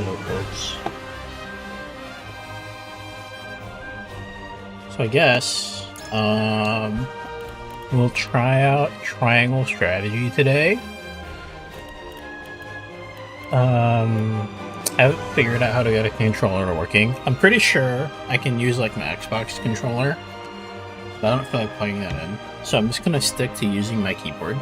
Hello, folks. So I guess we'll try out Triangle Strategy today. I haven't figured out how to get a controller working. I'm pretty sure I can use like my Xbox controller, but I don't feel like plugging that in. So I'm just gonna stick to using my keyboard.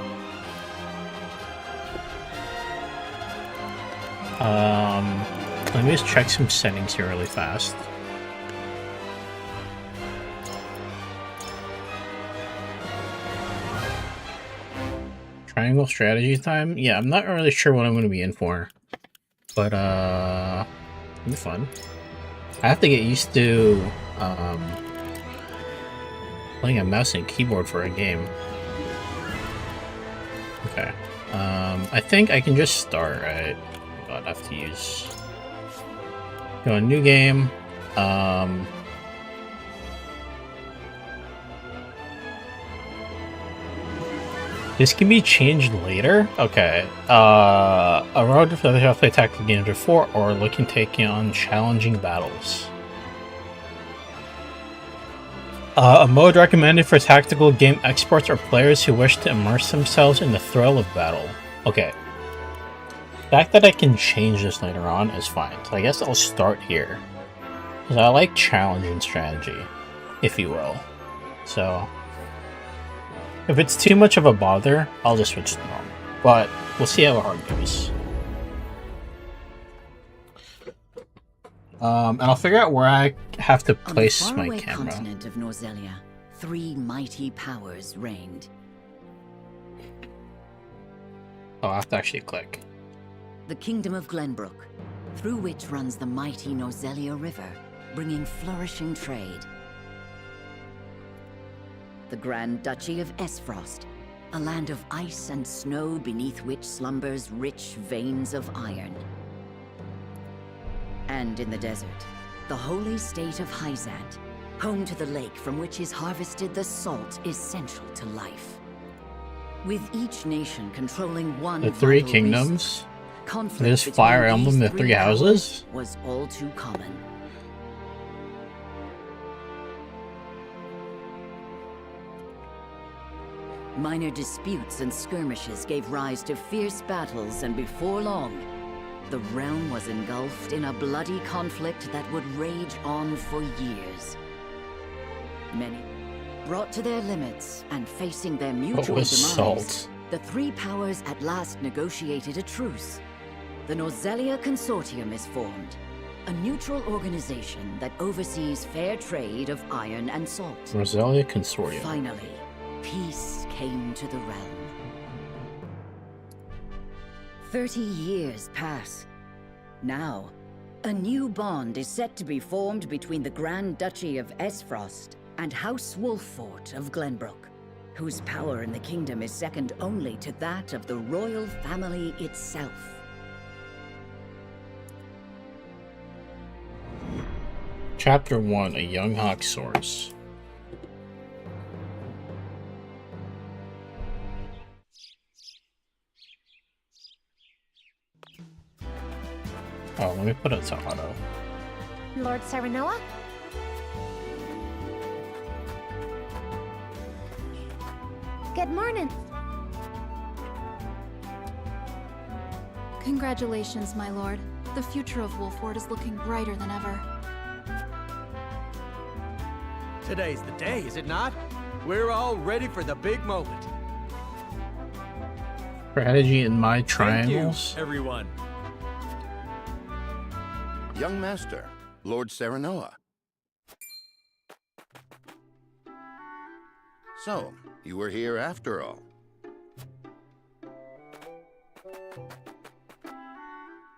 Let me just check some settings here really fast. Triangle strategy time? Yeah, I'm not really sure what I'm going to be in for. But, it'll be fun. I have to get used to, playing a mouse and keyboard for a game. Okay. I think I can just start, right? I'd have to use... Go a new game. This can be changed later? Okay. A road for the to play tactical games before or looking taking on challenging battles. A mode recommended for tactical game experts or players who wish to immerse themselves in the thrill of battle. Okay. The fact that I can change this later on is fine. So I guess I'll start here. Because I like challenging strategy, if you will. So... if it's too much of a bother, I'll just switch to normal. But we'll see how hard it goes. And I'll figure out where I have to place my camera. On the faraway continent of Norzelia, 3 mighty powers reigned. Oh, I have to actually click. The Kingdom of Glenbrook, through which runs the mighty Norzelia River, bringing flourishing trade. The Grand Duchy of Esfrost, a land of ice and snow beneath which slumbers rich veins of iron. And in the desert, the holy state of Hyzant, home to the lake from which is harvested the salt essential to life. With each nation controlling one The 3 vital kingdoms. resource, conflict This between Fire these Emblem, the 3 3 houses. was all too common. Minor disputes and skirmishes gave rise to fierce battles, and before long, the realm was engulfed in a bloody conflict that would rage on for years. Many brought to their limits and facing their mutual was demise, salt? the 3 powers at last negotiated a truce. The Norzelia Consortium is formed, a neutral organization that oversees fair trade of iron and salt. Roselia Consortium. Finally, peace came to the realm. 30 years pass. Now, a new bond is set to be formed between the Grand Duchy of Esfrost and House Wolffort of Glenbrook, whose power in the kingdom is second only to that of the royal family itself. Chapter 1, A Young Hawk Source. Oh, let me put it to auto. Lord Serenoa? Good morning. Congratulations, my lord. The future of Wolffort is looking brighter than ever. Today's the day, is it not? We're all ready for the big moment. Strategy in my Thank triangles. you, everyone. Young Master, Lord Serenoa. So, you were here after all.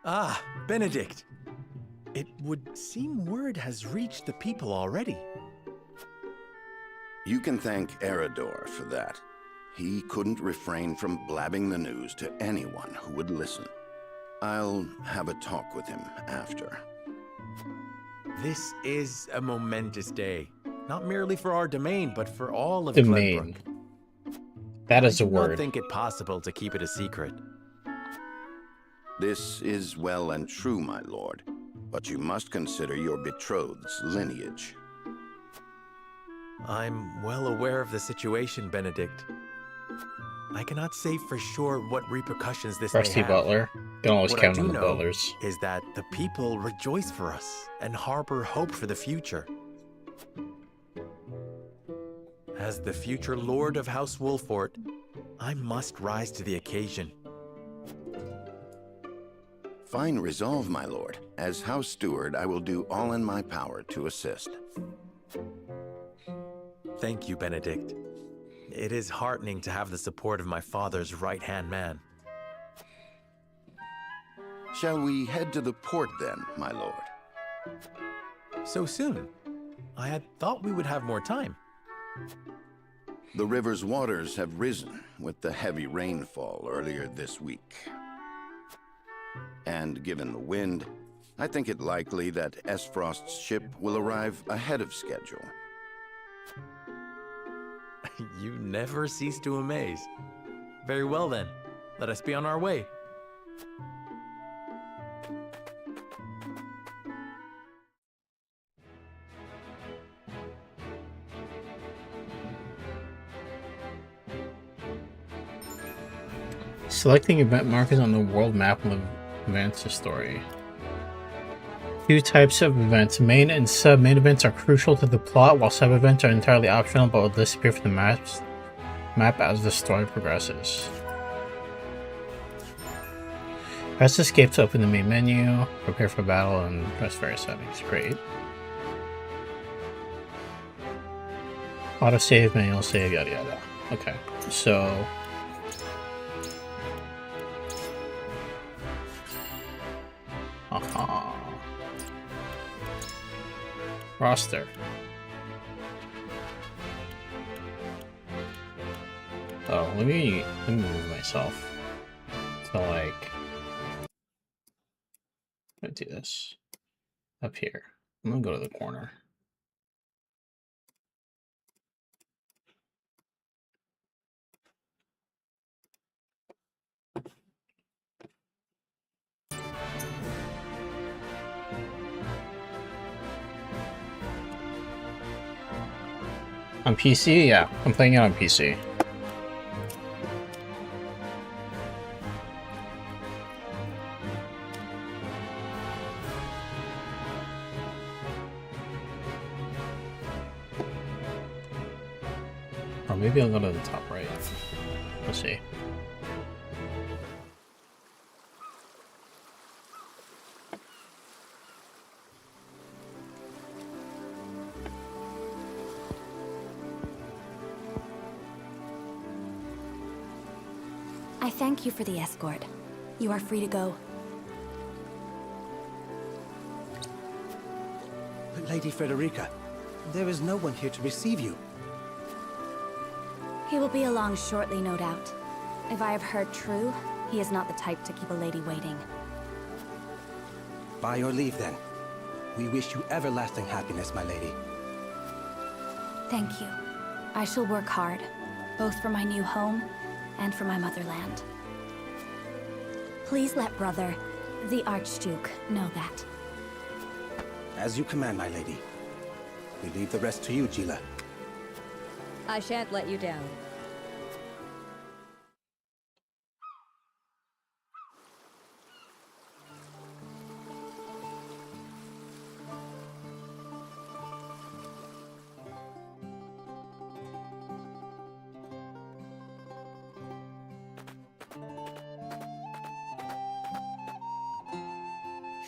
Ah, Benedict. It would seem word has reached the people already. You can thank Eredor for that. He couldn't refrain from blabbing the news to anyone who would listen. I'll have a talk with him after. This is a momentous day. Not merely for our domain, but for all of Domain. Glenbrook. That is I a do not word. think it possible to keep it a secret. This is well and true, my lord, but you must consider your betrothed's lineage. I'm well aware of the situation, Benedict. I cannot say for sure what repercussions this may Rusty have. Butler. Can always What I count do on the know Butlers. is that the people rejoice for us and harbor hope for the future. As the future Lord of House Wolfort, I must rise to the occasion. Fine resolve, my lord. As House Steward, I will do all in my power to assist. Thank you, Benedict. It is heartening to have the support of my father's right-hand man. Shall we head to the port then, my lord? So soon? I had thought we would have more time. The river's waters have risen with the heavy rainfall earlier this week. And given the wind, I think it likely that Esfrost's ship will arrive ahead of schedule. You never cease to amaze. Very well then, let us be on our way. Selecting event markers on the world map will advance the story. Two types of events. Main and sub-main events are crucial to the plot, while sub-events are entirely optional but will disappear from the map as the story progresses. Press escape to open the main menu, prepare for battle, and press various settings. Great. Autosave, manual save, yada yada. Okay, so... Roster. Oh, let me move myself to like, I'm gonna do this up here. I'm gonna go to the corner. On PC? Yeah, I'm playing it on PC. Or maybe I'll go to the top right. We'll see. I thank you for the escort. You are free to go. Lady Frederica, there is no one here to receive you. He will be along shortly, no doubt. If I have heard true, he is not the type to keep a lady waiting. By your leave, then. We wish you everlasting happiness, my lady. Thank you. I shall work hard, both for my new home and for my motherland. Please let brother, the Archduke, know that. As you command, my lady. We leave the rest to you, Gila. I shan't let you down.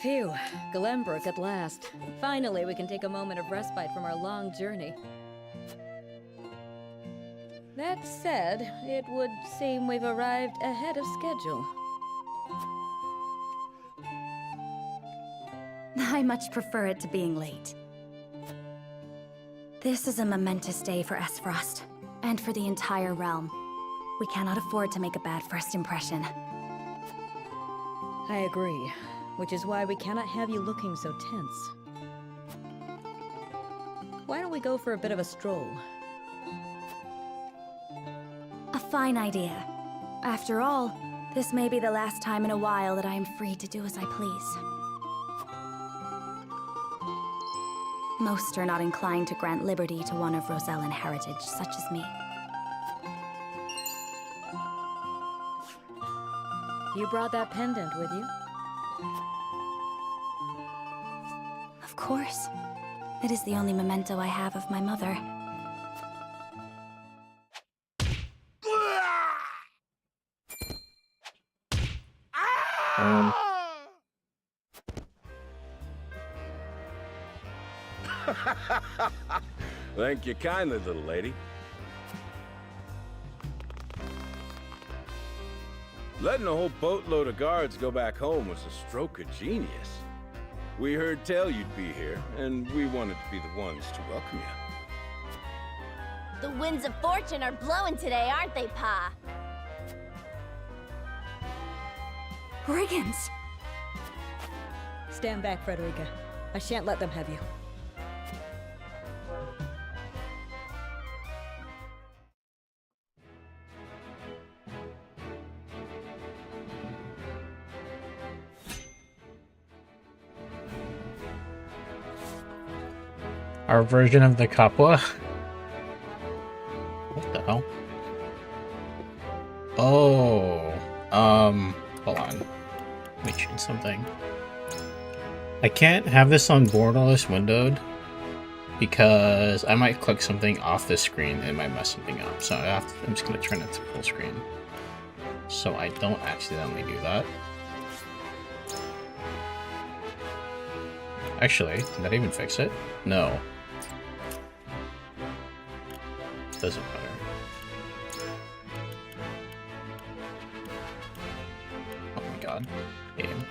Phew, Glenbrook at last. Finally, we can take a moment of respite from our long journey. That said, it would seem we've arrived ahead of schedule. I much prefer it to being late. This is a momentous day for Esfrost, and for the entire realm. We cannot afford to make a bad first impression. I agree, which is why we cannot have you looking so tense. Why don't we go for a bit of a stroll? A fine idea. After all, This may be the last time in a while that I am free to do as I please. Most are not inclined to grant liberty to one of Rosellan heritage, such as me. You brought that pendant with you? Of course. It is the only memento I have of my mother. Thank you kindly, little lady. Letting a whole boatload of guards go back home was a stroke of genius. We heard tell you'd be here, and we wanted to be the ones to welcome you. The winds of fortune are blowing today, aren't they, Pa? Brigands! Stand back, Frederica. I shan't let them have you. Our version of the Kapwa? What the hell? Oh, hold on. Let me change something. I can't have this on borderless windowed because I might click something off the screen and it might mess something up. So I'm just going to turn it to full screen so I don't accidentally do that. Actually, did that even fix it? No. Doesn't matter. Oh my god. Game.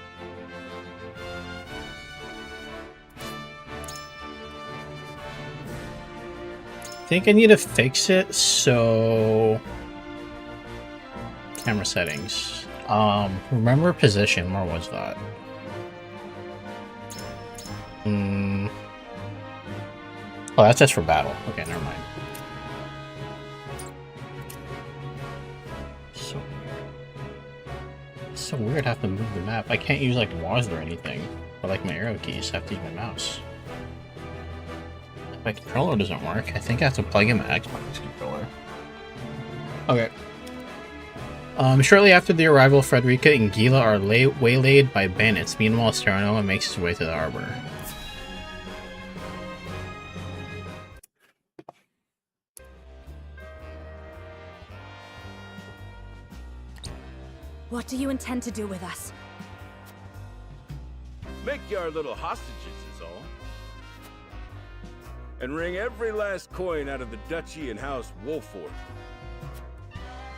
I think I need to fix it, so... Camera settings. Remember position, where was that? Oh, that's just for battle. Okay, never mind. So weird I have to move the map. I can't use like WASD or anything. Or like my arrow keys. I have to use my mouse. If my controller doesn't work, I think I have to plug in my Xbox controller. Okay. Shortly after the arrival, Frederica and Gila are waylaid by bandits. Meanwhile, Serenoa makes his way to the harbor. What do you intend to do with us? Make you our little hostages is all. And wring every last coin out of the duchy and House Wolford.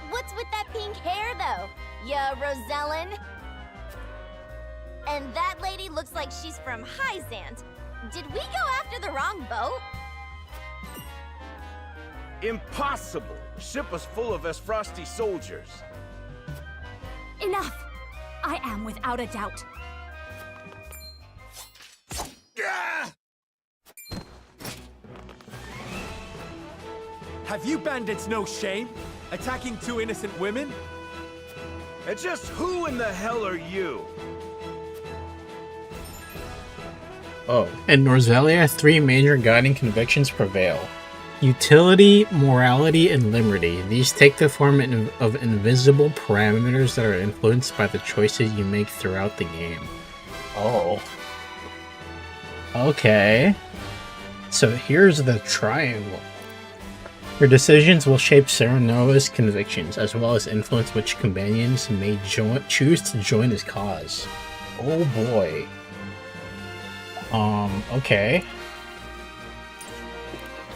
What's with that pink hair, though? Ya Rosellan? And that lady looks like she's from Hyzant. Did we go after the wrong boat? Impossible! The ship was full of Esfrosti soldiers. Enough! I am without a doubt. Have you bandits no shame? Attacking two innocent women? And just who in the hell are you? Oh. In Norzelia, 3 major guiding convictions prevail. Utility, morality, and liberty. These take the form of invisible parameters that are influenced by the choices you make throughout the game. Oh. Okay. So here's the triangle. Your decisions will shape Serenoa's convictions, as well as influence which companions may choose to join his cause. Oh boy. Okay.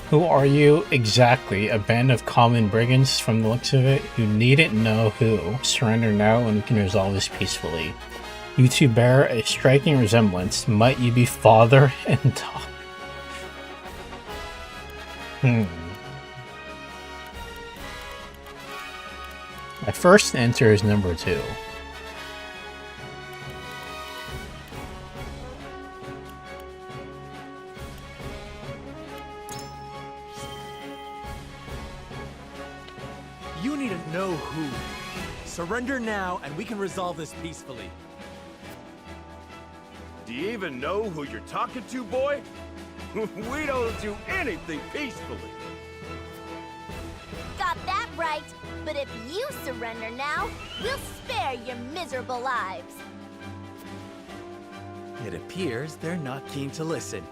Who are you exactly? A band of common brigands from the looks of it? You needn't know who. Surrender now and we can resolve this peacefully. You two bear a striking resemblance. Might you be father and daughter? My first answer is number 2. You need to know who. Surrender now, and we can resolve this peacefully. Do you even know who you're talking to, boy? We don't do anything peacefully. Got that right. But if you surrender now, we'll spare your miserable lives. It appears they're not keen to listen.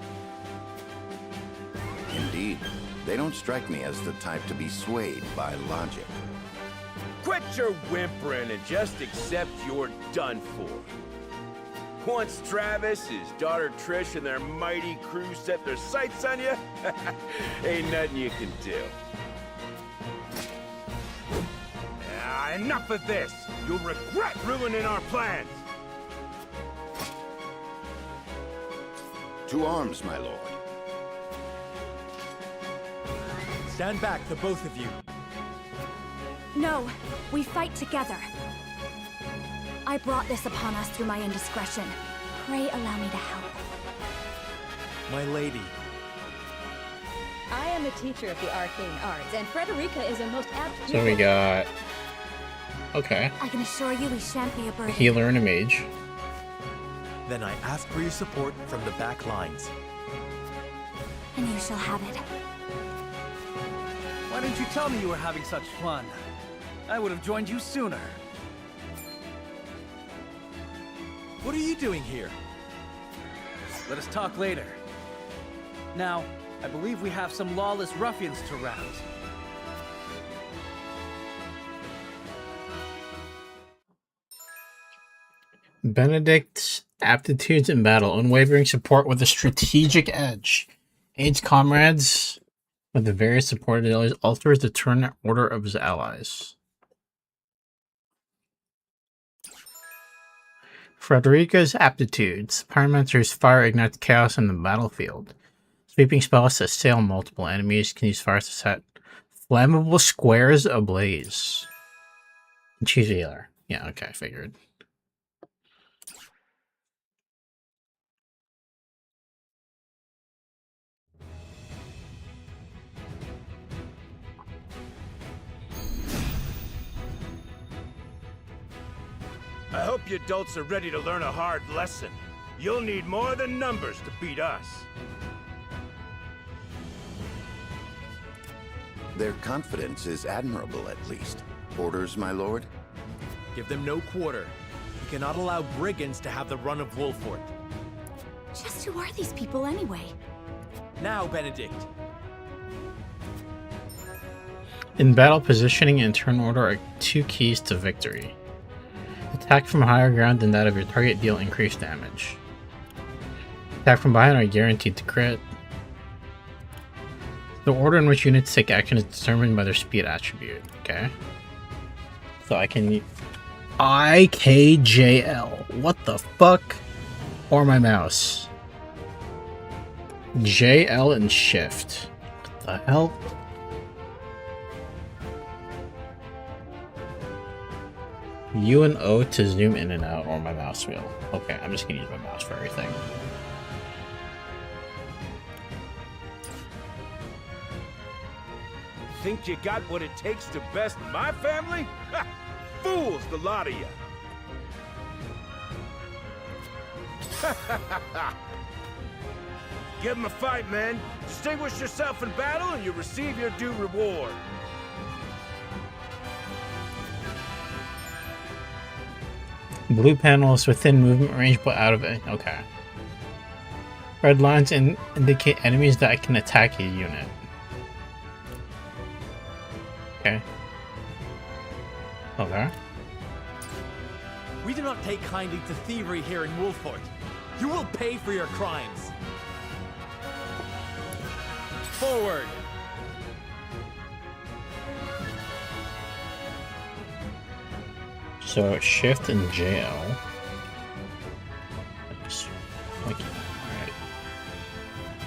Indeed, they don't strike me as the type to be swayed by logic. Quit your whimpering and just accept you're done for. Once Travis, his daughter Trish, and their mighty crew set their sights on you, ain't nothing you can do. Enough of this! You'll regret ruining our plans! To arms, my lord. Stand back, the both of you. No, we fight together. I brought this upon us through my indiscretion. Pray allow me to help. My lady. I am a teacher of the arcane arts, and Frederica is a most apt... So we got... Okay. I can assure you we shan't be a A burden. healer and a mage. Then I ask for your support from the back lines. And you shall have it. Why didn't you tell me you were having such fun? I would have joined you sooner. What are you doing here? Let us talk later. Now, I believe we have some lawless ruffians to rouse. Benedict's aptitudes in battle, unwavering support with a strategic edge. Aids comrades with the various supported allies, alters the turn order of his allies. Frederica's aptitudes. Pyromancer's fire ignites chaos in the battlefield. Sweeping spells to assail multiple enemies can use fire to set flammable squares ablaze. And choose a healer. Yeah, okay, I figured. I hope you adults are ready to learn a hard lesson. You'll need more than numbers to beat us. Their confidence is admirable, at least. Orders, my lord? Give them no quarter. We cannot allow brigands to have the run of Wolfort. Just who are these people anyway? Now, Benedict. In battle, positioning and turn order are two keys to victory. Attack from higher ground than that of your target deal increased damage. Attack from behind are guaranteed to crit. The order in which units take action is determined by their speed attribute. Okay. So I can... IKJL. What the fuck? Or my mouse. JL and shift. What the hell? U and O to zoom in and out, or my mouse wheel. Okay, I'm just gonna use my mouse for everything. Think you got what it takes to best my family? Ha! Fools, the lot of you! Give them a fight, men. Distinguish yourself in battle and you receive your due reward. Blue panels within movement range but out of it. Okay. Red lines indicate enemies that can attack a unit. Okay. Okay. We do not take kindly to thievery here in Wolfort. You will pay for your crimes. Forward! So shift and JL. Alright.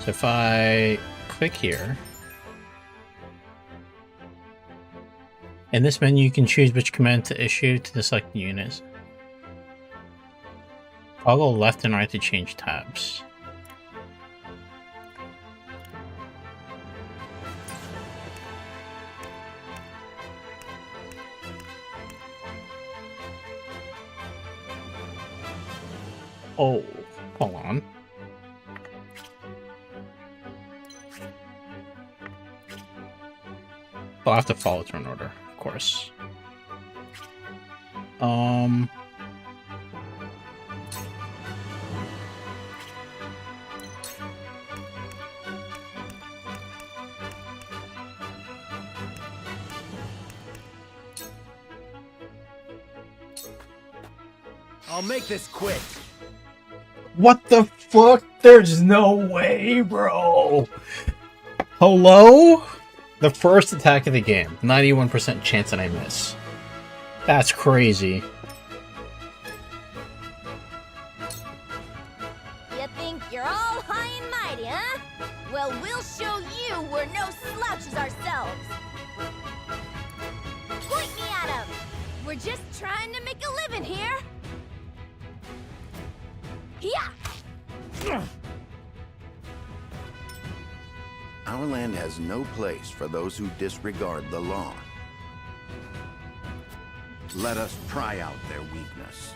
So if I click here, in this menu you can choose which command to issue to the selected units. Toggle left and right to change tabs. Oh, hold on. I'll have to follow turn order, of course. I'll make this quick. What the fuck? There's no way, bro. Hello? The first attack of the game. 91% chance that I miss. That's crazy. You think you're all high and mighty, huh? Well, we'll show you we're no slouches ourselves. Point me at 'em. We're just trying to make a living here. Yeah. Our land has no place for those who disregard the law. Let us pry out their weakness.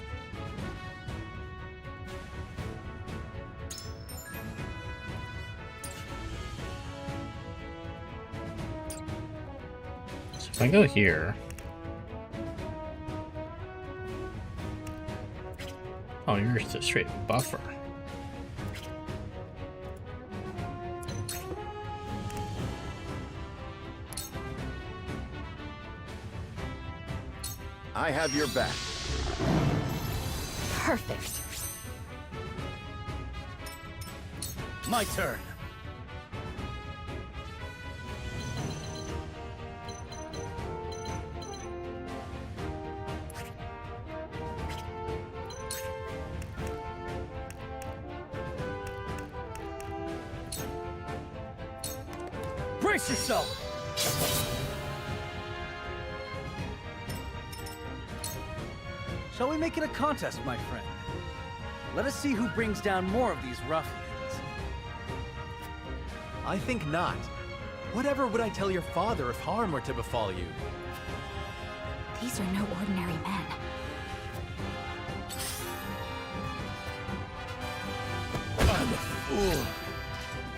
So if I go here... Oh, you're just a straight buffer. I have your back. Perfect. My turn. Brace yourself! Shall we make it a contest, my friend? Let us see who brings down more of these ruffians. I think not. Whatever would I tell your father if harm were to befall you? These are no ordinary men. I'm a fool.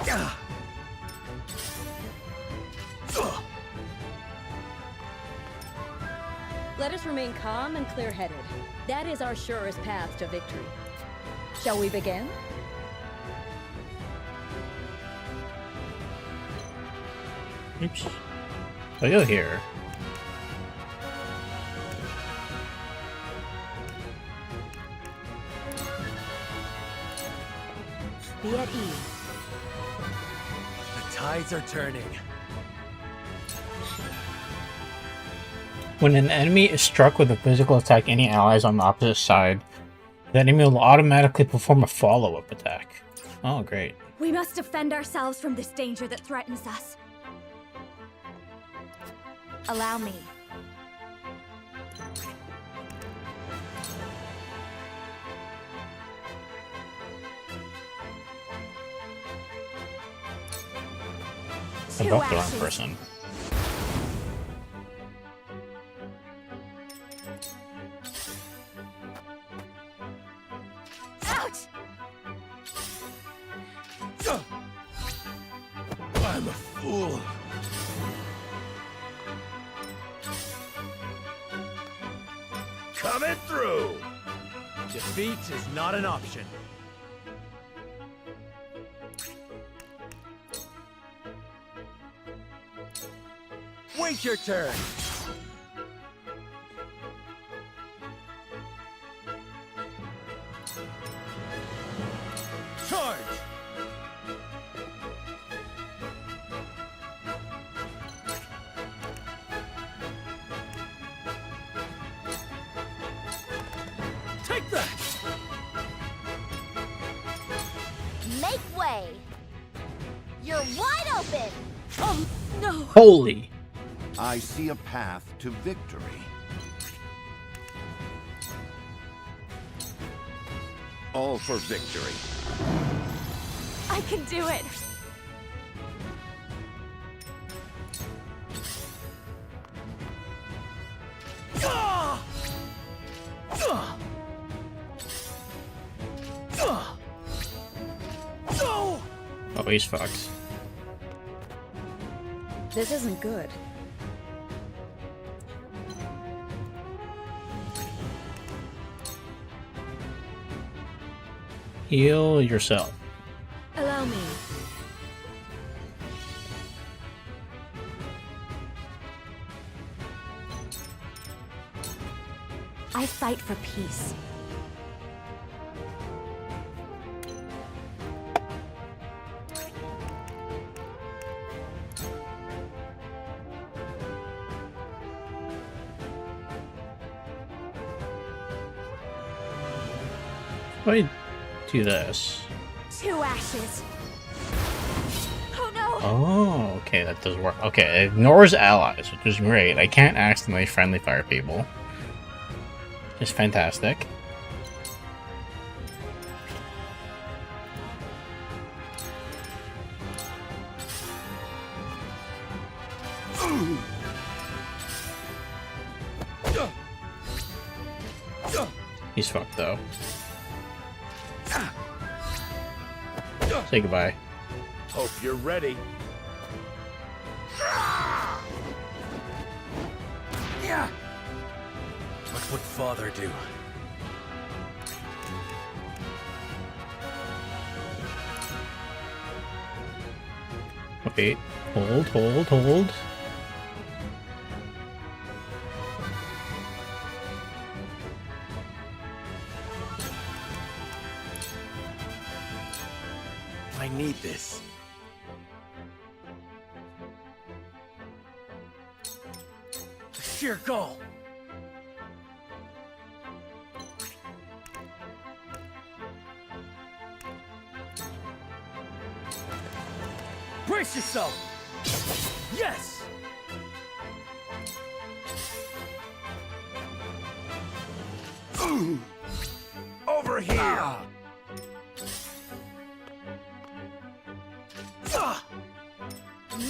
Gah! Let us remain calm and clear-headed. That is our surest path to victory. Shall we begin? Oops. I go here. Be at ease. The tides are turning. When an enemy is struck with a physical attack, any allies on the opposite side, the enemy will automatically perform a follow-up attack. Oh, great. We must defend ourselves from this danger that threatens us. Allow me. I buffed the wrong person. Ouch! I'm a fool. Coming through! Defeat is not an option. Wait your turn. Charge! Take that! Make way! You're wide open! Oh, no! Holy! I see a path to victory. All for victory. I can do it! Oh, he's fucked. This isn't good. Heal yourself. Allow me. I fight for peace. If I do this. 2 ashes. Oh no! Oh, okay, that does work. Okay, it ignores allies, which is great. I can't accidentally friendly fire people. Just fantastic. He's fucked though. Say goodbye. Hope you're ready. Yeah. What would father do? Wait. Hold. I need this. The sheer goal. Brace yourself. Yes. Over here!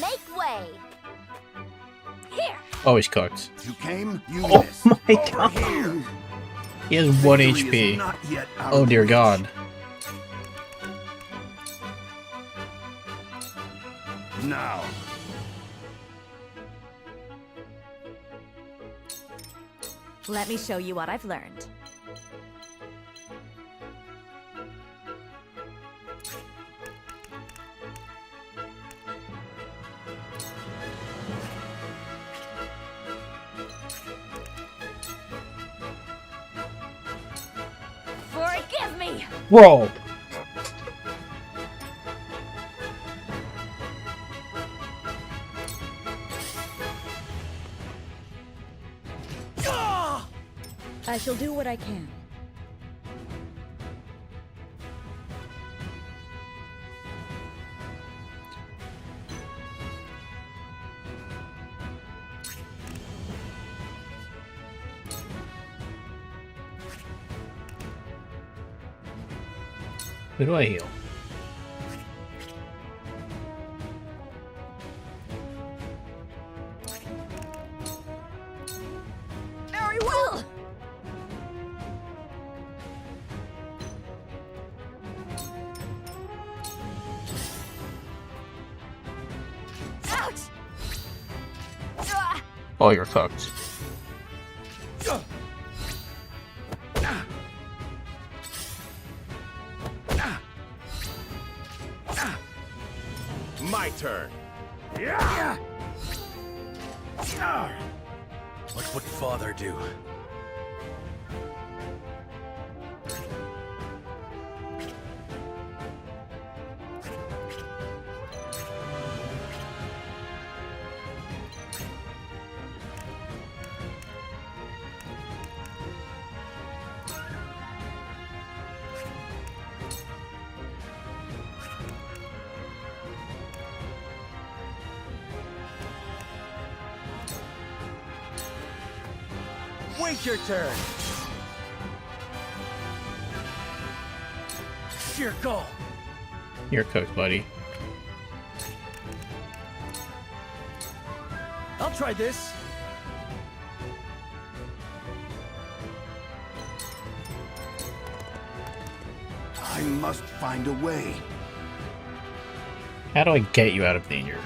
Make way! Here! Oh, he's cooked. You came, you Oh missed. my Over god. here. He has 1 Victory is HP. not yet out Oh of dear reach. god. Now. Let me show you what I've learned. Forgive me! Whoa! I shall do what I can. Who do I heal? Very well! Ouch! Oh, you're cooked. My turn. What would father do? Wait your turn. Sheer goal. You're cooked, buddy. I'll try this. I must find a way. How do I get you out of danger?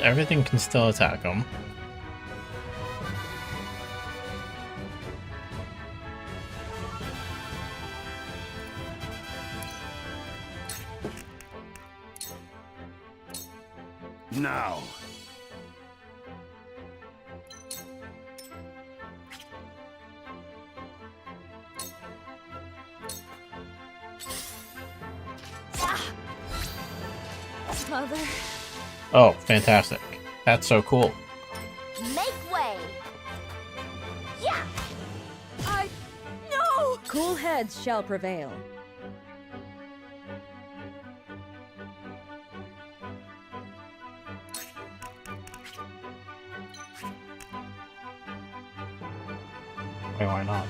Everything can still attack him. Now. Mother, Oh, fantastic. That's so cool. make way! Yeah! No! Cool heads shall prevail. Why not?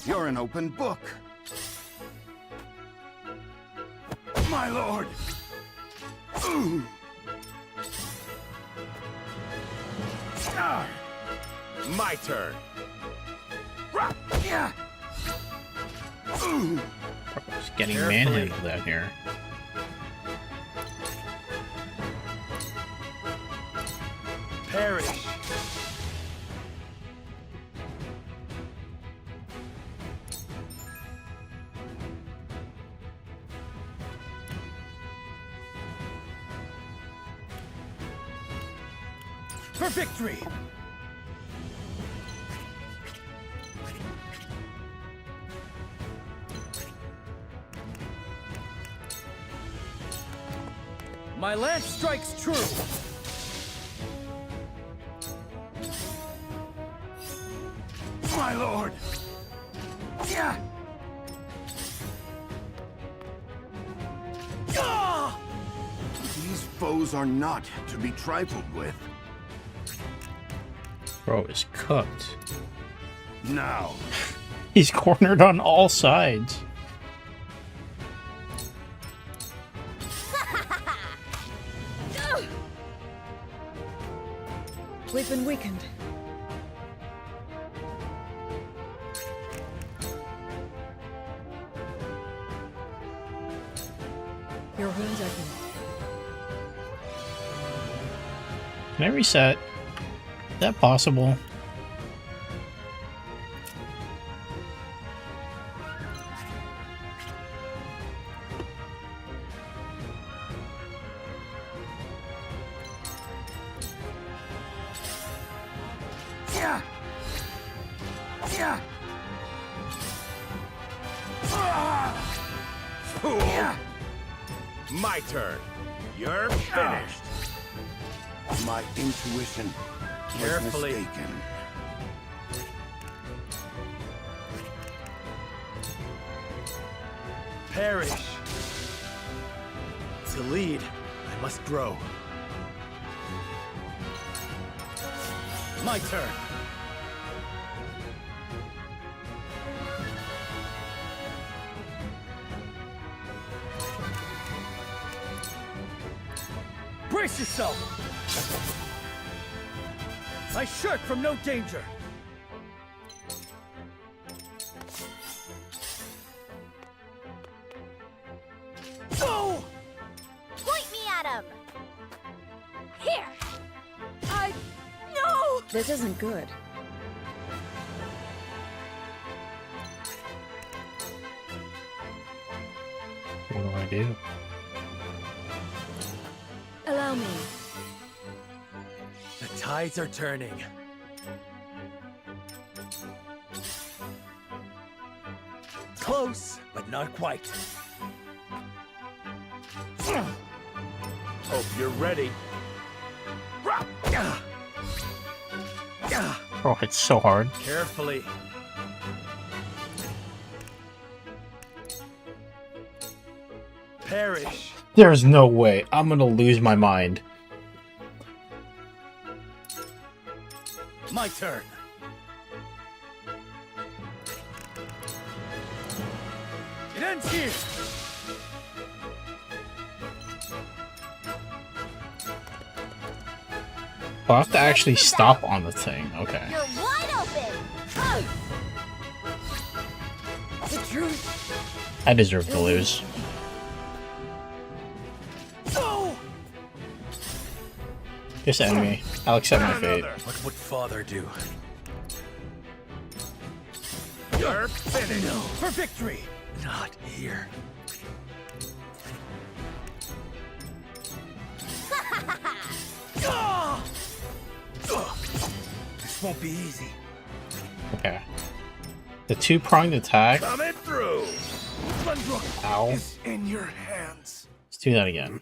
You're an open book. My lord! Ooh. My turn. Yeah. Just getting manhandled out here. Perish. For victory! My lance strikes true! My lord! Yeah. Ah! These foes are not to be trifled with. Bro is cooked. Now. He's cornered on all sides. We've been weakened. Your wounds are healed. Can I reset? Is that possible? Yeah. Yeah. Yeah. My turn. You're finished. My intuition was Carefully. mistaken. Perish. To lead, I must grow. My turn! Brace yourself! I shirk from no danger! Go! Point me at him! Here! No! This isn't good. What do I do? Allow me. The tides are turning. Close, but not quite. Hope you're ready. Bro, it's so hard. Carefully. Perish. There's no way. I'm gonna lose my mind. My turn! It ends here! I'll have to actually stop on the thing. Okay. You're wide open! The truth. I deserve to lose. Just end me. I'll accept my fate. What would father do? You're finished. No, for victory! Not here. This won't be easy. Okay. The two-pronged attack. Coming through. Glenbrook Ow. is in your hands. Let's do that again.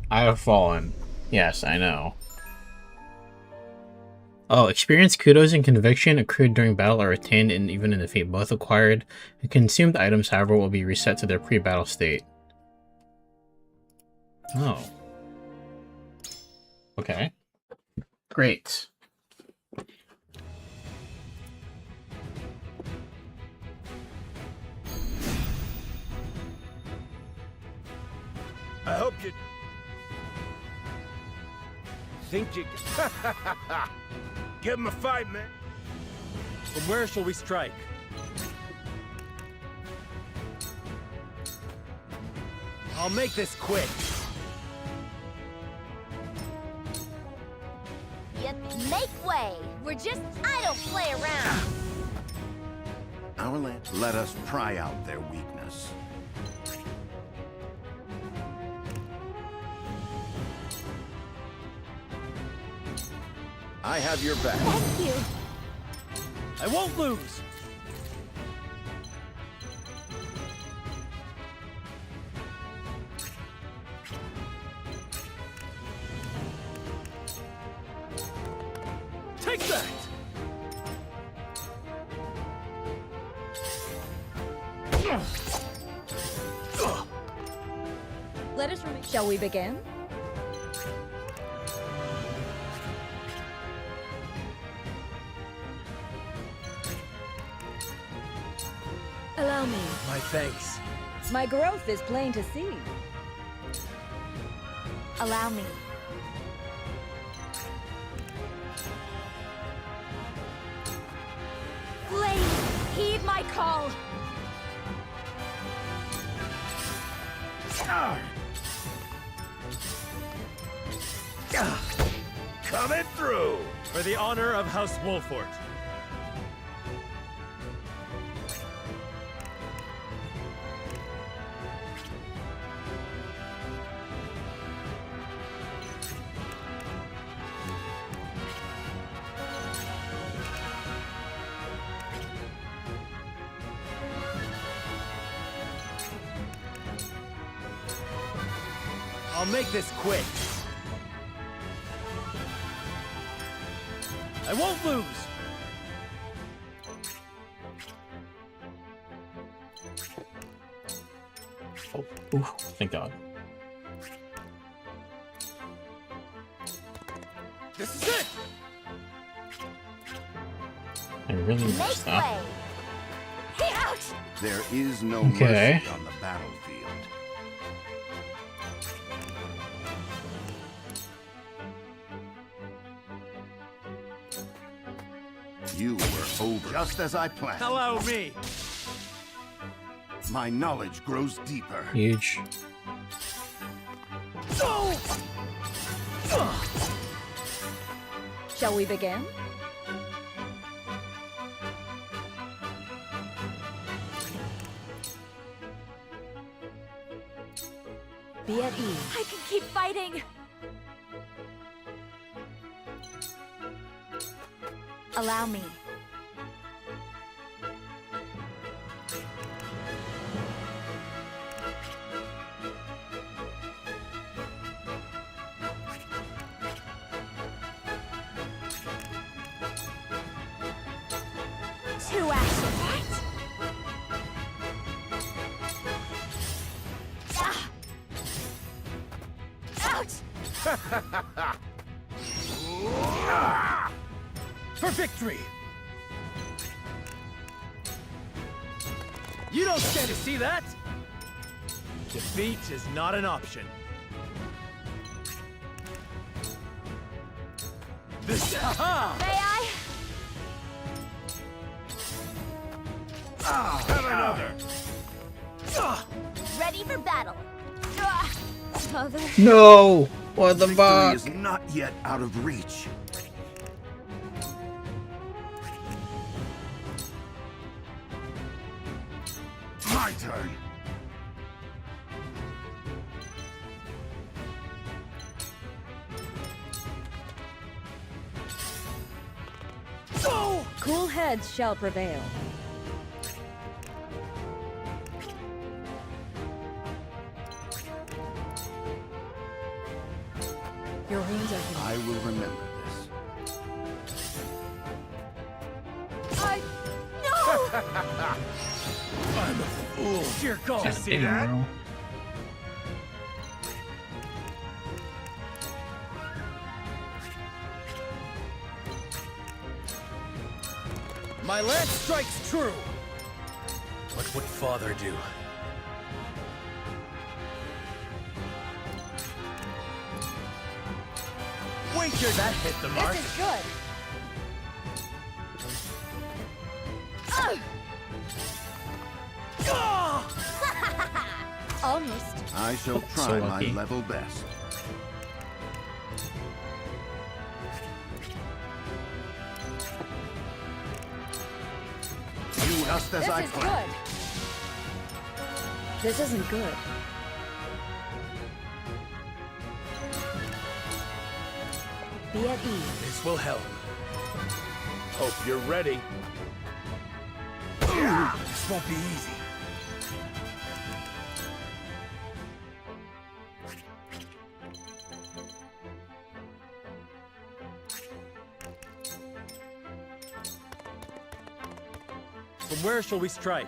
I have fallen. Yes, I know. Oh, experience, kudos, and conviction accrued during battle are retained and even in defeat. Both acquired and consumed items, however, will be reset to their pre-battle state. Oh. Okay. Great. I hope you think you give him a fight, man. From where shall we strike? I'll make this quick. You make way. I don't play around. Our land. Let us pry out their weakness. I have your back. Thank you. I won't lose. Take that! Let us Shall we begin? Allow me. My thanks. My growth is plain to see. Allow me. Flame, heed my call. Coming through! For the honor of House Wolfort. I'll make this quick. I won't lose. Oh, ooh, thank God. This is it. I really messed Make up. way. Ouch! There is no Okay. mercy on the battlefield. You were over just as I planned. Allow me. My knowledge grows deeper. Huge. Shall we begin? Be at ease. I can keep fighting. Allow me. Two actions, right? Ah! Ouch! For victory! You don't stand to see that! Defeat is not an option. This. Ha! May I? Have another. Ready for battle. Mother. No! What the Victory fuck? is not yet out of reach. My turn. Cool heads shall prevail. Your wounds are healed. I will remember this. No! I'm a fool. Sheer call. God See damn, that? bro. My lance strikes true. What would father do? Wager that hit the mark. This is good. Almost. I shall So try my lucky. level best. Just as This I is planned. good. This isn't good. Be at ease. This will help. Hope you're ready. This won't be easy. From where shall we strike?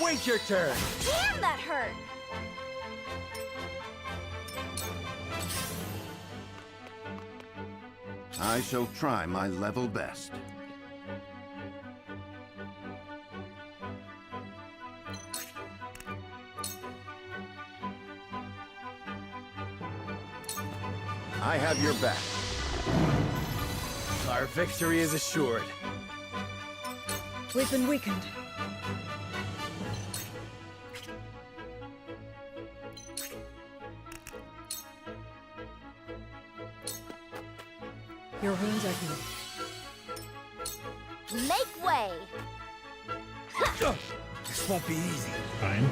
Wait your turn. Damn, that hurt. I shall try my level best. I have your back. Our victory is assured. We've been weakened. Your wounds are healed. Make way. This won't be easy. Fine.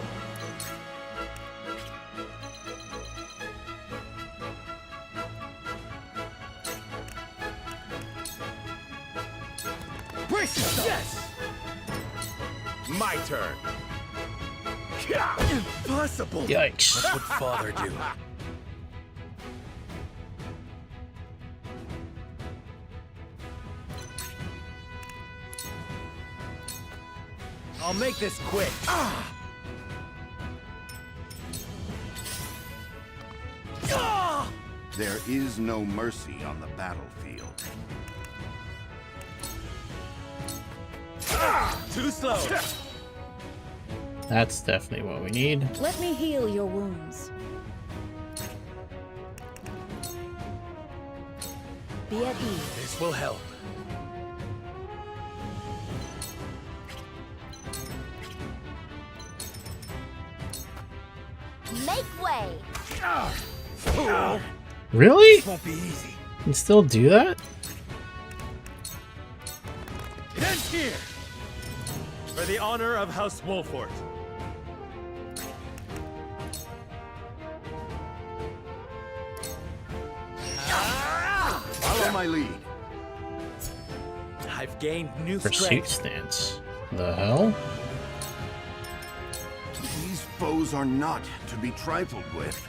Brace yourself. Yes. My turn. Impossible. Yikes. What would father do? I'll make this quick. There is no mercy on the battlefield. Too slow. That's definitely what we need. Let me heal your wounds. Be at ease. This will help. Make way. Really? This won't be easy. You can still do that? It ends here. For the honor of House Wolfort. Follow my lead. I've gained new Pursuit strength. stance. The hell? These foes are not to be trifled with.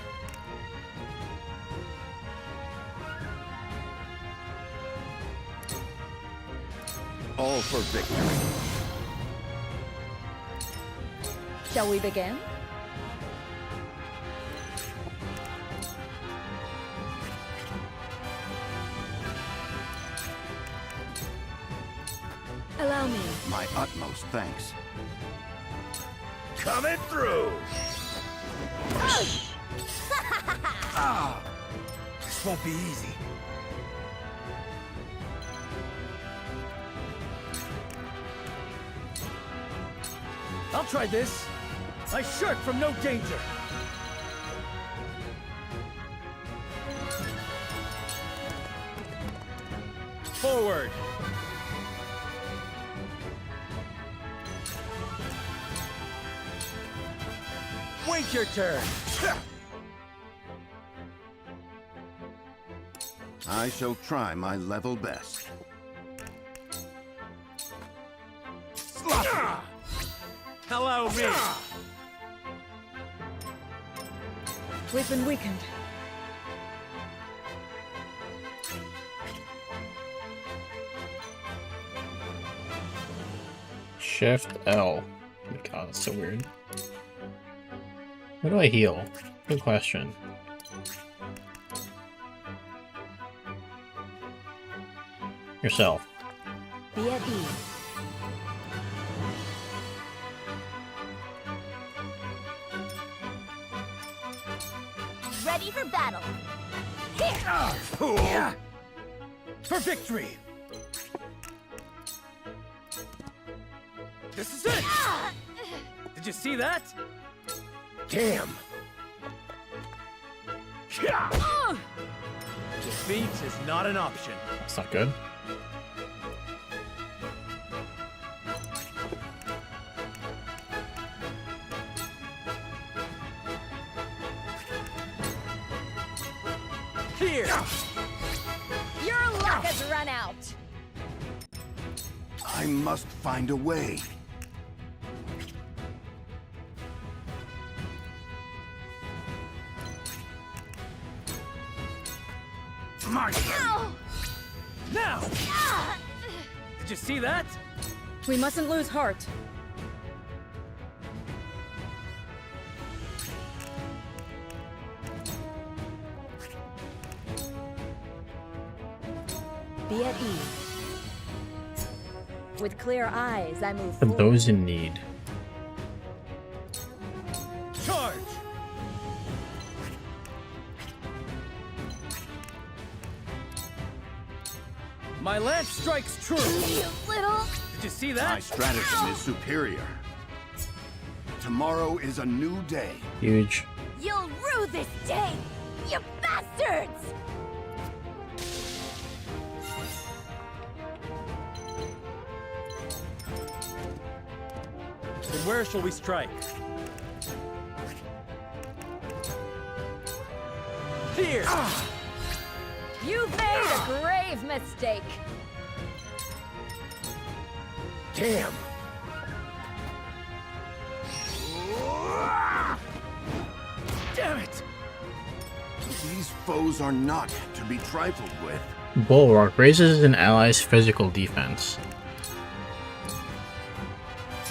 All for victory. Shall we begin? Allow me. My utmost thanks. Coming through! Ah! This won't be easy. I'll try this. I shirk from no danger. Forward. Wait your turn. I shall try my level best. Hello, me. We've been weakened. Shift L. Oh my god, that's so weird. Where do I heal? Good question. Yourself. Be at ease. Ready for battle. Here! For victory! This is it! Did you see that? Damn! Defeat is not an option. That's not good. Here! Your luck has run out. I must find a way. My Ow! Now! Did you see that? We mustn't lose heart. Be at ease. With clear eyes, I move For forward. those in need. Charge! My lance strikes true! You little... Did you see My that? stratagem is superior. Tomorrow is a new day. Huge. You'll rue this day, you bastards! Then where shall we strike? Here! You've made a grave mistake. Damn! Damn it! These foes are not to be trifled with. Bulwark raises an ally's physical defense.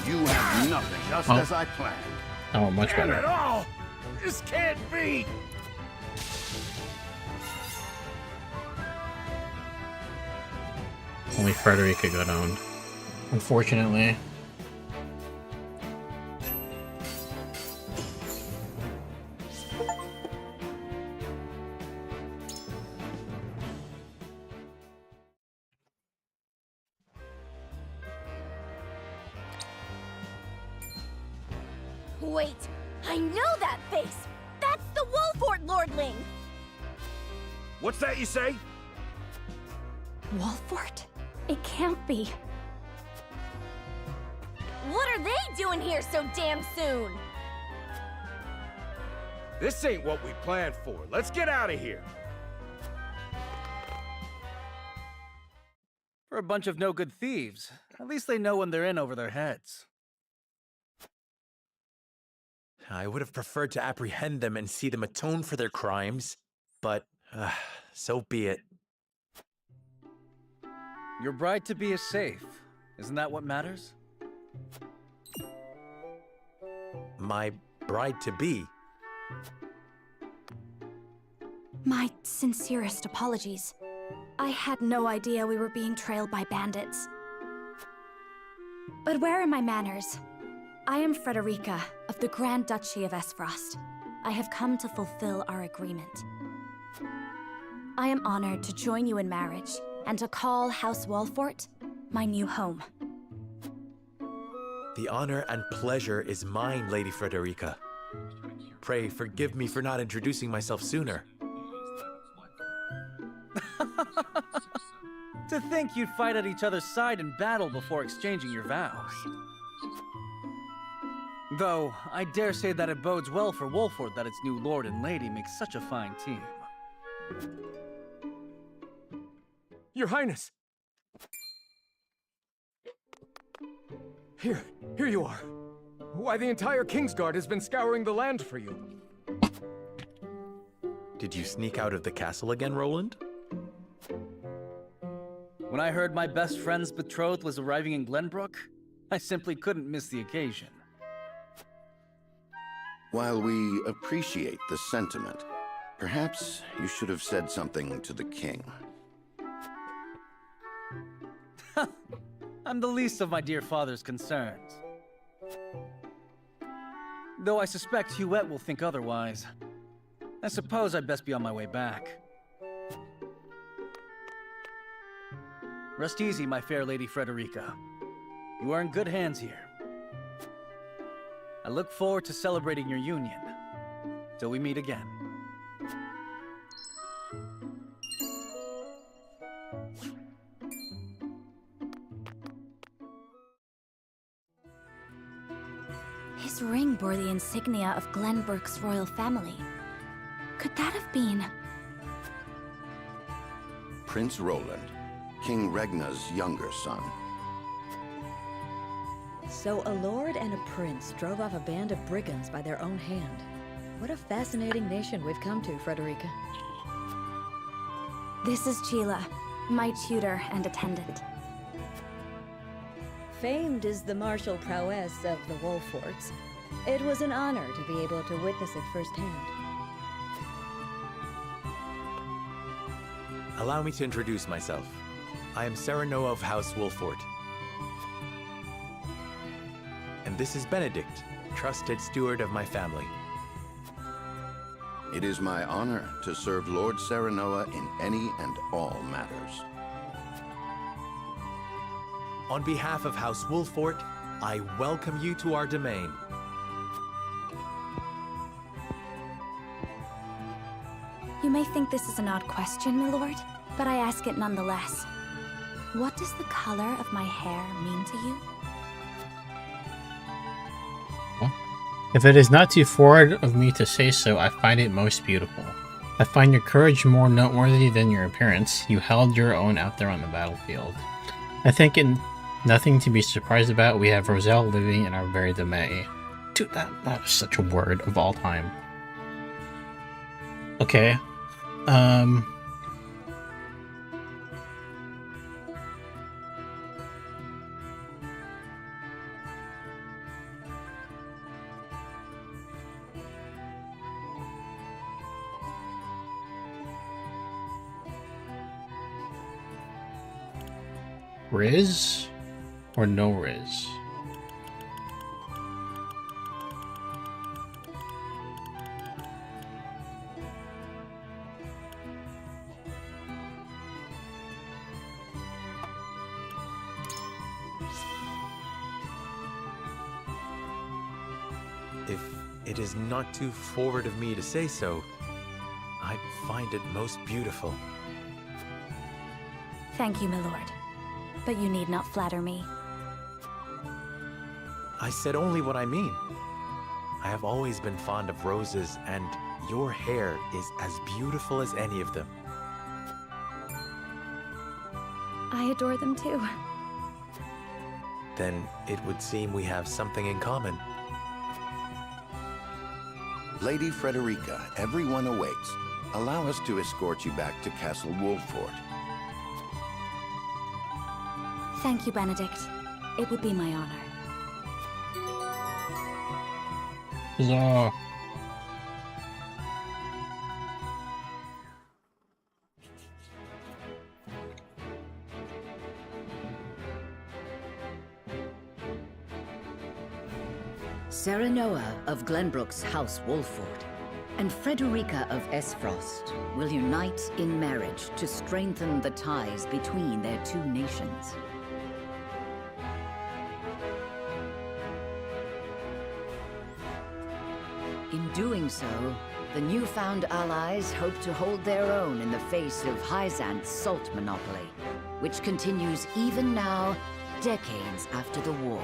You have nothing, just Oh. as I planned. Oh, much Damn it better. all! This can't be! Only Frederica got owned. Unfortunately. Wait, I know that face! That's the Wolfort Lordling! What's that you say? Wolfort? It can't be. What are they doing here so damn soon? This ain't what we planned for. Let's get out of here. For a bunch of no-good thieves. At least they know when they're in over their heads. I would have preferred to apprehend them and see them atone for their crimes, but so be it. Your bride-to-be is safe. Isn't that what matters? My bride-to-be. My sincerest apologies. I had no idea we were being trailed by bandits. But where are my manners? I am Frederica of the Grand Duchy of Esfrost. I have come to fulfill our agreement. I am honored to join you in marriage and to call House Wolfort my new home. The honor and pleasure is mine, Lady Frederica. Pray forgive me for not introducing myself sooner. To think you'd fight at each other's side in battle before exchanging your vows. Though, I dare say that it bodes well for Wolfort that its new lord and lady make such a fine team. Your Highness! Here you are. Why, the entire Kingsguard has been scouring the land for you. Did you sneak out of the castle again, Roland? When I heard my best friend's betrothed was arriving in Glenbrook, I simply couldn't miss the occasion. While we appreciate the sentiment, perhaps you should have said something to the king. I'm the least of my dear father's concerns. Though I suspect Huette will think otherwise. I suppose I'd best be on my way back. Rest easy, my fair Lady Frederica. You are in good hands here. I look forward to celebrating your union. Till we meet again. His ring bore the insignia of Glenbrook's royal family. Could that have been... Prince Roland, King Regna's younger son. So a lord and a prince drove off a band of brigands by their own hand. What a fascinating nation we've come to, Frederica. This is Sheila, my tutor and attendant. Famed is the martial prowess of the Wolforts. It was an honor to be able to witness it firsthand. Allow me to introduce myself. I am Serenoa of House Wolfort. And this is Benedict, trusted steward of my family. It is my honor to serve Lord Serenoa in any and all matters. On behalf of House Wolfort, I welcome you to our domain. You may think this is an odd question, my lord, but I ask it nonetheless. What does the color of my hair mean to you? If it is not too forward of me to say so, I find it most beautiful. I find your courage more noteworthy than your appearance. You held your own out there on the battlefield. I think in nothing to be surprised about, we have Roselle living in our very domain. Dude, that is such a word of all time. Okay. Riz or no Riz? If it is not too forward of me to say so, I find it most beautiful. Thank you, my lord. But you need not flatter me. I said only what I mean. I have always been fond of roses, and your hair is as beautiful as any of them. I adore them too. Then it would seem we have something in common. Lady Frederica, everyone awaits. Allow us to escort you back to Castle Wolfort. Thank you, Benedict. It would be my honor. Huzzah. Serenoa of Glenbrook's House Wolford and Frederica of Esfrost will unite in marriage to strengthen the ties between their two nations. In doing so, the newfound allies hope to hold their own in the face of Hyzant's salt monopoly, which continues even now, decades after the war.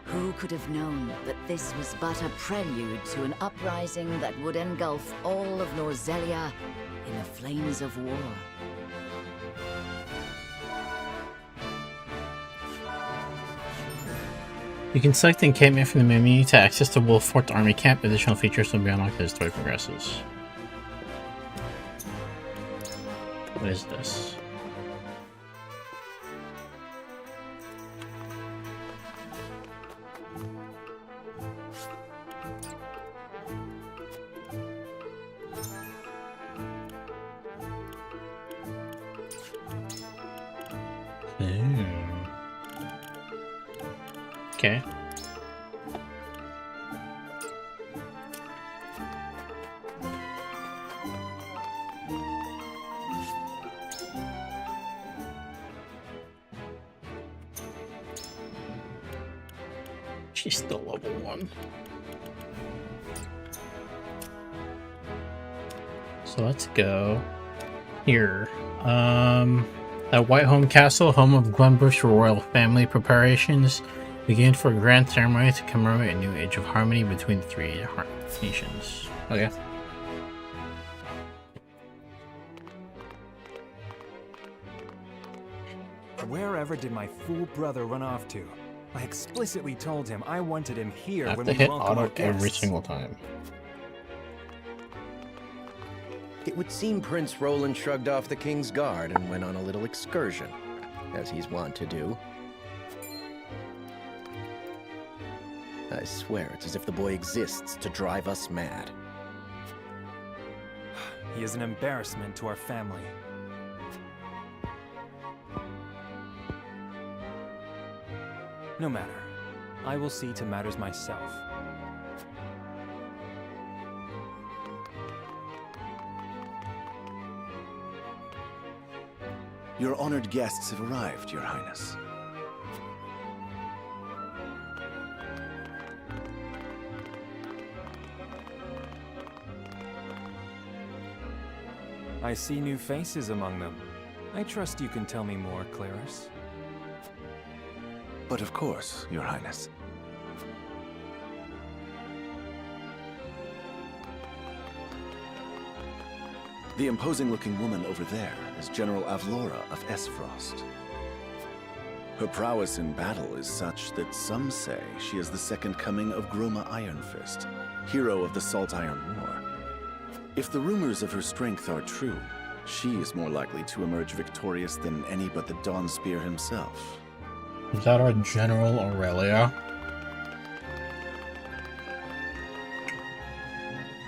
Who could have known that this was but a prelude to an uprising that would engulf all of Norzelia in the flames of war? You can select the encampment from the menu to access the Wolfort army camp. Additional features will be unlocked as the story progresses. What is this? Okay. She's still level 1. So let's go here. At Whitehome Castle, home of Glenbrook's royal family, preparations begin for a grand ceremony to commemorate a new age of harmony between the three nations. Okay. Wherever did my fool brother run off to? I explicitly told him I wanted him here I have when to we hit welcome our auto every guests. single time. It would seem Prince Roland shrugged off the King's Guard and went on a little excursion, as he's wont to do. I swear it's as if the boy exists to drive us mad. He is an embarrassment to our family. No matter. I will see to matters myself. Your honored guests have arrived, Your Highness. I see new faces among them. I trust you can tell me more, Claris. But of course, Your Highness. The imposing-looking woman over there is General Avlora of Esfrost. Her prowess in battle is such that some say she is the second coming of Groma Ironfist, hero of the Salt Iron War. If the rumors of her strength are true, she is more likely to emerge victorious than any but the Dawnspear himself. Is that our General Aurelia?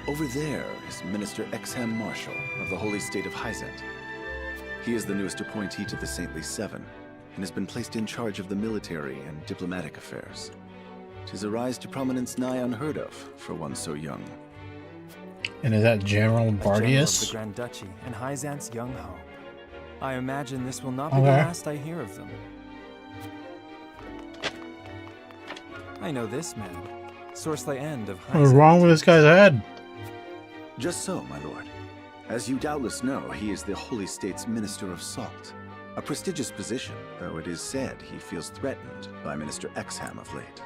Over there is Minister Exham Marshall of the Holy State of Hyzant. He is the newest appointee to the Saintly Seven, and has been placed in charge of the military and diplomatic affairs. 'Tis a rise to prominence nigh unheard of for one so young. And is that General General of Bardius? the Grand Duchy and Hyzant's young hope. I imagine this will not be Okay. the last I hear of them. I know this man, Sorsley End of What's Hyzant. wrong with this guy's head? Just so, my lord. As you doubtless know, he is the Holy State's Minister of Salt. A prestigious position, though it is said he feels threatened by Minister Exham of late.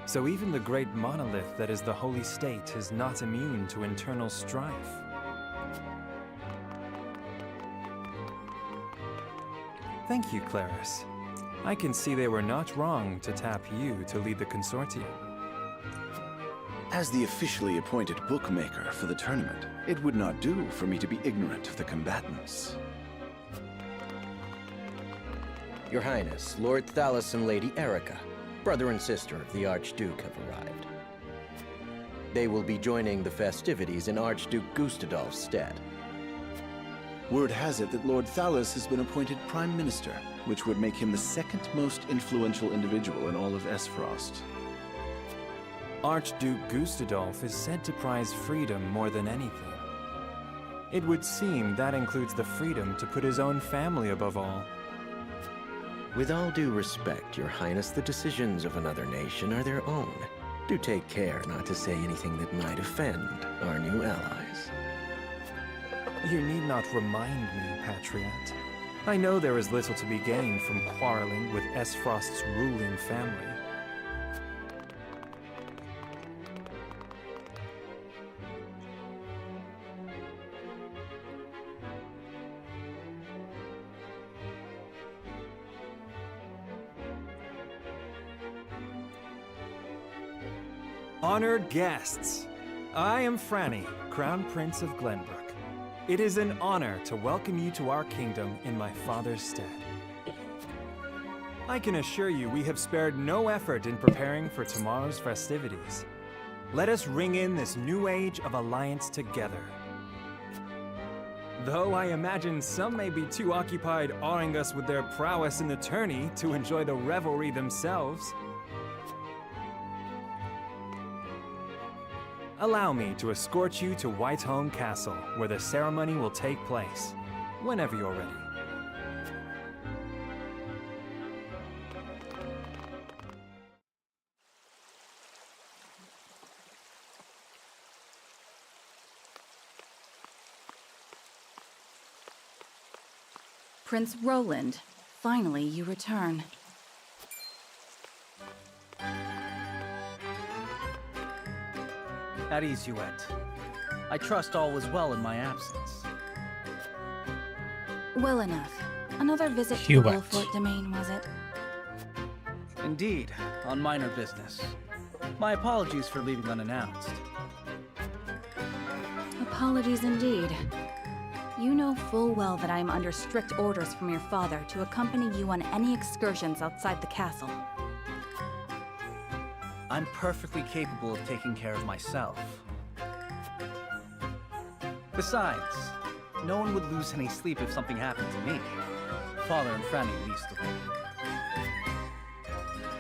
So even the great monolith that is the Holy State is not immune to internal strife. Thank you, Claris. I can see they were not wrong to tap you to lead the consortium. As the officially appointed bookmaker for the tournament, it would not do for me to be ignorant of the combatants. Your Highness, Lord Thalos and Lady Erica, brother and sister of the Archduke, have arrived. They will be joining the festivities in Archduke Gustadolf's stead. Word has it that Lord Thalos has been appointed Prime Minister, which would make him the second most influential individual in all of Esfrost. Archduke Gustadolf is said to prize freedom more than anything. It would seem that includes the freedom to put his own family above all. With all due respect, Your Highness, the decisions of another nation are their own. Do take care not to say anything that might offend our new allies. You need not remind me, Patriot. I know there is little to be gained from quarreling with Esfrost's ruling family. Honored guests, I am Franny, Crown Prince of Glenbrook. It is an honor to welcome you to our kingdom in my father's stead. I can assure you we have spared no effort in preparing for tomorrow's festivities. Let us ring in this new age of alliance together. Though I imagine some may be too occupied awing us with their prowess in the tourney to enjoy the revelry themselves. Allow me to escort you to Whiteholm Castle, where the ceremony will take place, whenever you're ready. Prince Roland, finally you return. At ease, Huette. I trust all was well in my absence. Well enough. Another visit to the Wolfort domain, was it? Indeed, on minor business. My apologies for leaving unannounced. Apologies indeed. You know full well that I am under strict orders from your father to accompany you on any excursions outside the castle. I'm perfectly capable of taking care of myself. Besides, no one would lose any sleep if something happened to me. Father and Franny least of all.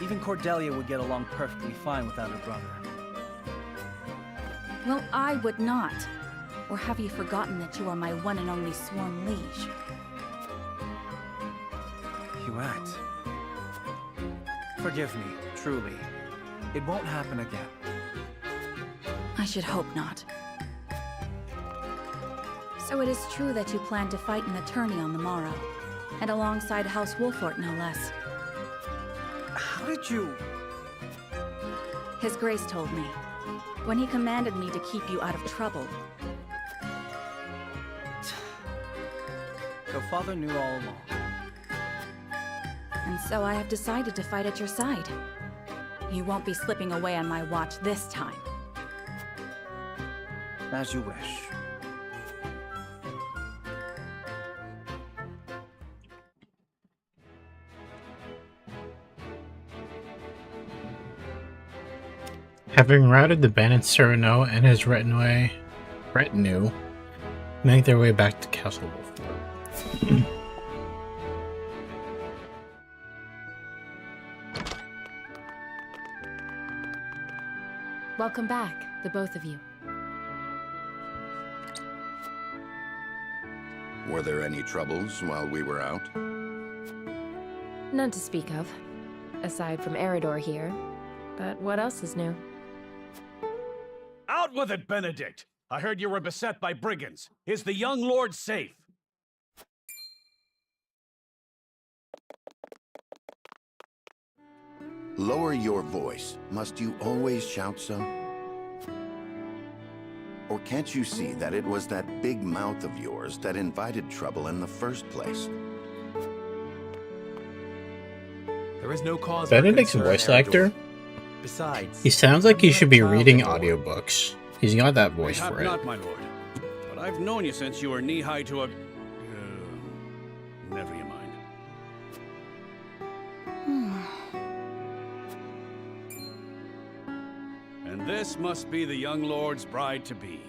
Even Cordelia would get along perfectly fine without her brother. Well, I would not. Or have you forgotten that you are my one and only sworn liege? Huette. Forgive me, truly. It won't happen again. I should hope not. So it is true that you plan to fight in the tourney on the morrow, and alongside House Wolfort, no less. How did you... His Grace told me, when he commanded me to keep you out of trouble. So Father knew all along. And so I have decided to fight at your side. You won't be slipping away on my watch this time. As you wish. Having routed the bandit Cyrano and his retinue make their way back to Castle Wolfort. Welcome back, the both of you. Were there any troubles while we were out? None to speak of, aside from Eridor here. But what else is new? Out with it, Benedict! I heard you were beset by brigands. Is the young lord safe? Lower your voice. Must you always shout so? Or can't you see that it was that big mouth of yours that invited trouble in the first place? There is no cause Benedict's for concern, voice actor? Besides, He sounds like he should be reading audiobooks. He's got that voice Mayhap for it. not, my lord. But I've known you since you were knee-high to a... never you mind. And this must be the young lord's bride-to-be.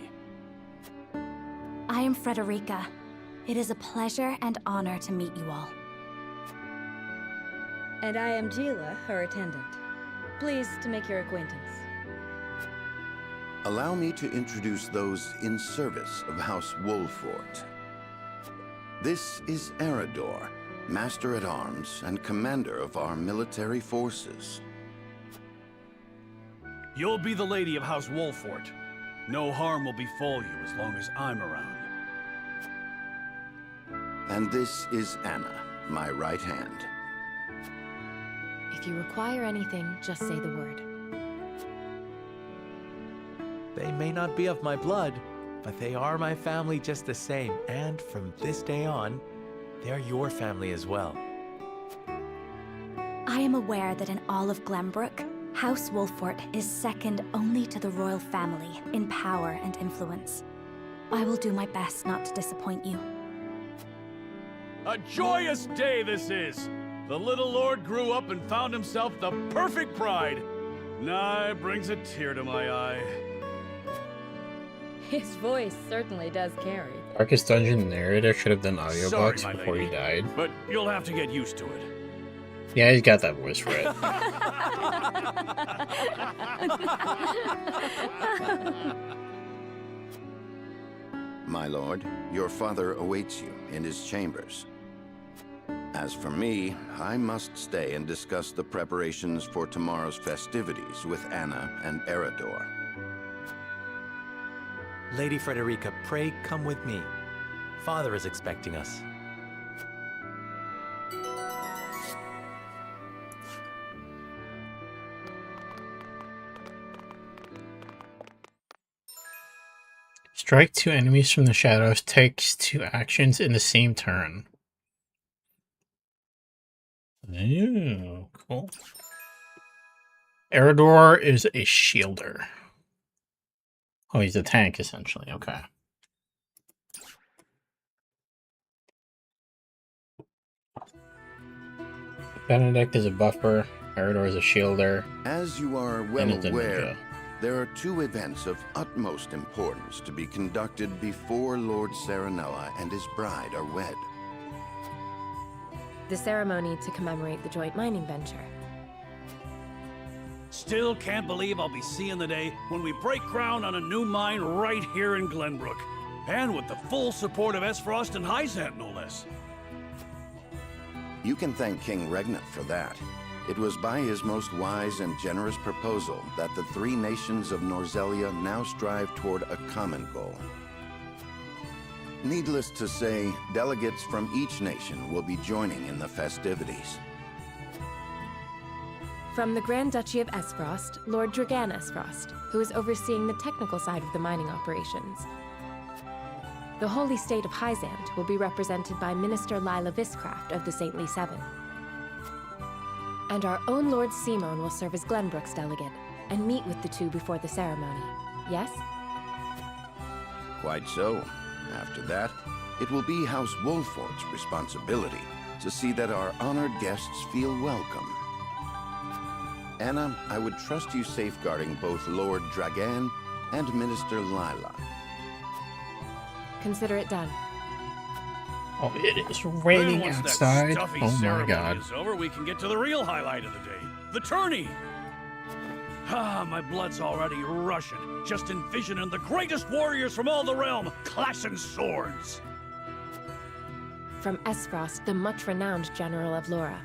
I am Frederica, It is a pleasure and honor to meet you all. And I am Gila, her attendant. Pleased to make your acquaintance. Allow me to introduce those in service of House Wolfort. This is Eredor, Master-at-Arms and Commander of our military forces. You'll be the lady of House Wolfort. No harm will befall you as long as I'm around. And this is Anna, my right hand. If you require anything, just say the word. They may not be of my blood, but they are my family just the same, and from this day on, they're your family as well. I am aware that in all of Glenbrook, House Wolfort is second only to the royal family in power and influence. I will do my best not to disappoint you. A joyous day this is! The little lord grew up and found himself the perfect bride. Nigh brings a tear to my eye. His voice certainly does carry. Darkest Dungeon narrator should have done Sorry, audiobooks my before lady, he died. but you'll have to get used to it. Yeah, he's got that voice for it. My lord, your father awaits you in his chambers. As for me, I must stay and discuss the preparations for tomorrow's festivities with Anna and Eredor. Lady Frederica, pray come with me. Father is expecting us. Strike 2 enemies from the shadows, takes 2 actions in the same turn. Ooh, cool. Eredor is a shielder. Oh, he's a tank, essentially. Okay. Benedict is a buffer. Eredor is a shielder. As you are well And a aware, ninja. there are 2 events of utmost importance to be conducted before Lord Serenella and his bride are wed. The ceremony to commemorate the joint mining venture. Still can't believe I'll be seeing the day when we break ground on a new mine right here in Glenbrook. And with the full support of Esfrost and Hyzant, no less. You can thank King Regnant for that. It was by his most wise and generous proposal that the 3 nations of Norzelia now strive toward a common goal. Needless to say, delegates from each nation will be joining in the festivities. From the Grand Duchy of Esfrost, Lord Dragan Esfrost, who is overseeing the technical side of the mining operations. The Holy State of Hyzant will be represented by Minister Lila Viscraft of the Saintly Seven. And our own Lord Simon will serve as Glenbrook's delegate and meet with the 2 before the ceremony. Yes? Quite so. After that, it will be House Wolfort's responsibility to see that our honored guests feel welcome. Anna, I would trust you safeguarding both Lord Dragan and Minister Lila. Consider it done. Oh, it is raining Then once that outside. stuffy Oh my ceremony god. is over, we can get to the real highlight of the day. The tourney! Ah, my blood's already rushing, just envisioning the greatest warriors from all the realm clashing swords. From Esfrost, the much-renowned General of Laura.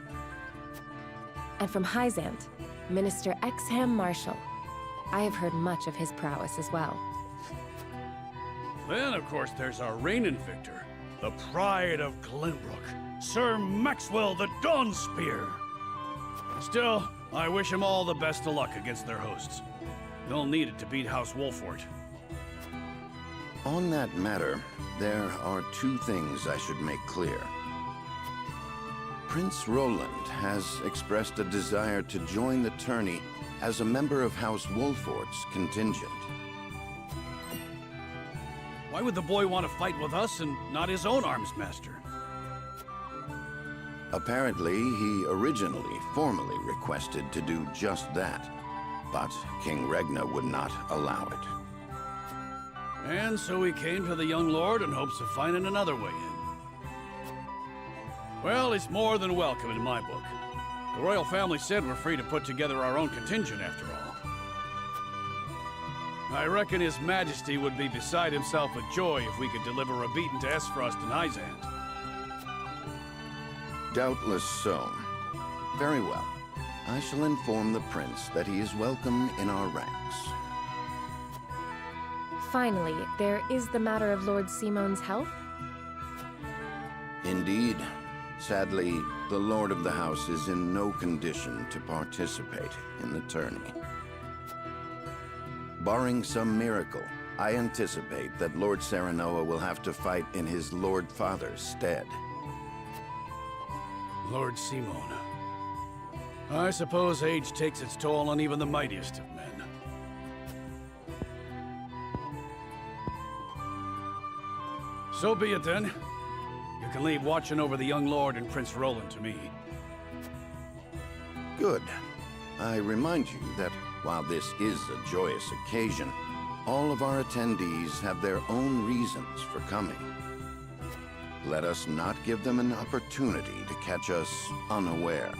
And from Hyzant, Minister Exham Marshall. I have heard much of his prowess as well. Then, of course, there's our reigning victor, the pride of Glenbrook, Sir Maxwell the Dawnspear. Still, I wish him all the best of luck against their hosts. They'll need it to beat House Wolfort. On that matter, there are 2 things I should make clear. Prince Roland has expressed a desire to join the tourney as a member of House Wolfort's contingent. Why would the boy want to fight with us and not his own arms master? Apparently, he originally formally requested to do just that, but King Regna would not allow it. And so he came to the young lord in hopes of finding another way in. Well, it's more than welcome in my book. The royal family said we're free to put together our own contingent after all. I reckon His Majesty would be beside himself with joy if we could deliver a beating to Esfrost and Hyzant. Doubtless so. Very well. I shall inform the prince that he is welcome in our ranks. Finally, there is the matter of Lord Simone's health. Indeed. Sadly, the Lord of the House is in no condition to participate in the tourney. Barring some miracle, I anticipate that Lord Serenoa will have to fight in his Lord Father's stead. Lord Simone. I suppose age takes its toll on even the mightiest of men. So be it then. You can leave watching over the young lord and Prince Roland to me. Good. I remind you that while this is a joyous occasion, all of our attendees have their own reasons for coming. Let us not give them an opportunity to catch us unaware.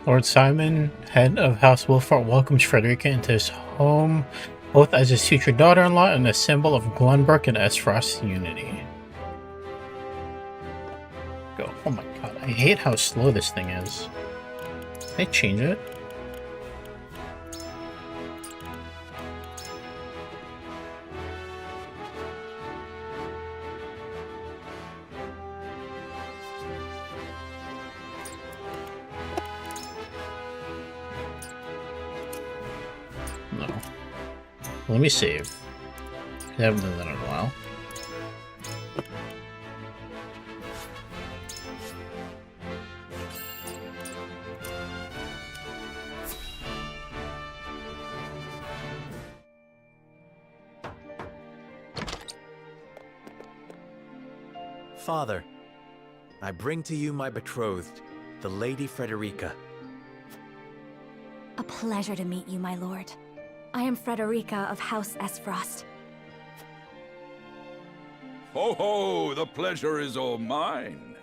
Lord Simon, head of House Wolfort, welcomes Frederica into his home, both as his future daughter-in-law and a symbol of Glenbrook and Esfrost's unity. Go. Oh my god, I hate how slow this thing is. Can they change it? No. Let me save. I haven't done that in a while. Father, I bring to you my betrothed, the Lady Frederica. A pleasure to meet you, my lord. I am Frederica of House Esfrost. Ho ho! The pleasure is all mine.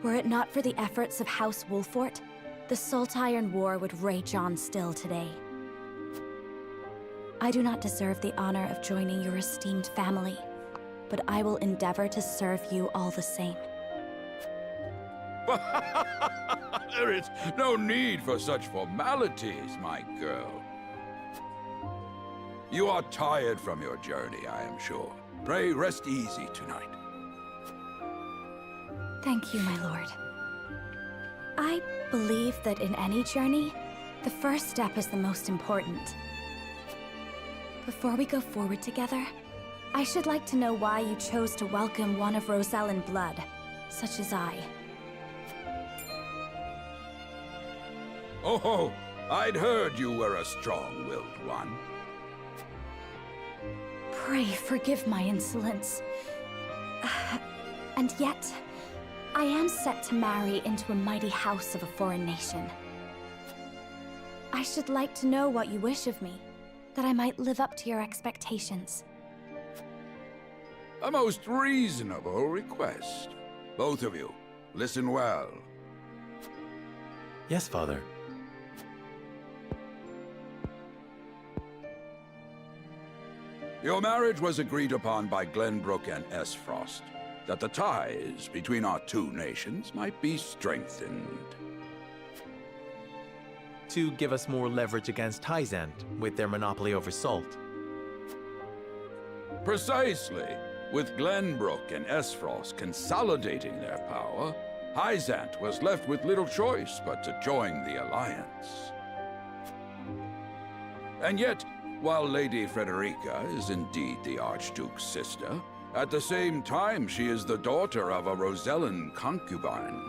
Were it not for the efforts of House Wolfort, the Saltiron War would rage on still today. I do not deserve the honor of joining your esteemed family, but I will endeavor to serve you all the same. There is no need for such formalities, my girl. You are tired from your journey, I am sure. Pray rest easy tonight. Thank you, my lord. I believe that in any journey, the first step is the most important. Before we go forward together, I should like to know why you chose to welcome one of Rosellan blood, such as I. Oh, I'd heard you were a strong-willed one. Pray forgive my insolence. And yet, I am set to marry into a mighty house of a foreign nation. I should like to know what you wish of me, that I might live up to your expectations. A most reasonable request. Both of you, listen well. Yes, Father. Your marriage was agreed upon by Glenbrook and Esfrost, that the ties between our two nations might be strengthened. To give us more leverage against Hyzant with their monopoly over salt. Precisely. With Glenbrook and Esfrost consolidating their power, Hyzant was left with little choice but to join the alliance. And yet, while Lady Frederica is indeed the Archduke's sister, at the same time she is the daughter of a Rosellan concubine.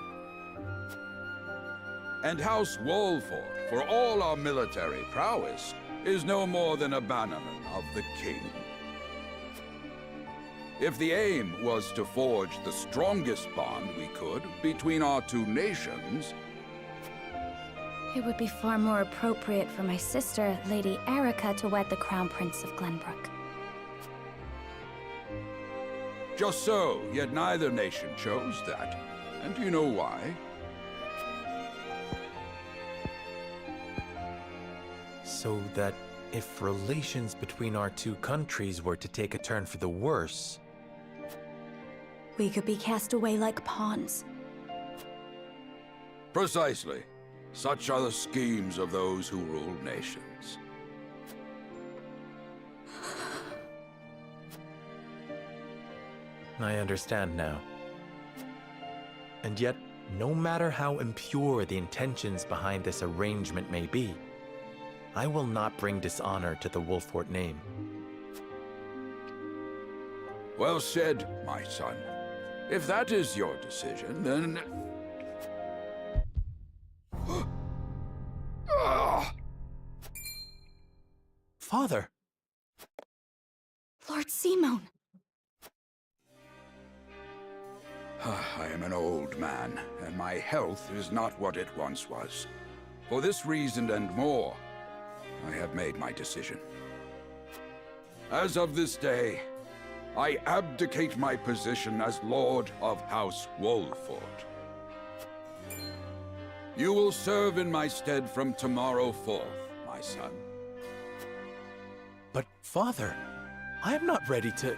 And House Wolfort, for all our military prowess, is no more than a bannerman of the king. If the aim was to forge the strongest bond we could between our two nations, It would be far more appropriate for my sister, Lady Erica, to wed the Crown Prince of Glenbrook. just so, yet neither nation chose that. And do you know why? So that if relations between our two countries were to take a turn for the worse, We could be cast away like pawns. Precisely. Such are the schemes of those who rule nations. I understand now. And yet, no matter how impure the intentions behind this arrangement may be, I will not bring dishonor to the Wolfort name. Well said, my son. If that is your decision, then... Father! Lord Simone! I am an old man, and my health is not what it once was. For this reason and more, I have made my decision. As of this day, I abdicate my position as Lord of House Wolfort. You will serve in my stead from tomorrow forth, my son. But, Father, I am not ready to...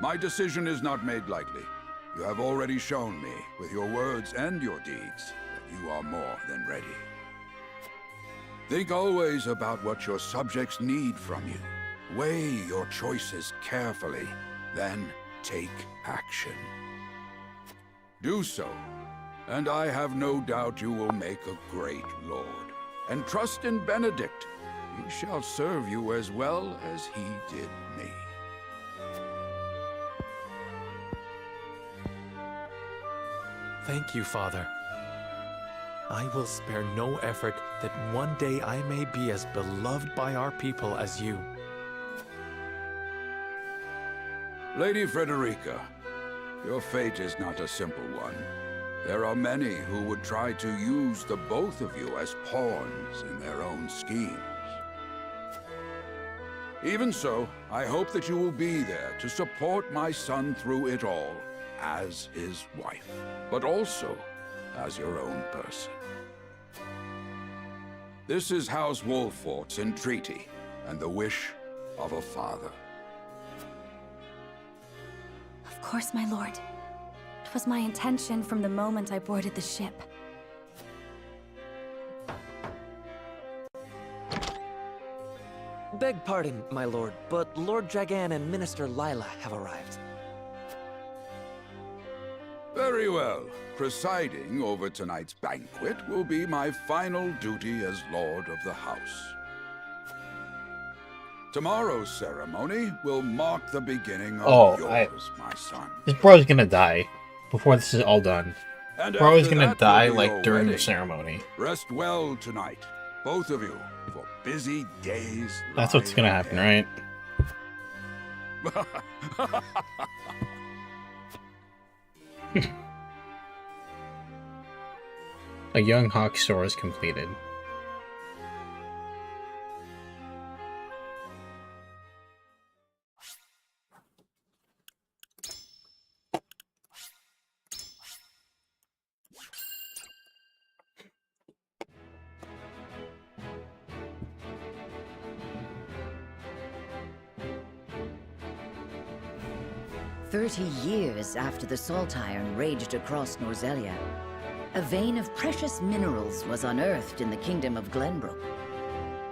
My decision is not made lightly. You have already shown me, with your words and your deeds, that you are more than ready. Think always about what your subjects need from you. Weigh your choices carefully, then take action. Do so, and I have no doubt you will make a great lord. And trust in Benedict. He shall serve you as well as he did me. Thank you, Father. I will spare no effort that one day I may be as beloved by our people as you. Lady Frederica, your fate is not a simple one. There are many who would try to use the both of you as pawns in their own schemes. Even so, I hope that you will be there to support my son through it all, as his wife, but also as your own person. This is House Wolfort's entreaty, and the wish of a father. Of course, my lord. It was my intention from the moment I boarded the ship. Beg pardon, my lord, but Lord Dragan and Minister Lila have arrived. Very well. Presiding over tonight's banquet will be my final duty as Lord of the House. Tomorrow's ceremony will mark the beginning of yours, my son. This bro's gonna die before this is all done. And Bro is after gonna that die will be like your during the wedding. ceremony. Rest well tonight, both of you, for busy days. That's what's gonna happen, right? A young hawk soar is completed. "30 years after the Salt Iron raged across Norzelia, a vein of precious minerals was unearthed in the kingdom of Glenbrook.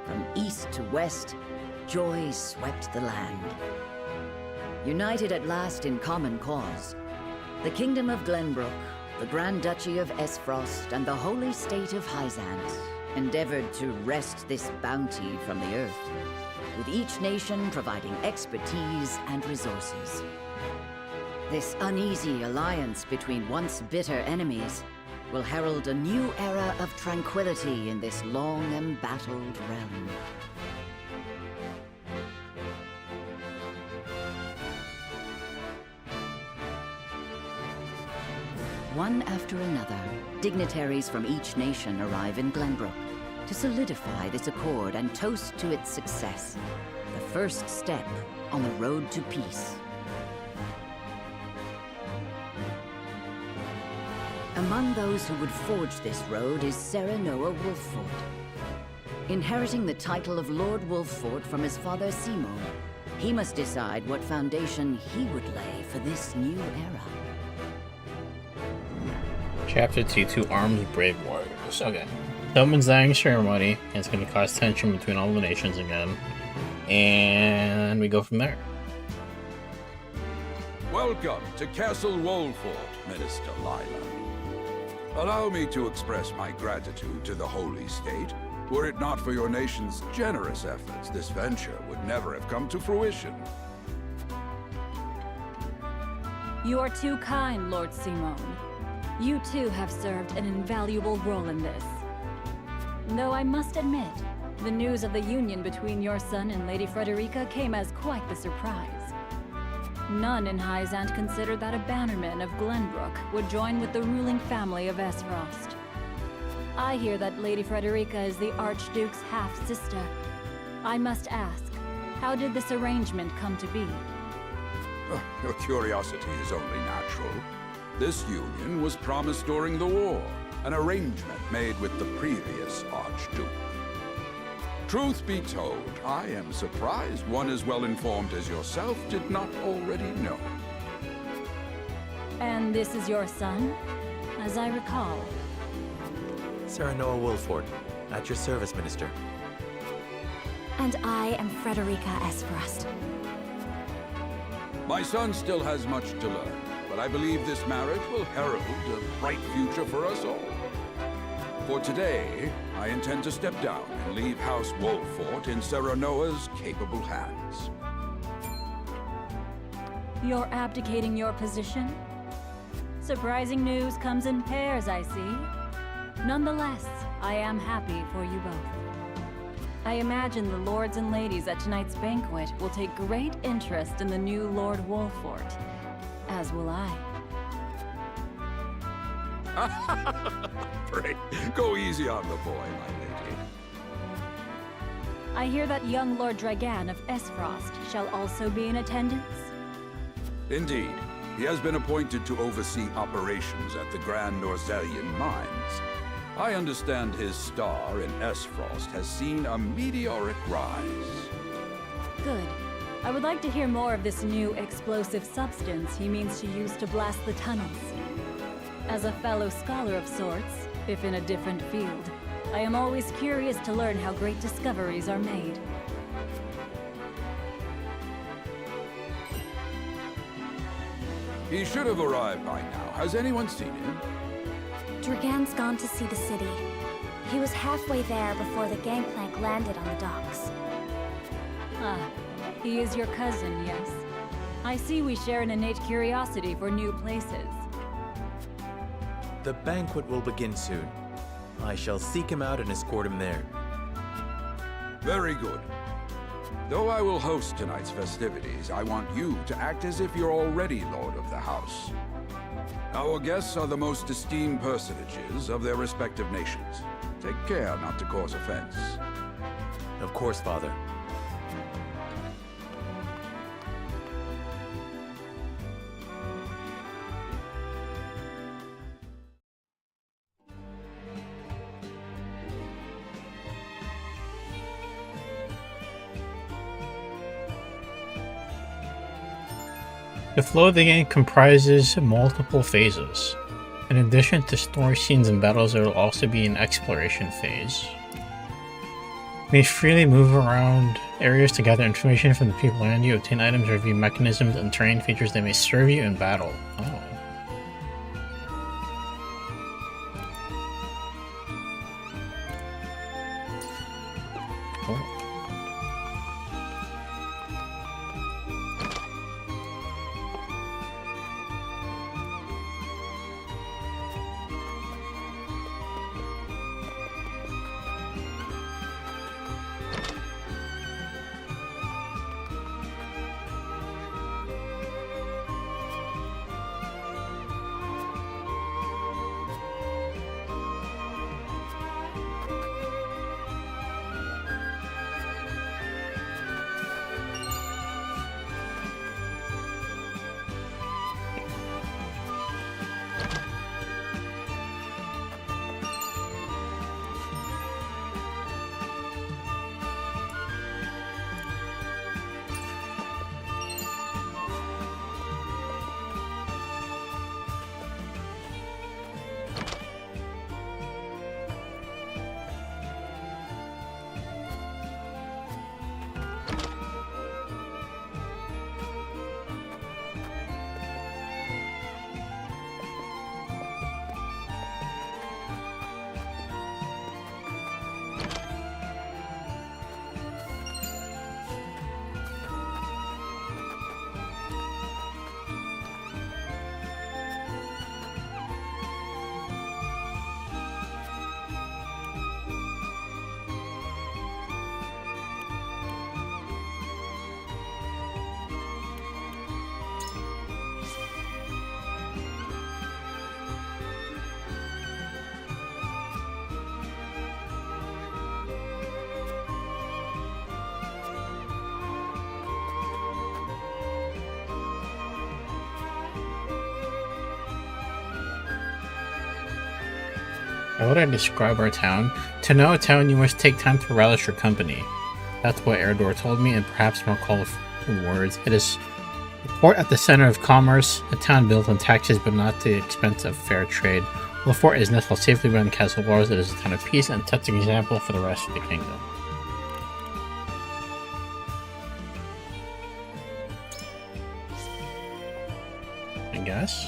From east to west, joy swept the land. United at last in common cause, the kingdom of Glenbrook, the Grand Duchy of Esfrost, and the holy state of Hyzant endeavored to wrest this bounty from the earth, with each nation providing expertise and resources. This uneasy alliance between once bitter enemies will herald a new era of tranquility in this long embattled realm. One after another, dignitaries from each nation arrive in Glenbrook to solidify this accord and toast to its success, the first step on the road to peace. Among those who would forge this road is Serenoa Wolffort. Inheriting the title of Lord Wolffort from his father Simon, he must decide what foundation he would lay for this new era. Chapter 2 Armed Brave Warriors. Okay. Someone's dying ceremony, and it's going to cause tension between all the nations again. And we go from there. Welcome to Castle Wolffort, Minister Lila. Allow me to express my gratitude to the Holy State. Were it not for your nation's generous efforts, this venture would never have come to fruition. You are too kind, Lord Simon. You too have served an invaluable role in this. Though I must admit, the news of the union between your son and Lady Frederica came as quite the surprise. None in Hyzant considered that a bannerman of Glenbrook would join with the ruling family of Esfrost. I hear that Lady Frederica is the Archduke's half-sister. I must ask, how did this arrangement come to be? Your curiosity is only natural. This union was promised during the war, an arrangement made with the previous Archduke. Truth be told, I am surprised one as well informed as yourself did not already know. And this is your son, as I recall. Serenoa Wolffort, at your service, Minister. And I am Frederica Esfrost. My son still has much to learn, but I believe this marriage will herald a bright future for us all. For today, I intend to step down and leave House Wolffort in Serenoa's capable hands. You're abdicating your position? Surprising news comes in pairs, I see. Nonetheless, I am happy for you both. I imagine the lords and ladies at tonight's banquet will take great interest in the new Lord Wolffort, as will I. Pray, go easy on the boy, my lady. I hear that young Lord Dragan of Esfrost shall also be in attendance. Indeed. He has been appointed to oversee operations at the Grand Norzelian mines. I understand his star in Esfrost has seen a meteoric rise. Good. I would like to hear more of this new explosive substance he means to use to blast the tunnels. As a fellow scholar of sorts, if in a different field, I am always curious to learn how great discoveries are made. He should have arrived by now. Has anyone seen him? Dragan's gone to see the city. He was halfway there before the gangplank landed on the docks. Ah, he is your cousin, yes. I see we share an innate curiosity for new places. The banquet will begin soon. I shall seek him out and escort him there. Very good. Though I will host tonight's festivities, I want you to act as if you're already Lord of the House. Our guests are the most esteemed personages of their respective nations. Take care not to cause offense. Of course, Father. The flow of the game comprises multiple phases. In addition to story scenes and battles, there will also be an exploration phase. You may freely move around areas to gather information from the people around you, obtain items, review mechanisms, and terrain features that may serve you in battle. Oh. Cool. How would I describe our town? To know a town, you must take time to relish your company. That's what Eredor told me, and perhaps more colorful words. It is a port at the center of commerce, a town built on taxes but not at the expense of fair trade. Wolfort is nestled safely behind the castle walls. It is a town of peace and a touching example for the rest of the kingdom. I guess.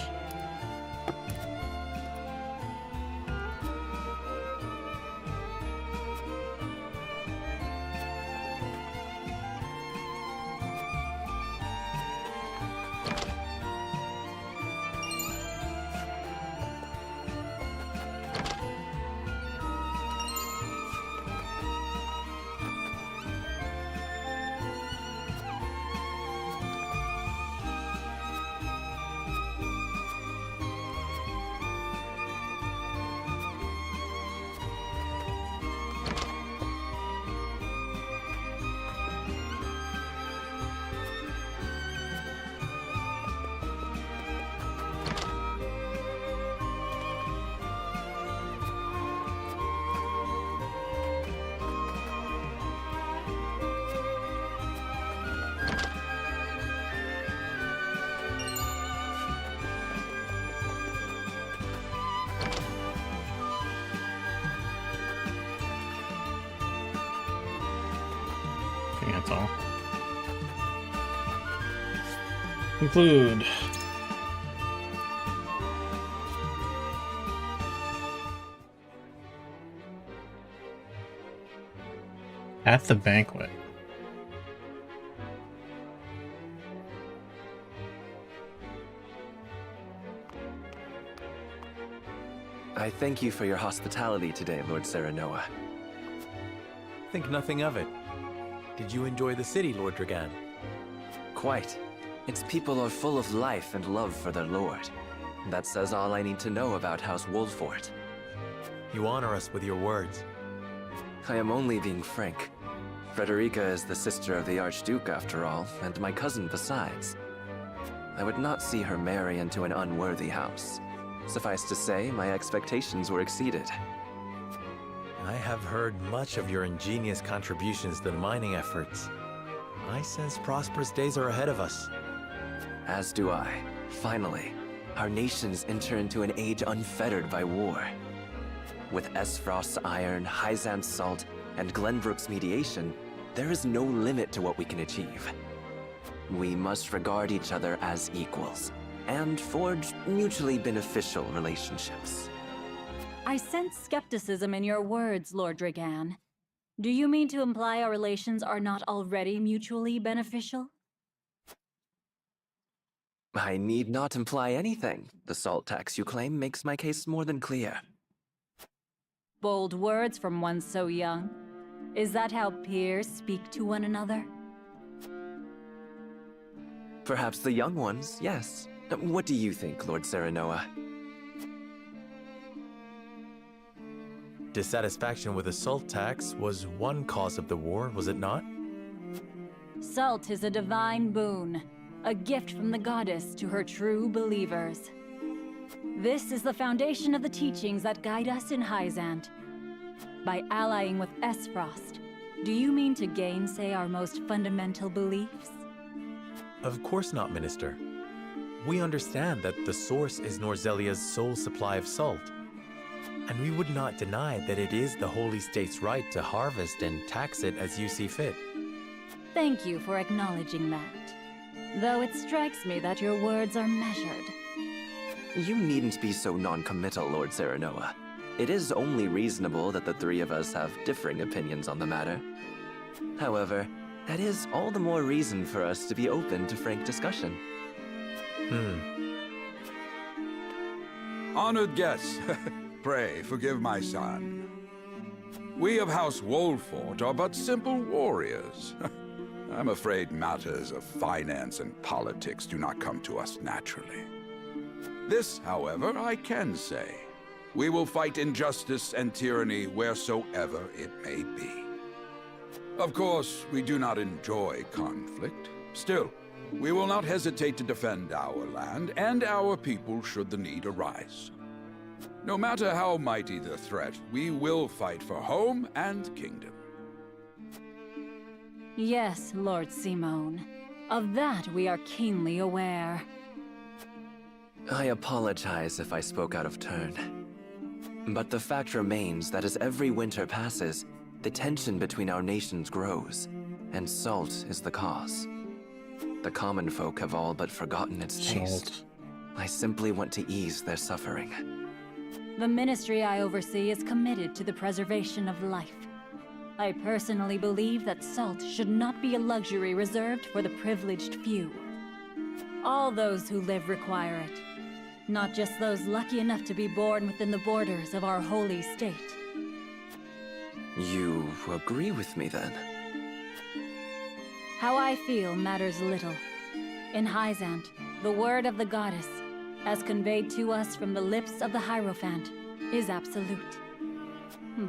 That's all. Conclude. At the banquet. I thank you for your hospitality today, Lord Serenoa. Think nothing of it. Did you enjoy the city, Lord Dragan? Quite. Its people are full of life and love for their lord. That says all I need to know about House Wolfort. You honor us with your words. I am only being frank. Frederica is the sister of the Archduke, after all, and my cousin besides. I would not see her marry into an unworthy house. Suffice to say, my expectations were exceeded. I have heard much of your ingenious contributions to the mining efforts. I sense prosperous days are ahead of us. As do I. Finally, our nations enter into an age unfettered by war. With Esfrost's iron, Hyzant's salt, and Glenbrook's mediation, there is no limit to what we can achieve. We must regard each other as equals, and forge mutually beneficial relationships. I sense skepticism in your words, Lord Dragan. Do you mean to imply our relations are not already mutually beneficial? I need not imply anything. The salt tax you claim makes my case more than clear. Bold words from one so young. Is that how peers speak to one another? Perhaps the young ones, yes. What do you think, Lord Serenoa? Dissatisfaction with the salt tax was one cause of the war, was it not? Salt is a divine boon, a gift from the goddess to her true believers. This is the foundation of the teachings that guide us in Hyzant. By allying with Esfrost, do you mean to gainsay our most fundamental beliefs? Of course not, Minister. We understand that the source is Norzelia's sole supply of salt. And we would not deny that it is the Holy State's right to harvest and tax it as you see fit. Thank you for acknowledging that. Though it strikes me that your words are measured. You needn't be so non-committal, Lord Serenoa. It is only reasonable that the three of us have differing opinions on the matter. However, that is all the more reason for us to be open to frank discussion. Honored guests, pray forgive my son. We of House Wolfort are but simple warriors. I'm afraid matters of finance and politics do not come to us naturally. This, however, I can say. We will fight injustice and tyranny wheresoever it may be. Of course, we do not enjoy conflict. Still, we will not hesitate to defend our land and our people should the need arise. No matter how mighty the threat, we will fight for home and kingdom. Yes, Lord Simone. Of that we are keenly aware. I apologize if I spoke out of turn. But the fact remains that as every winter passes, the tension between our nations grows, and salt is the cause. The common folk have all but forgotten its taste. I simply want to ease their suffering. The ministry I oversee is committed to the preservation of life. I personally believe that salt should not be a luxury reserved for the privileged few. All those who live require it, not just those lucky enough to be born within the borders of our holy state. You agree with me then? How I feel matters little. In Hyzant, the word of the goddess, as conveyed to us from the lips of the Hierophant, is absolute.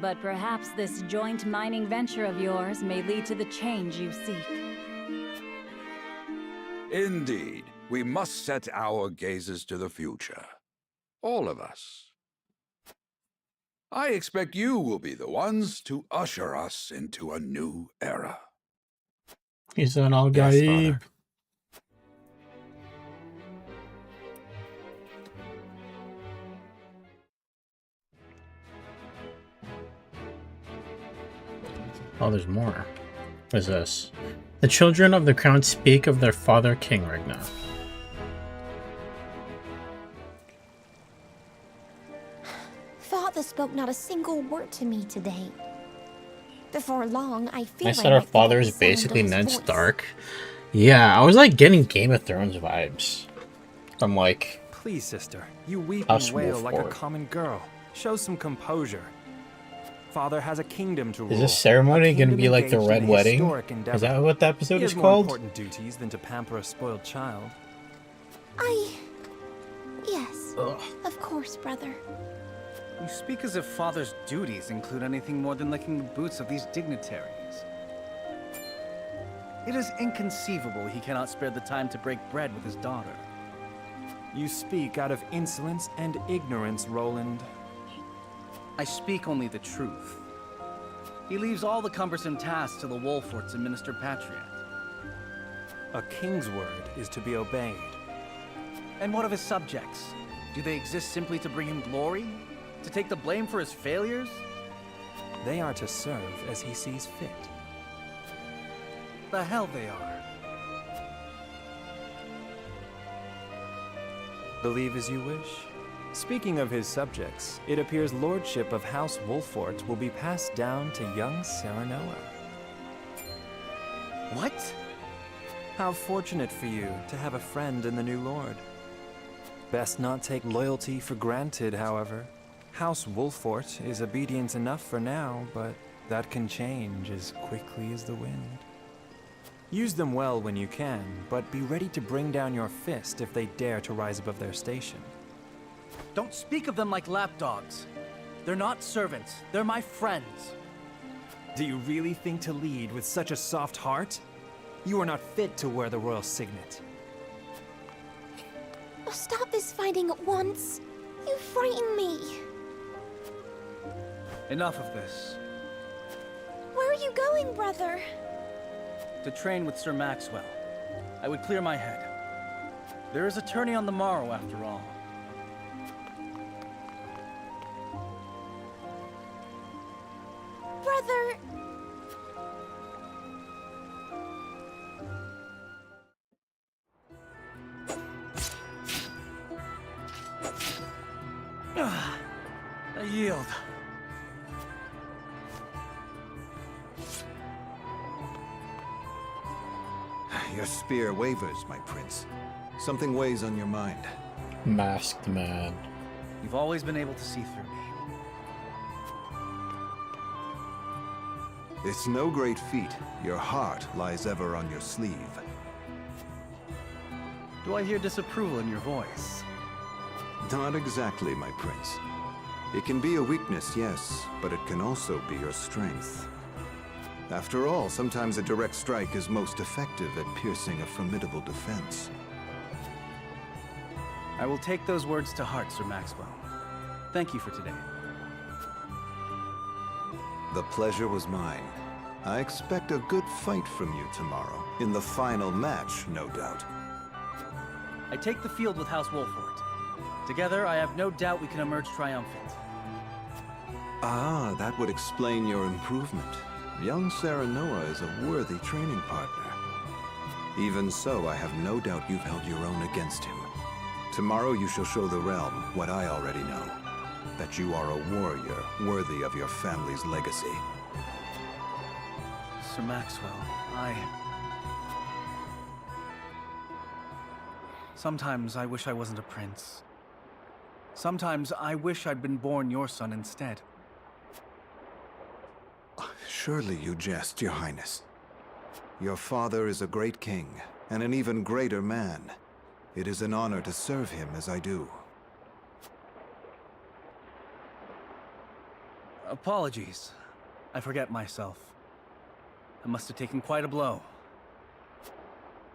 But perhaps this joint mining venture of yours may lead to the change you seek. Indeed, we must set our gazes to the future. All of us. I expect you will be the ones to usher us into a new era. He's an Al-Gaib. Oh, there's more. What is this? The children of the crown speak of their father, King Regna. Father spoke not a single word to me today. Before long, I feel I said our father is basically Ned Stark. Yeah, I was like getting Game of Thrones vibes. I'm like, please, sister, you weep House and wail like a Wolford. common girl. Show some composure. Father has a kingdom to rule. Is this ceremony going to be like the engaged Red in a Wedding? historic endeavor. Is that what the episode He is has more called? important duties than to pamper a spoiled child. Yes. Ugh. Of course, brother. You speak as if Father's duties include anything more than licking the boots of these dignitaries. It is inconceivable he cannot spare the time to break bread with his daughter. You speak out of insolence and ignorance, Roland. I speak only the truth. He leaves all the cumbersome tasks to the Wolforts and Minister Patriot. A king's word is to be obeyed. And what of his subjects? Do they exist simply to bring him glory? To take the blame for his failures? They are to serve as he sees fit. The hell they are. Believe as you wish. Speaking of his subjects, it appears lordship of House Wolfort will be passed down to young Serenoa. What? How fortunate for you to have a friend in the new lord. Best not take loyalty for granted, however. House Wolfort is obedient enough for now, but that can change as quickly as the wind. Use them well when you can, but be ready to bring down your fist if they dare to rise above their station. Don't speak of them like lapdogs. They're not servants. They're my friends. Do you really think to lead with such a soft heart? You are not fit to wear the royal signet. Oh, stop this fighting at once. You frighten me. Enough of this. Where are you going, brother? To train with Sir Maxwell. I would clear my head. There is a tourney on the morrow, after all. Brother... I yield. Your spear wavers, my prince. Something weighs on your mind. Masked man. You've always been able to see through me. It's no great feat. Your heart lies ever on your sleeve. Do I hear disapproval in your voice? Not exactly, my prince. It can be a weakness, yes, but it can also be your strength. After all, sometimes a direct strike is most effective at piercing a formidable defense. I will take those words to heart, Sir Maxwell. Thank you for today. The pleasure was mine. I expect a good fight from you tomorrow. In the final match, no doubt. I take the field with House Wolfort. Together, I have no doubt we can emerge triumphant. Ah, that would explain your improvement. Young Serenoa is a worthy training partner. Even so, I have no doubt you've held your own against him. Tomorrow you shall show the realm what I already know. That you are a warrior worthy of your family's legacy. Sir Maxwell, Sometimes I wish I wasn't a prince. Sometimes I wish I'd been born your son instead. Surely you jest, Your Highness. Your father is a great king, and an even greater man. It is an honor to serve him as I do. Apologies. I forget myself. I must have taken quite a blow.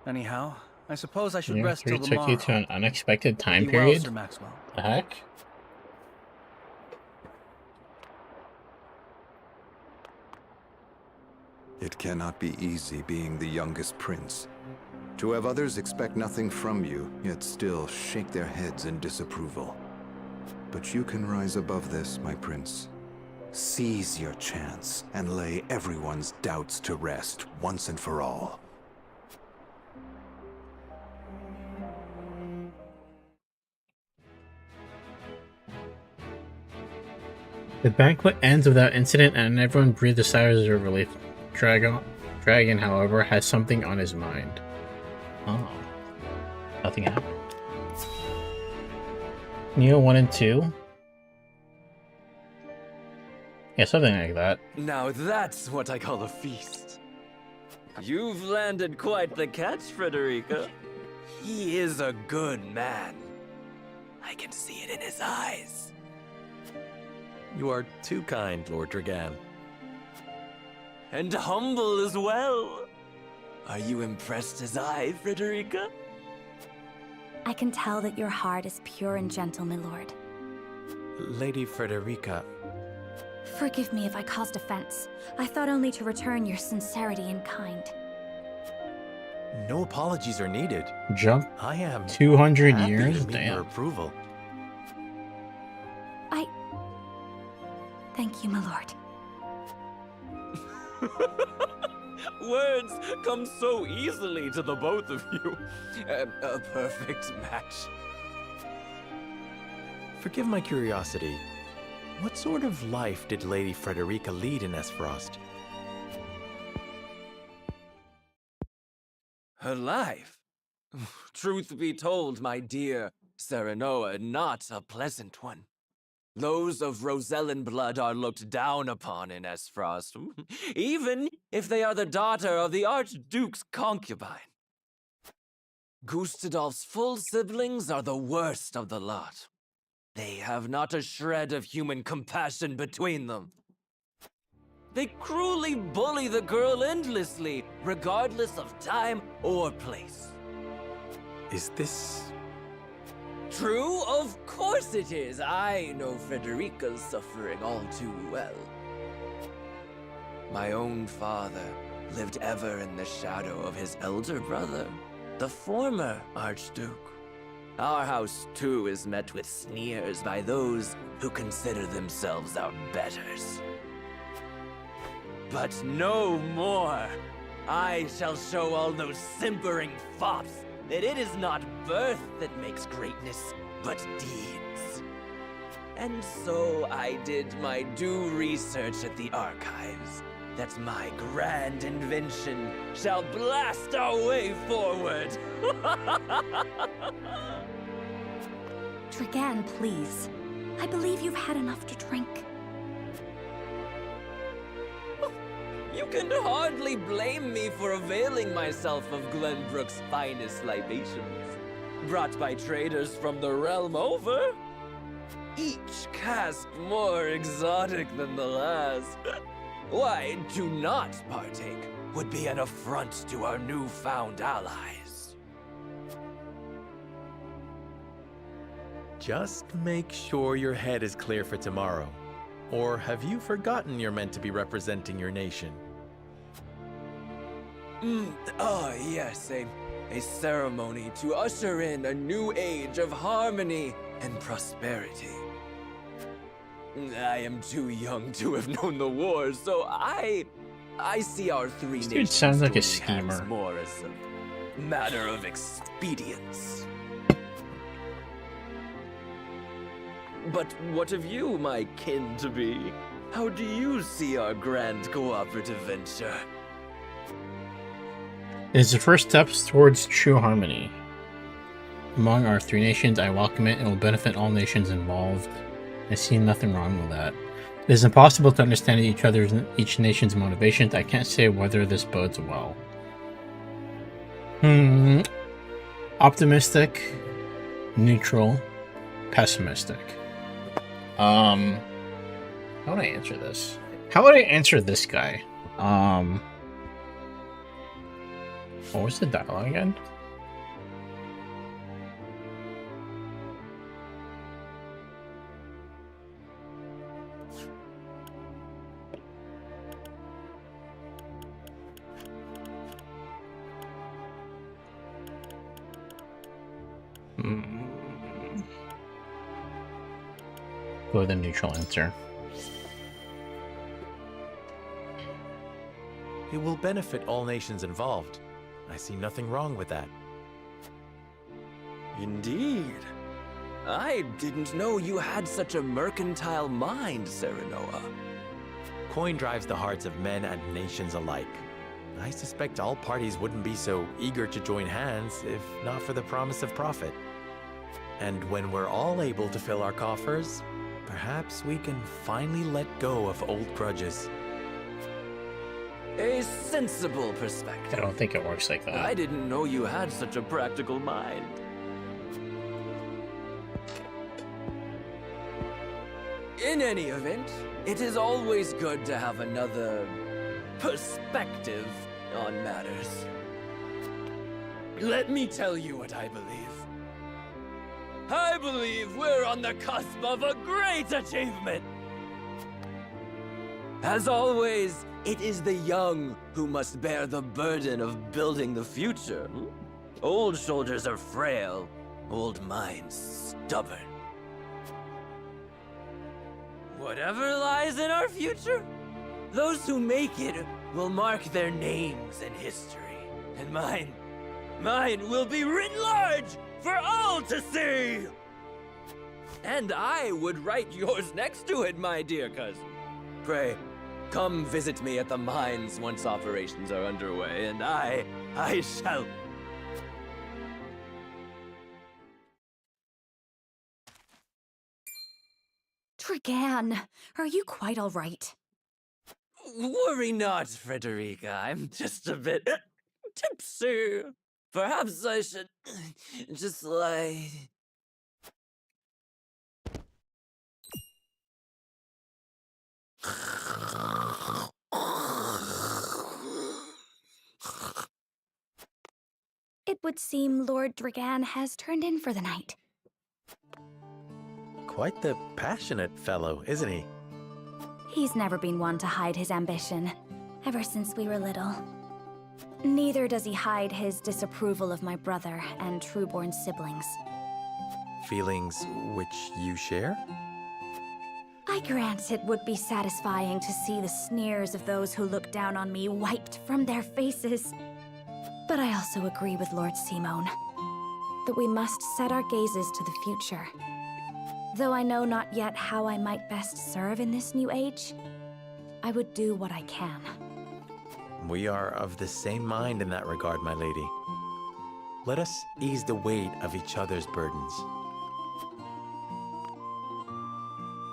Anyhow, I suppose I should rest till tomorrow. Took you to an unexpected time Be period? well, Sir Maxwell. The heck? It cannot be easy being the youngest prince. To have others expect nothing from you, yet still shake their heads in disapproval. But you can rise above this, my prince. Seize your chance and lay everyone's doubts to rest once and for all. The banquet ends without incident and everyone breathes a sigh of relief. Dragon, however, has something on his mind. Oh. Nothing happened. Neo 1 and 2? Yeah, something like that. Now that's what I call a feast. You've landed quite the catch, Frederica. He is a good man. I can see it in his eyes. You are too kind, Lord Dragan. And humble as well. Are you impressed as I, Frederica? I can tell that your heart is pure and gentle, my lord. Lady Frederica. Forgive me if I caused offense. I thought only to return your sincerity and kind. No apologies are needed. Jump I am 200 happy years? to meet your Damn. approval. Thank you, my lord. Words come so easily to the both of you. A perfect match. Forgive my curiosity. What sort of life did Lady Frederica lead in Esfrost? Her life? Truth be told, my dear Serenoa, not a pleasant one. Those of Rosellan blood are looked down upon in Esfrost, even if they are the daughter of the Archduke's concubine. Gustadolf's full siblings are the worst of the lot. They have not a shred of human compassion between them. They cruelly bully the girl endlessly, regardless of time or place. Is this... True? Of course it is. I know Frederica's suffering all too well. My own father lived ever in the shadow of his elder brother, the former Archduke. Our house, too, is met with sneers by those who consider themselves our betters. But no more! I shall show all those simpering fops that it is not birth that makes greatness, but deeds. And so I did my due research at the archives, that my grand invention shall blast our way forward. Dragan, please. I believe you've had enough to drink. You can hardly blame me for availing myself of Glenbrook's finest libations, brought by traders from the realm over. Each cask more exotic than the last. Why, to not partake would be an affront to our newfound allies. Just make sure your head is clear for tomorrow. Or have you forgotten you're meant to be representing your nation? Yes, a ceremony to usher in a new age of harmony and prosperity. I am too young to have known the wars, so I see our three This nations dude sounds like a joining hands schemer. more as a matter of expedience. But what of you, my kin-to-be? How do you see our grand cooperative venture? It is the first steps towards true harmony. Among our three nations, I welcome it and will benefit all nations involved. I see nothing wrong with that. It is impossible to understand each nation's motivations. I can't say whether this bodes well. Optimistic, neutral, pessimistic. How would I answer this? How would I answer this guy? What was the dialogue again? Go with a neutral answer. It will benefit all nations involved. I see nothing wrong with that. Indeed. I didn't know you had such a mercantile mind, Serenoa. Coin drives the hearts of men and nations alike. I suspect all parties wouldn't be so eager to join hands if not for the promise of profit. And when we're all able to fill our coffers, perhaps we can finally let go of old grudges. A sensible perspective. I don't think it works like that. I didn't know you had such a practical mind. In any event, it is always good to have another perspective on matters. Let me tell you what I believe. I believe we're on the cusp of a great achievement. As always, it is the young who must bear the burden of building the future. Old shoulders are frail, old minds stubborn. Whatever lies in our future, those who make it will mark their names in history. And mine will be written large for all to see! And I would write yours next to it, my dear cousin. Pray, come visit me at the mines once operations are underway, and I shall... Dragan, are you quite all right? Worry not, Frederica. I'm just a bit tipsy. Perhaps I should just lie. It would seem Lord Dragan has turned in for the night. Quite the passionate fellow, isn't he? He's never been one to hide his ambition, ever since we were little. Neither does he hide his disapproval of my brother and Trueborn siblings. Feelings which you share? I grant it would be satisfying to see the sneers of those who look down on me wiped from their faces. But I also agree with Lord Simone that we must set our gazes to the future. Though I know not yet how I might best serve in this new age, I would do what I can. We are of the same mind in that regard, my lady. Let us ease the weight of each other's burdens.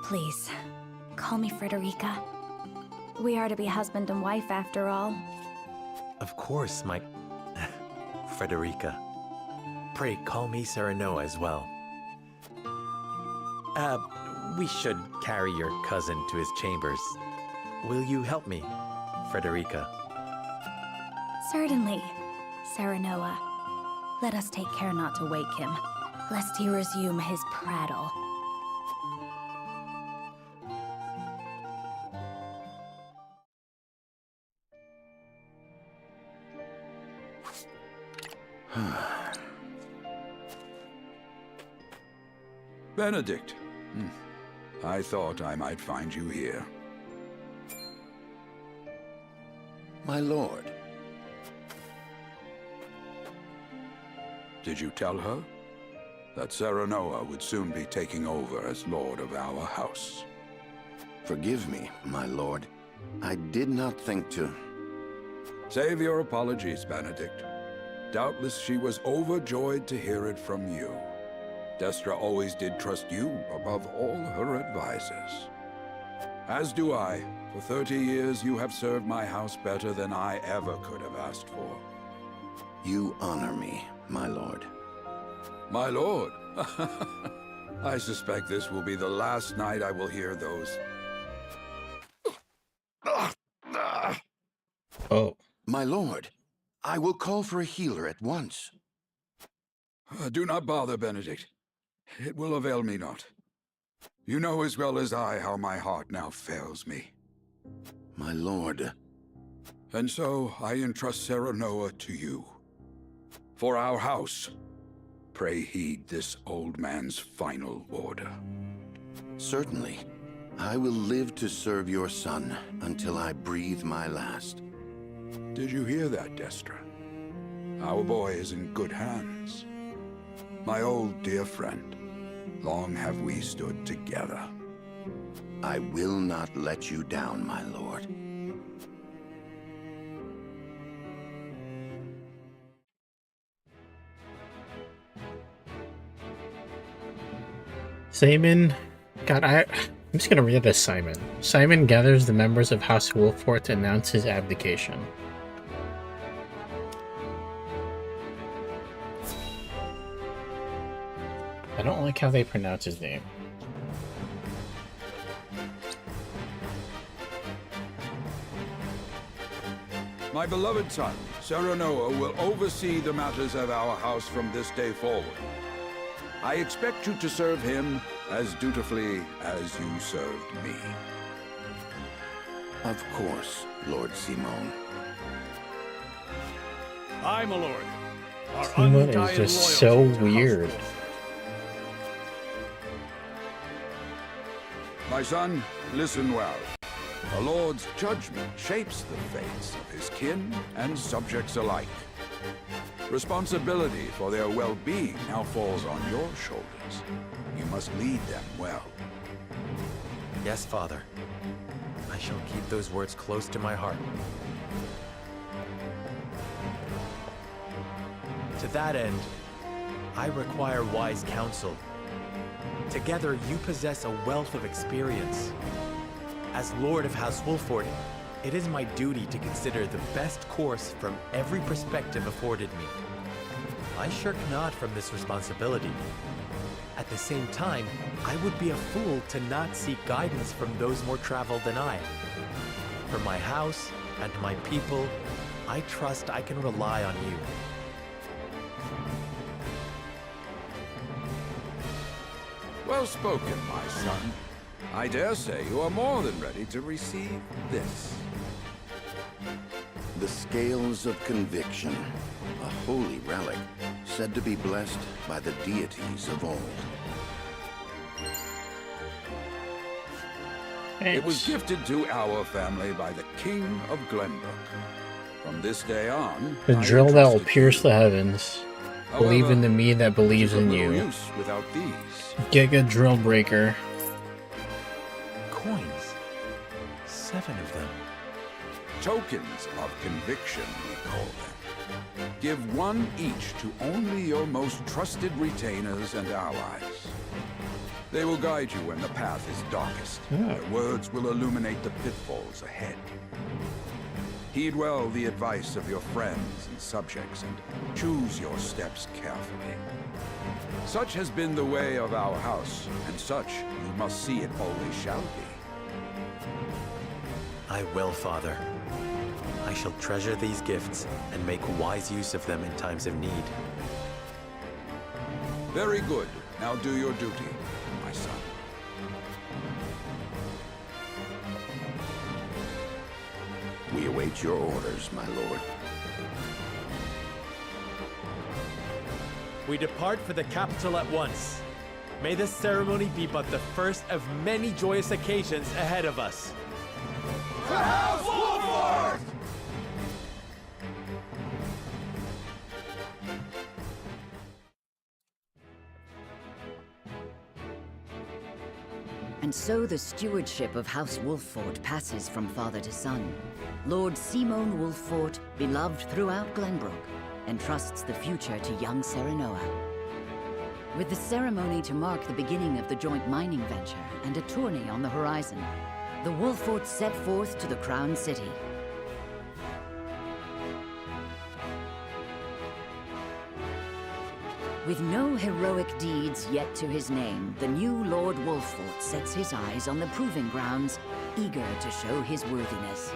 Please, call me Frederica. We are to be husband and wife after all. Of course, my... Frederica. Pray call me Serenoa as well. We should carry your cousin to his chambers. Will you help me, Frederica? Certainly, Serenoa. Let us take care not to wake him. lest he resume his prattle. Benedict. I thought I might find you here. My lord. Did you tell her that Serenoa would soon be taking over as lord of our house? Forgive me, my lord. I did not think to... Save your apologies, Benedict. Doubtless she was overjoyed to hear it from you. Destra always did trust you above all her advisors. As do I. For 30 years you have served my house better than I ever could have asked for. You honor me, my lord. My lord? I suspect this will be the last night I will hear those... Oh. My lord, I will call for a healer at once. Do not bother, Benedict. It will avail me not. You know as well as I how my heart now fails me. My lord. And so I entrust Serenoa to you. For our house, pray heed this old man's final order. Certainly. I will live to serve your son until I breathe my last. Did you hear that, Destra? Our boy is in good hands. My old dear friend, long have we stood together. I will not let you down, my lord. Simon, God, I'm just gonna read this. Simon gathers the members of House Wolffort to announce his abdication. I don't like how they pronounce his name. My beloved son, Serenoa, will oversee the matters of our house from this day forward. I expect you to serve him as dutifully as you served me. Of course, Lord Simon. I, my lord. Simon is just so weird. My son, listen well. A lord's judgment shapes the fates of his kin and subjects alike. Responsibility for their well-being now falls on your shoulders. You must lead them well. Yes, Father. I shall keep those words close to my heart. To that end, I require wise counsel. Together, you possess a wealth of experience. As Lord of House Wolffort, it is my duty to consider the best course from every perspective afforded me. I shirk not from this responsibility. At the same time, I would be a fool to not seek guidance from those more traveled than I. For my house and my people, I trust I can rely on you. Well spoken, my son. I dare say you are more than ready to receive this. The Scales of Conviction, a holy relic, said to be blessed by the deities of old. It was gifted to our family by the King of Glenbrook. From this day on, The drill that will pierce the heavens. Believe in the me that believes in you. use without these. Giga Drill Breaker. Coins. 7 of them. Tokens of conviction, we call them. Give one each to only your most trusted retainers and allies. They will guide you when the path is darkest. Their words will illuminate the pitfalls ahead. Heed well the advice of your friends and subjects, and choose your steps carefully. Such has been the way of our house, and such you must see it always shall be. I will, Father. I shall treasure these gifts and make wise use of them in times of need. Very good. Now do your duty, my son. We await your orders, my lord. We depart for the capital at once. May this ceremony be but the first of many joyous occasions ahead of us. To House Wolford! And so the stewardship of House Wolffort passes from father to son. Lord Simon Wolffort, beloved throughout Glenbrook, entrusts the future to young Serenoa. With the ceremony to mark the beginning of the joint mining venture and a tourney on the horizon, the Wolfforts set forth to the Crown City. With no heroic deeds yet to his name, the new Lord Wolffort sets his eyes on the proving grounds, eager to show his worthiness.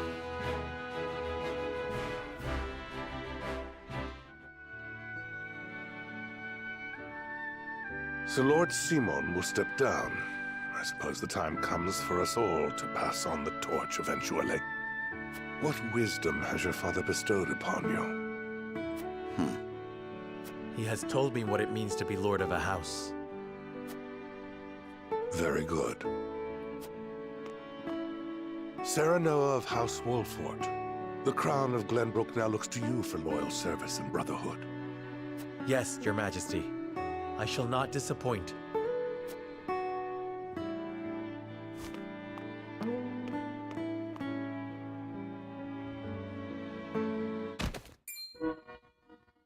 So Lord Simon will step down. I suppose the time comes for us all to pass on the torch eventually. What wisdom has your father bestowed upon you? He has told me what it means to be lord of a house. Very good. Serenoa of House Wolffort, the crown of Glenbrook now looks to you for loyal service and brotherhood. Yes, your majesty. I shall not disappoint.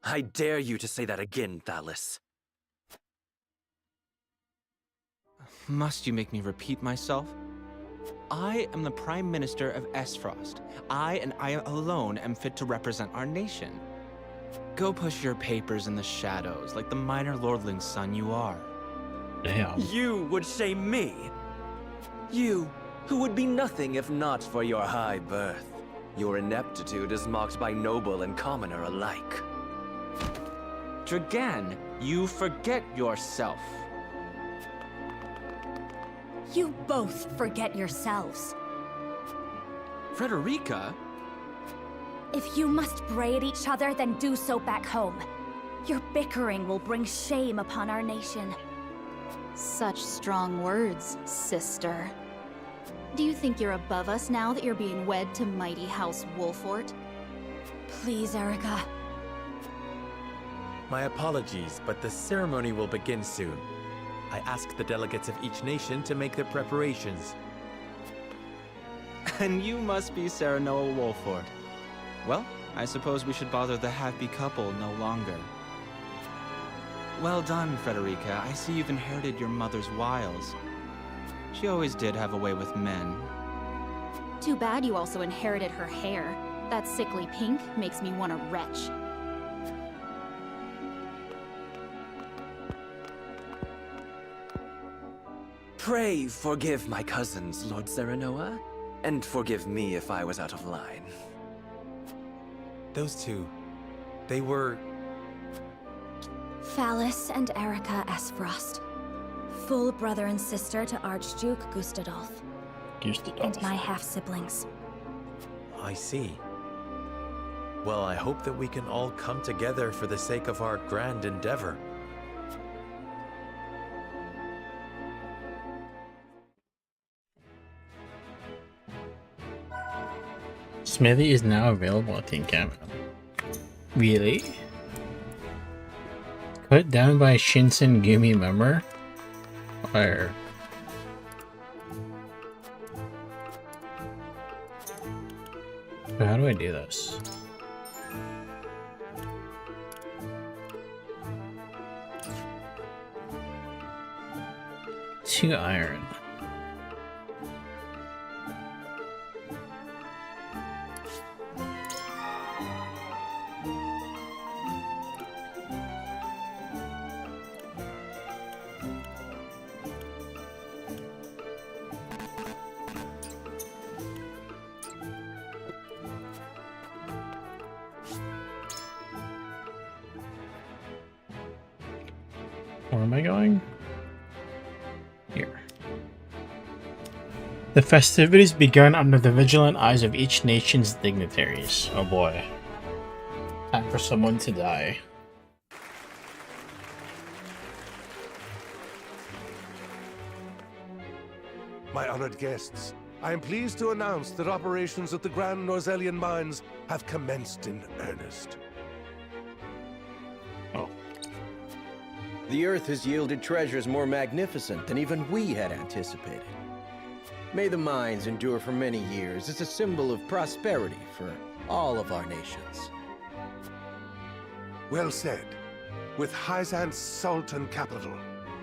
I dare you to say that again, Thalis. Must you make me repeat myself? I am the Prime Minister of Esfrost. I and I alone am fit to represent our nation. Go push your papers in the shadows like the minor lordling's son you are. Damn. You would shame me? You, who would be nothing if not for your high birth. Your ineptitude is mocked by noble and commoner alike. Dragan, you forget yourself. You both forget yourselves. Frederica? If you must bray at each other, then do so back home. Your bickering will bring shame upon our nation. Such strong words, sister. Do you think you're above us now that you're being wed to mighty House Wolffort? Please, Erica. My apologies, but the ceremony will begin soon. I ask the delegates of each nation to make their preparations. And you must be Serenoa Wolffort. Well, I suppose we should bother the happy couple no longer. Well done, Frederica. I see you've inherited your mother's wiles. She always did have a way with men. Too bad you also inherited her hair. That sickly pink makes me want to retch. Pray forgive my cousins, Lord Serenoa, and forgive me if I was out of line. Those two, they were... Thalis and Erica Esfrost. Full brother and sister to Archduke Gustadolf. And my half-siblings. I see. Well, I hope that we can all come together for the sake of our grand endeavor. Smithy is now available at the encampment. Really? Put down by Shinsen Gumi member? Where? How do I do this? Two iron. Where am I going? Here. The festivities begun under the vigilant eyes of each nation's dignitaries. Oh boy. Time for someone to die. My honored guests, I am pleased to announce that operations at the Grand Norzelian Mines have commenced in earnest. Oh. The Earth has yielded treasures more magnificent than even we had anticipated. May the mines endure for many years as a symbol of prosperity for all of our nations. Well said. With Hyzant's salt and capital,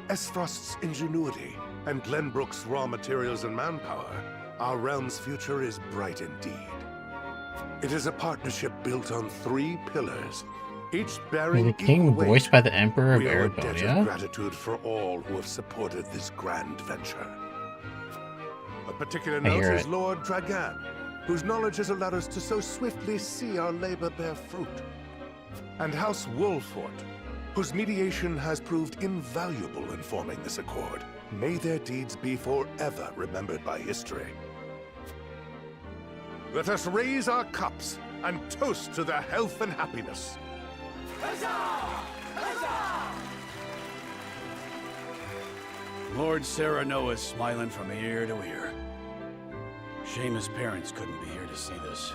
Esfrost's ingenuity, and Glenbrook's raw materials and manpower, our realm's future is bright indeed. It is a partnership built on 3 pillars, each bearing The king equal weight. voiced by the Emperor of We owe a debt of Erebonia? gratitude for all who have supported this grand venture. A particular I note hear is it. Lord Dragan, whose knowledge has allowed us to so swiftly see our labor bear fruit. And House Wolfort, whose mediation has proved invaluable in forming this accord. May their deeds be forever remembered by history. Let us raise our cups and toast to their health and happiness. Lord Serenoa is smiling from ear to ear. Shame his parents couldn't be here to see this.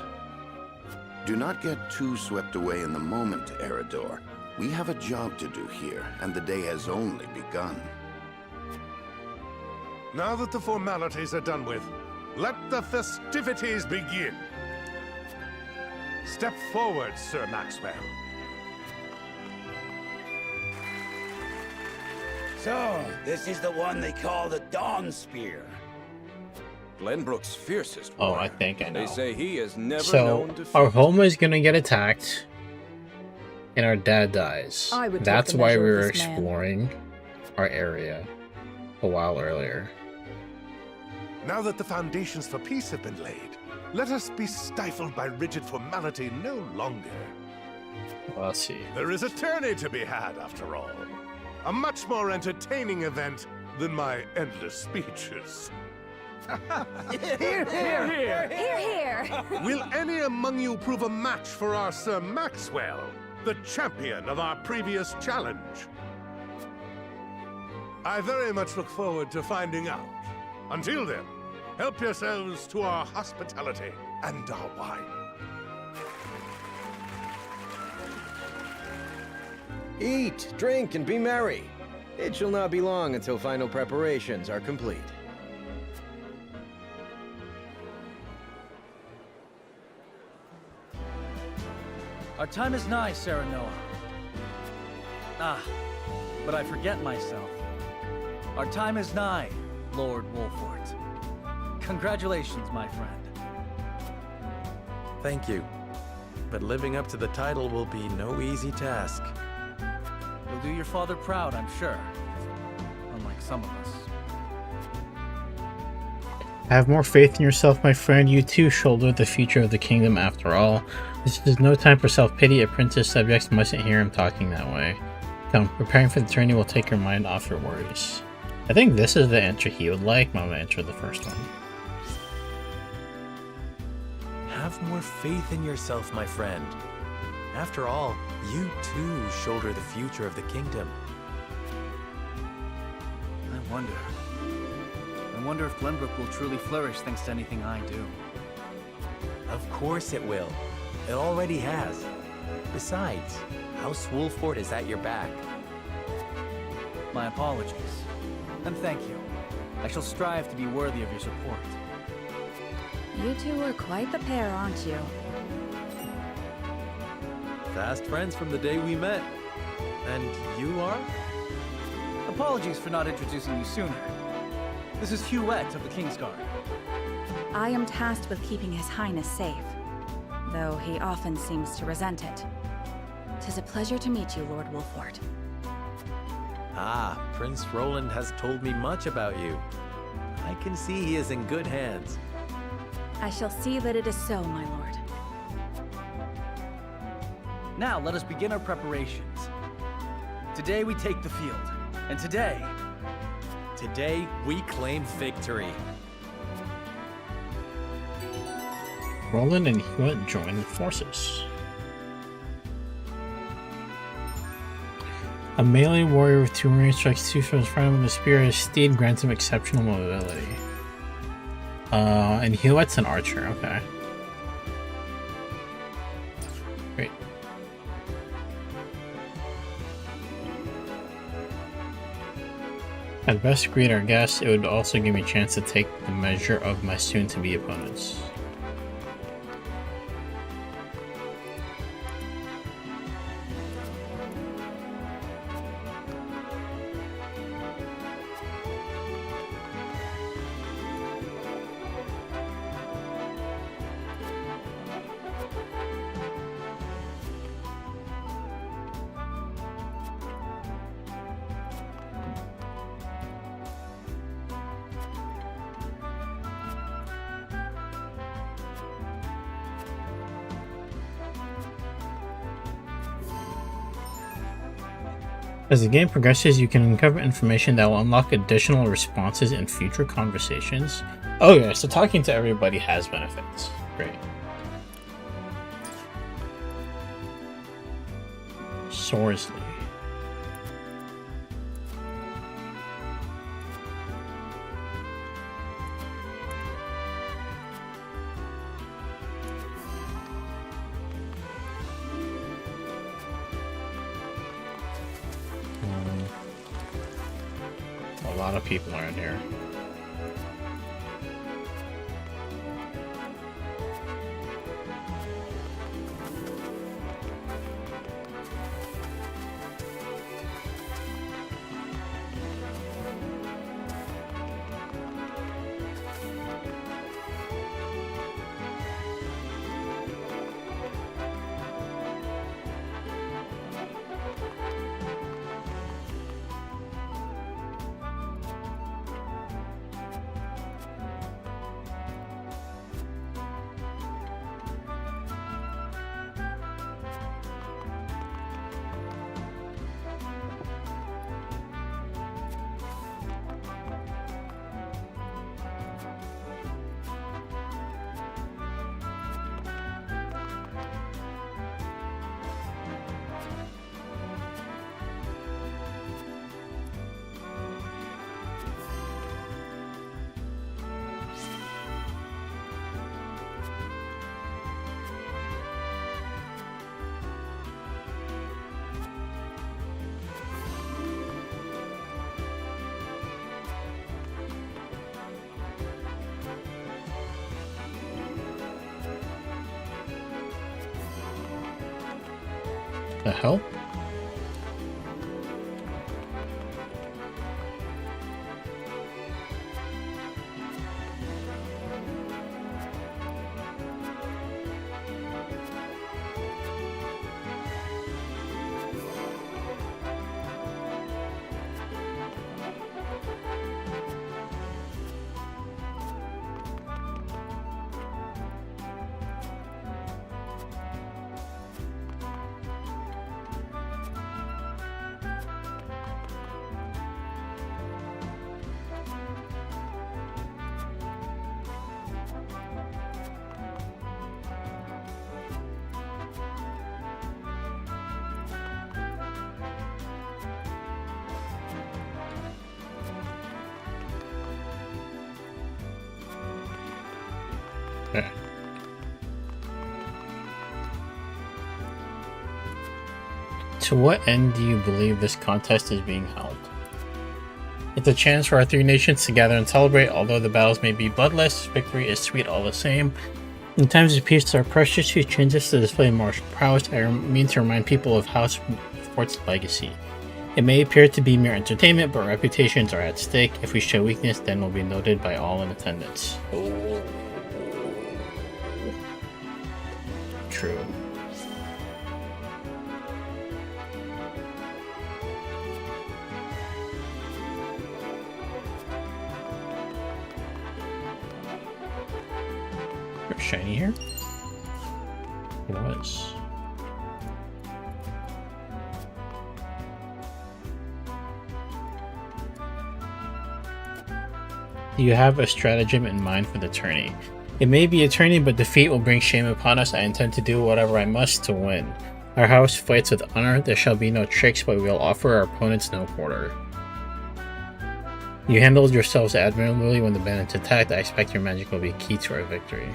Do not get too swept away in the moment, Eredor. We have a job to do here, and the day has only begun. Now that the formalities are done with, let the festivities begin. Step forward, Sir Maxwell. So, this is the one they call the Dawn Spear. Glenbrook's fiercest Oh, warrior. I think I know. They say he is never So, known defeat. our home is gonna get attacked, and our dad dies. I would take That's the why measure we of were this man. exploring our area a while earlier. Now that the foundations for peace have been laid, let us be stifled by rigid formality no longer. Well, let's see. There is a tourney to be had, after all. A much more entertaining event than my endless speeches. Here, here! Here, here! Will any among you prove a match for our Sir Maxwell, the champion of our previous challenge? I very much look forward to finding out. Until then, help yourselves to our hospitality and our wine. Eat, drink, and be merry. It shall not be long until final preparations are complete. Our time is nigh, Serenoa. Ah, but I forget myself. Our time is nigh, Lord Wolfort. Congratulations, my friend. Thank you. But living up to the title will be no easy task. You'll do your father proud, I'm sure. Unlike some of us. Have more faith in yourself, my friend. You too shoulder the future of the kingdom after all. This is no time for self-pity. Apprentice subjects mustn't hear him talking that way. Come, preparing for the journey will take your mind off your worries. I think this is the answer he would like. I'm gonna answer the first one. Have more faith in yourself, my friend. After all, you too shoulder the future of the kingdom. I wonder if Glenbrook will truly flourish thanks to anything I do. Of course it will. It already has. Besides, House Wolfort is at your back. My apologies. And thank you. I shall strive to be worthy of your support. You two are quite the pair, aren't you? Fast friends from the day we met. And you are? Apologies for not introducing you sooner. This is Huette of the Kingsguard. I am tasked with keeping His Highness safe, though he often seems to resent it. 'Tis a pleasure to meet you, Lord Wolfort. Ah, Prince Roland has told me much about you. I can see he is in good hands. I shall see that it is so, my lord. Now let us begin our preparations. Today we take the field. And today, we claim victory. Roland and Hewitt join forces. A melee warrior with 2 range strikes 2 from his front with a spear. His steed grants him exceptional mobility. And Hewitt's an archer, okay. Great. At best greet our guests, it would also give me a chance to take the measure of my soon-to-be opponents. As the game progresses, you can uncover information that will unlock additional responses in future conversations. Oh yeah, so talking to everybody has benefits. Great. Sorsley. A lot of people are in here. The hell? Okay. To what end do you believe this contest is being held? It's a chance for our 3 nations to gather and celebrate. Although the battles may be bloodless, victory is sweet all the same. In times of peace, our precious few chances to display martial prowess. I mean to remind people of House Wolfort's legacy. It may appear to be mere entertainment, but reputations are at stake. If we show weakness, then we'll be noted by all in attendance. True. There's shiny here? It was. You have a stratagem in mind for the tourney. It may be a tourney, but defeat will bring shame upon us. I intend to do whatever I must to win. Our house fights with honor. There shall be no tricks, but we will offer our opponents no quarter. You handled yourselves admirably when the bandits attacked. I expect your magic will be key to our victory.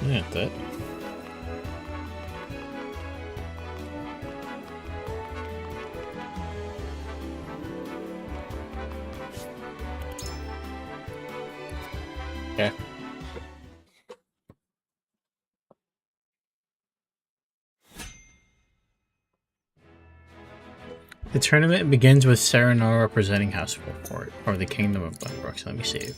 Yeah, that. Okay. The tournament begins with Serenoa representing House Wolfort, or the Kingdom of Glenbrook. So let me save.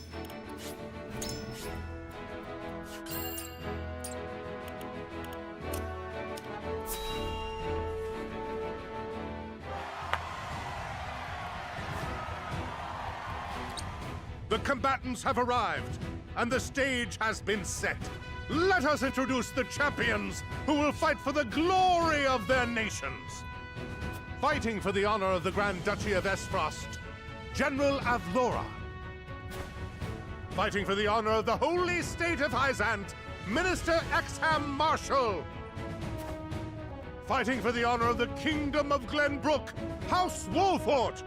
The combatants have arrived, and the stage has been set. Let us introduce the champions who will fight for the glory of their nations. Fighting for the honor of the Grand Duchy of Esfrost, General Avlora. Fighting for the honor of the Holy State of Hyzant, Minister Exham Marshall. Fighting for the honor of the Kingdom of Glenbrook, House Wolfort.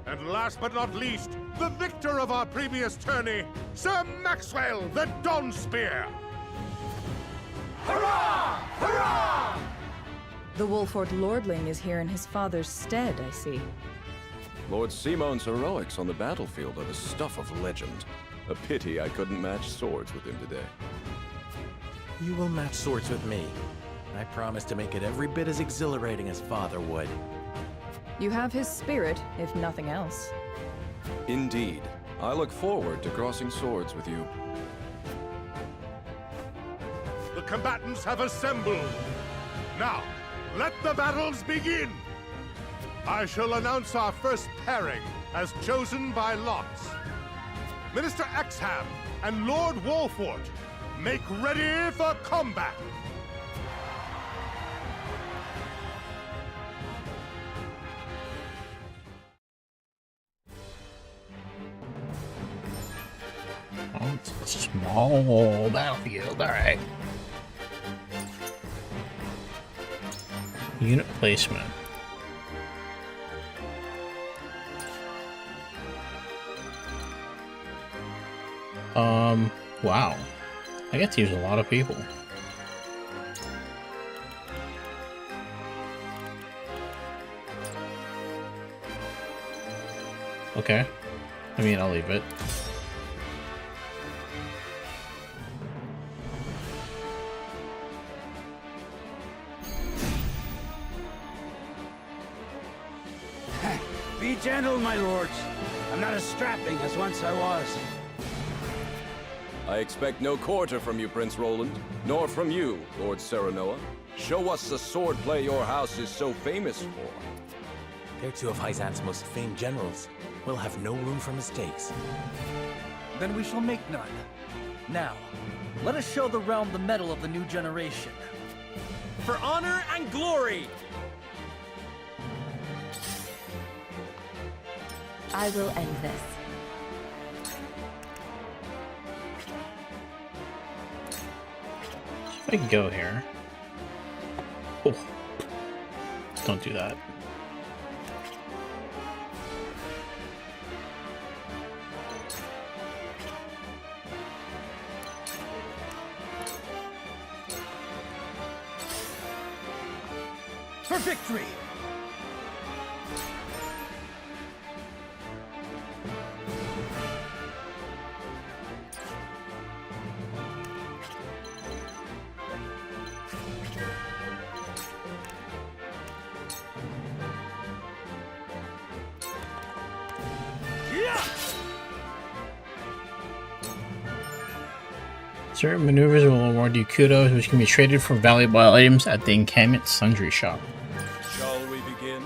And last but not least, the victor of our previous tourney, Sir Maxwell the Dawnspear! Hurrah! Hurrah! The Wolfort Lordling is here in his father's stead, I see. Lord Simon's heroics on the battlefield are the stuff of legend. A pity I couldn't match swords with him today. You will match swords with me. I promise to make it every bit as exhilarating as Father would. You have his spirit, if nothing else. Indeed. I look forward to crossing swords with you. The combatants have assembled. Now, let the battles begin! I shall announce our first pairing, as chosen by lots. Minister Exham and Lord Wolfort, make ready for combat! Oh, it's a small battlefield, alright. Unit placement. Wow. I get to use a lot of people. Okay. I mean, I'll leave it. Be gentle, my lords. I'm not as strapping as once I was. I expect no quarter from you, Prince Roland, nor from you, Lord Serenoa. Show us the swordplay your house is so famous for. They're two of Hyzant's most famed generals. We'll have no room for mistakes. Then we shall make none. Now, let us show the realm the mettle of the new generation. For honor and glory! I will end this. If I can go here. Oh. Don't do that. For victory! Certain maneuvers will award you kudos, which can be traded for valuable items at the Encampment Sundry Shop. Shall we begin?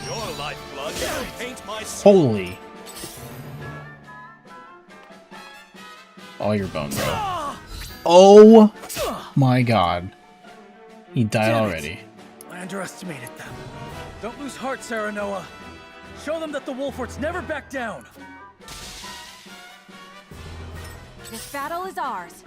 Your lifeblood will paint my soul. Holy! All your bone, bro. Oh my god. He died already. I underestimated them. Don't lose heart, Serenoa. Show them that the Wolforts never back down. This battle is ours.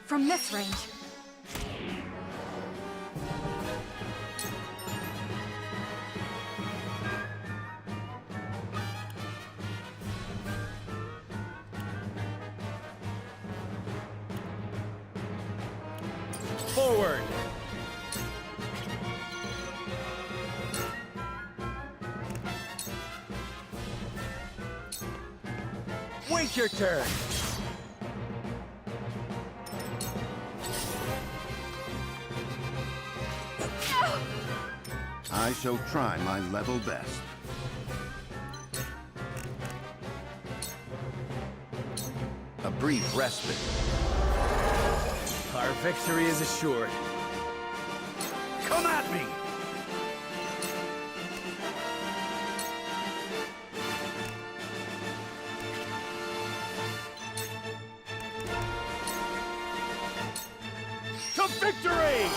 From this range. Forward! Wait your turn! I shall try my level best. A brief respite. Our victory is assured. Come at me! To victory!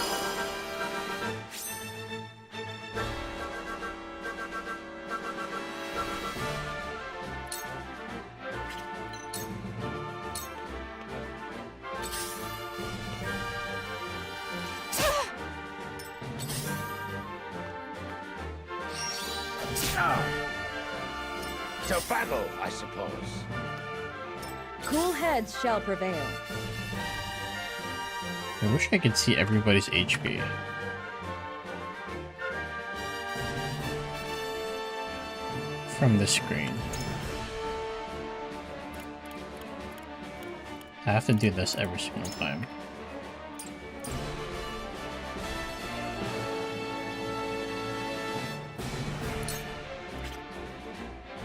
To battle, I suppose. Cool heads shall prevail. I wish I could see everybody's HP. From the screen. I have to do this every single time.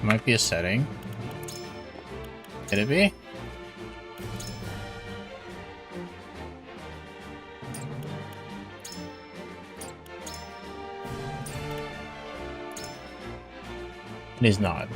Might be a setting. Could it be? It is not.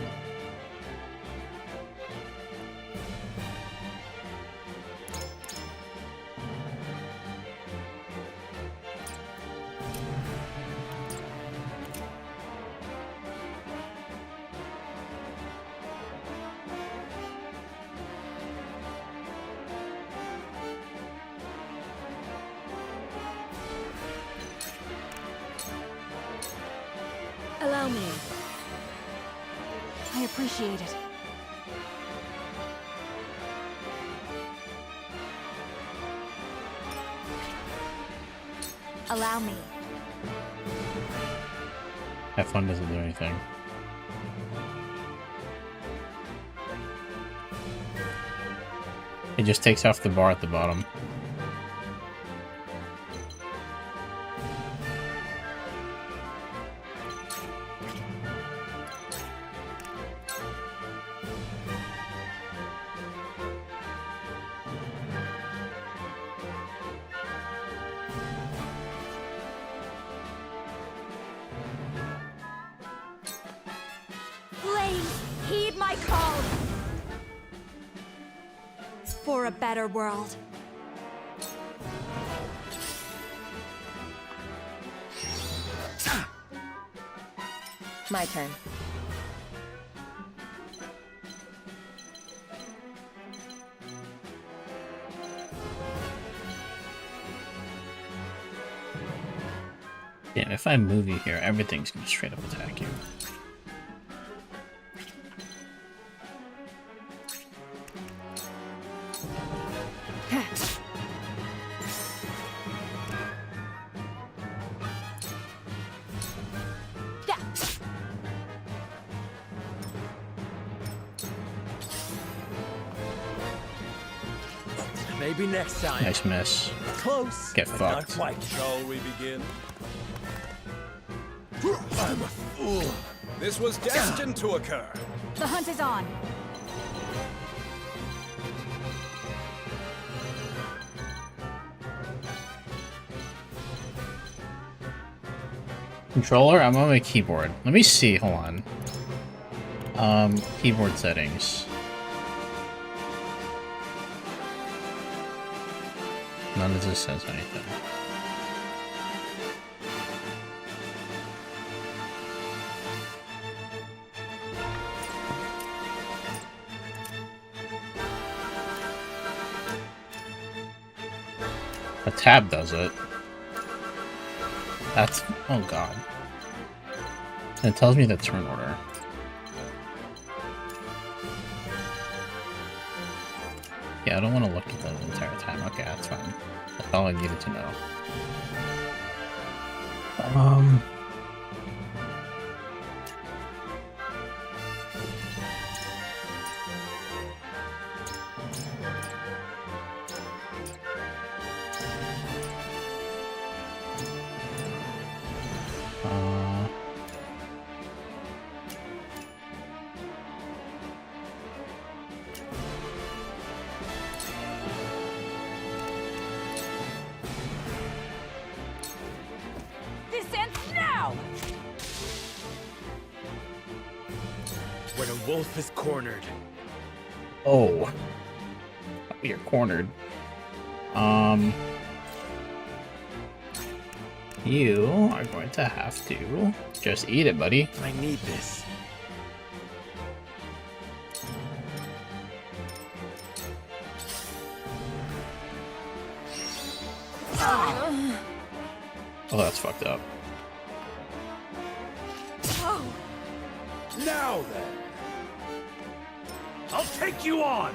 Allow me. I appreciate it. Allow me. Have fun doesn't do anything. It just takes off the bar at the bottom. Flames, heed my call! For a better world. My turn. Damn, if I move you here, everything's gonna straight up attack you. Maybe next time. Nice miss. Close. Get but fucked. Not quite. Shall we begin? I'm a fool. This was destined to occur. The hunt is on. Controller? I'm on my keyboard. Let me see, hold on. Keyboard settings. None of this says anything. A tab does it. That's... oh god. And it tells me the turn order. Yeah, I don't want to look at that the entire time. Okay, that's fine. That's all I needed to know. This ends now! When a wolf is cornered. Oh. You're cornered. You are going to have to just eat it, buddy. I need this. Oh, that's fucked up. Now then, I'll take you on.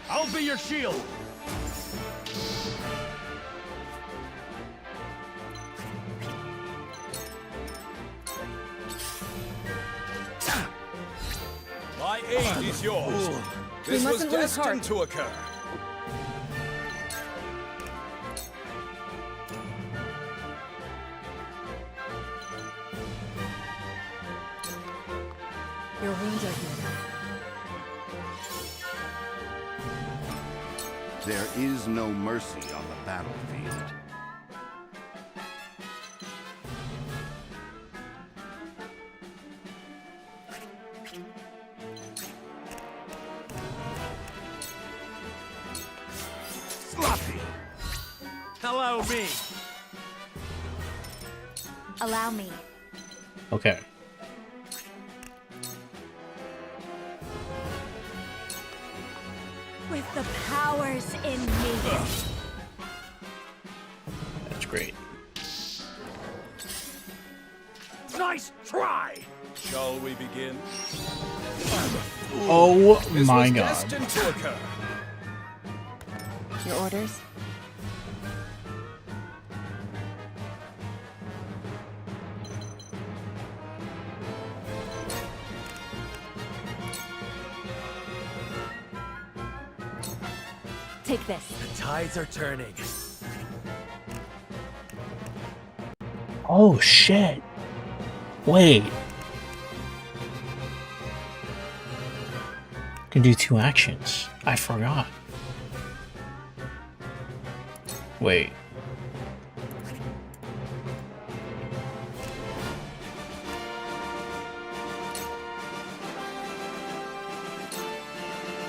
I'll be your shield. My aid is yours. This was destined to occur. Your wounds are healed. There is no mercy on the battlefield. Sloppy. Allow me. Allow me. Okay. With the powers in me. That's great. Nice try. Shall we begin? Oh This my was god. destined to occur. Your orders? Take this. The tides are turning. Oh shit. Wait. Can do 2 actions. I forgot. Wait.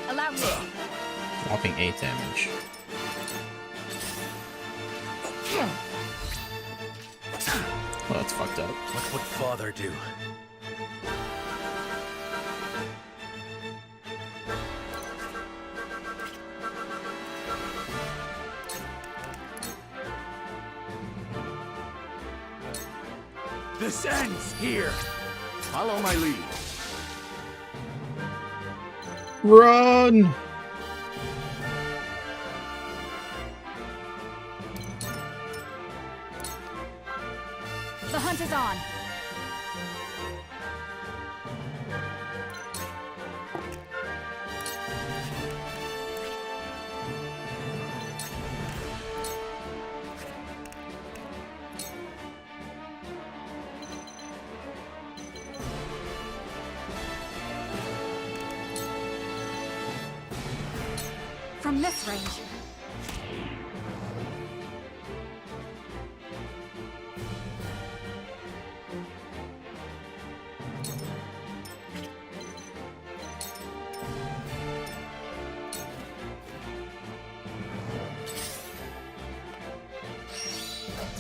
Allow me. Whopping 8 damage. Well, that's fucked up. What would father do? This ends here. Follow my lead. Run! The hunt is on. From this range.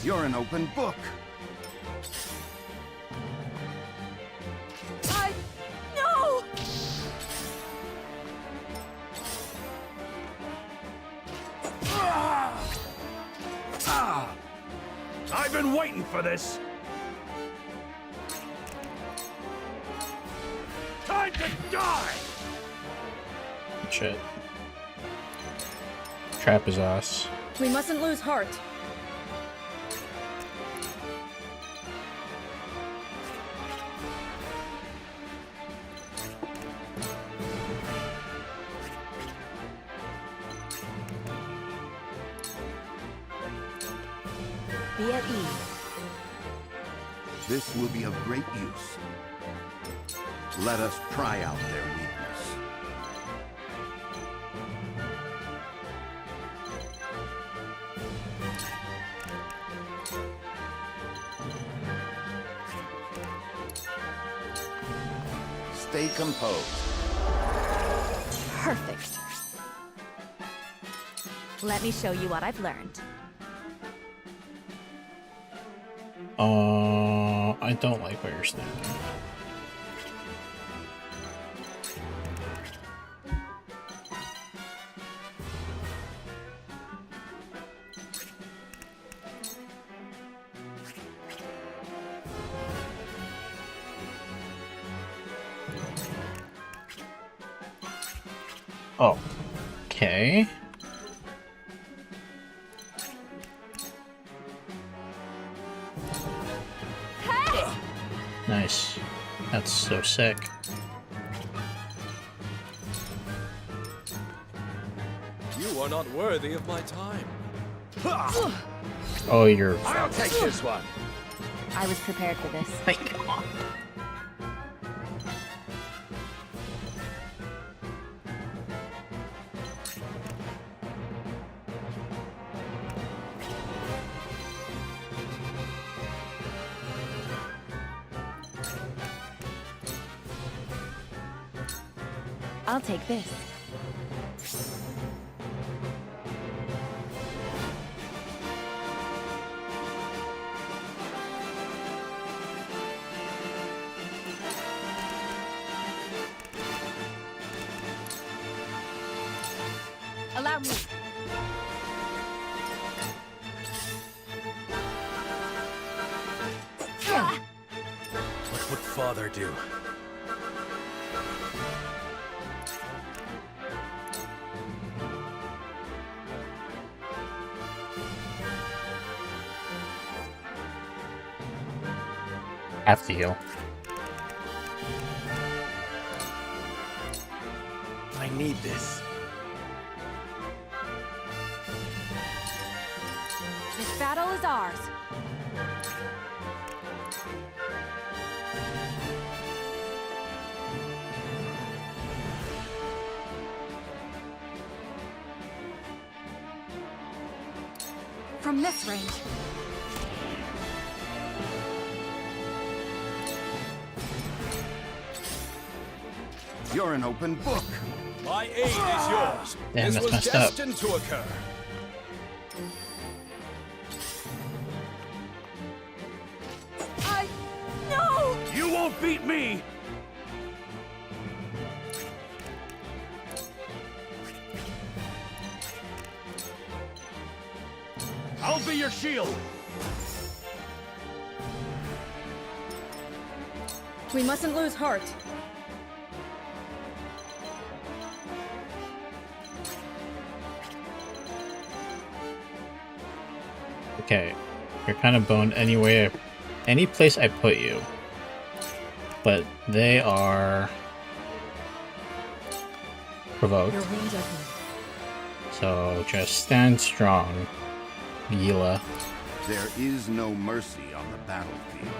You're an open book. No! I've been waiting for this. Time to die! Shit. Trap his ass. We mustn't lose heart. Be at ease. This will be of great use. Let us pry out their weakness. Stay composed. Perfect. Let me show you what I've learned. I don't like where you're standing. Oh, okay. Nice. That's so sick. You are not worthy of my time. Oh, you're... I'll take this one. I was prepared for this. Thank God. I'll take this. Allow me. What would Father do? Have to heal. I need this. This battle is ours. From this range. You're an open book. My aid is yours. Damn, this that's was messed up. destined to occur. No! You won't beat me! I'll be your shield! We mustn't lose heart. Okay, you're kind of boned anyway. any place I put you. But they are provoked. Your wounds are healed. So just stand strong, Gila. There is no mercy on the battlefield.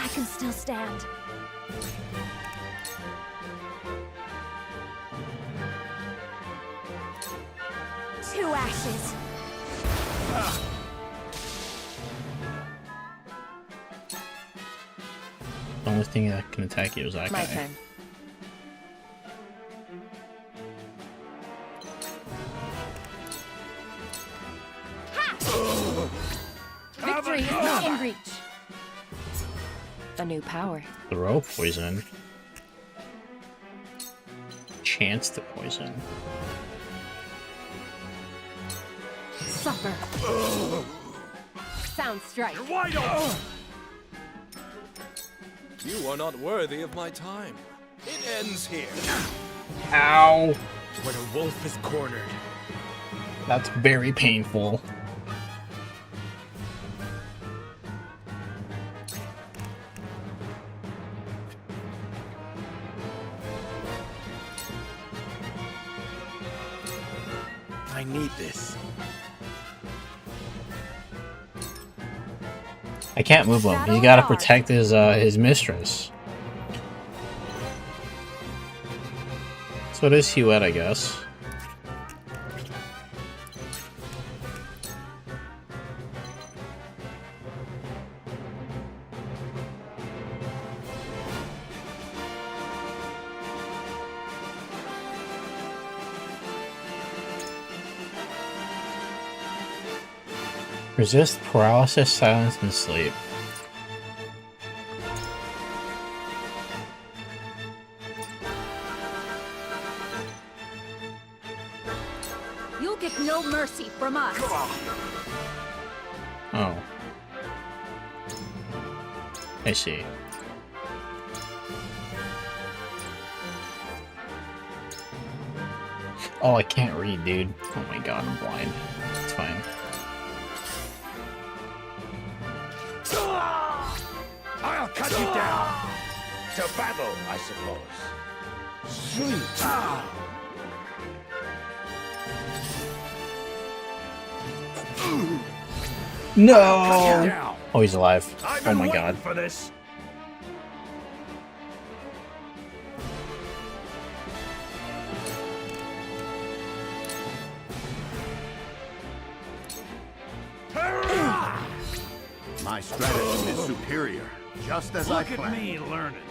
I can still stand. Two ashes. The only thing that can attack you is that My guy. turn. Victory is within reach. A new power. Throw poison. Chance to poison. Suffer. Sound strike. You're wide open! You are not worthy of my time. It ends here. Ow! When a wolf is cornered. That's very painful. I need this. I can't move him. He gotta protect his mistress. So it is Huette, I guess. Resist paralysis, silence, and sleep. You'll get no mercy from us. Oh. I see. Oh, I can't read, dude. Oh my god, I'm blind. It's fine. I'll cut you down! To battle, I suppose. Sweet! No! Oh, he's alive. Oh my god. For this. My stratagem is superior, just as I Look at planned. me learning.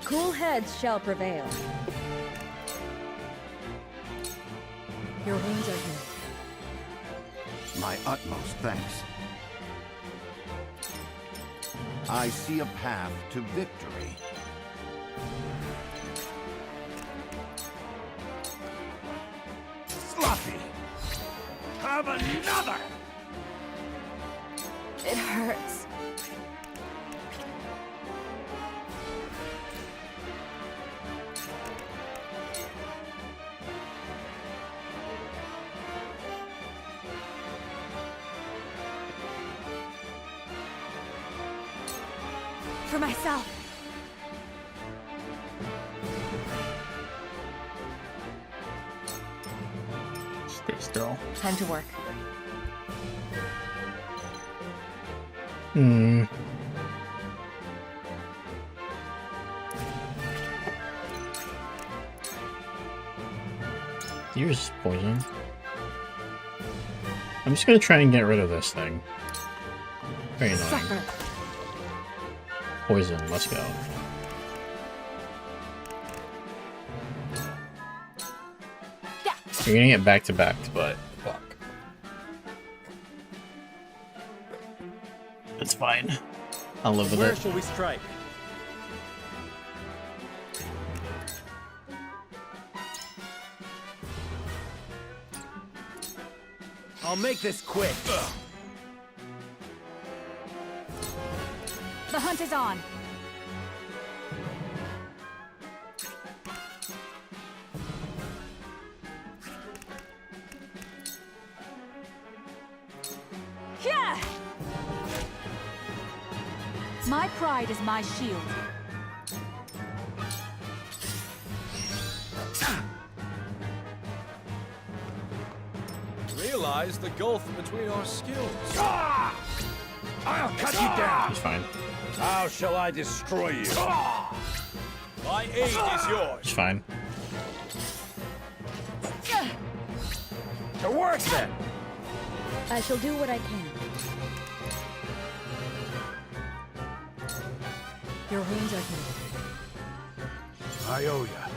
Cool heads shall prevail. Your wounds are healed. My utmost thanks. I see a path to victory. Sloppy! Have another! It hurts. For myself. Stay still. Time to work. Hmm. Use poison. I'm just gonna try and get rid of this thing. Very annoying. Suffer. Poison, let's go. You're getting it back to back, but fuck. It's fine. I'll live with Where it. shall we strike? I'll make this quick. The hunt is on. Yeah! My pride is my shield. Realize the gulf between our skills. I'll cut you down. He's fine. How shall I destroy you? My aid is yours. He's fine. To work then. I shall do what I can. Your wounds are healed. I owe ya.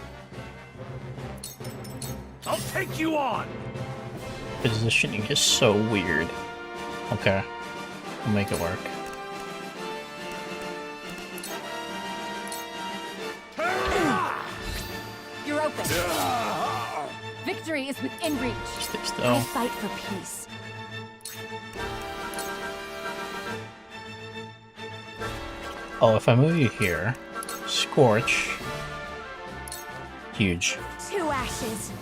I'll take you on. Positioning is so weird. Okay. We'll make it work. You're open. Victory is within reach. Stay still. I fight for peace. Oh, if I move you here, Scorch. Huge. 2 ashes.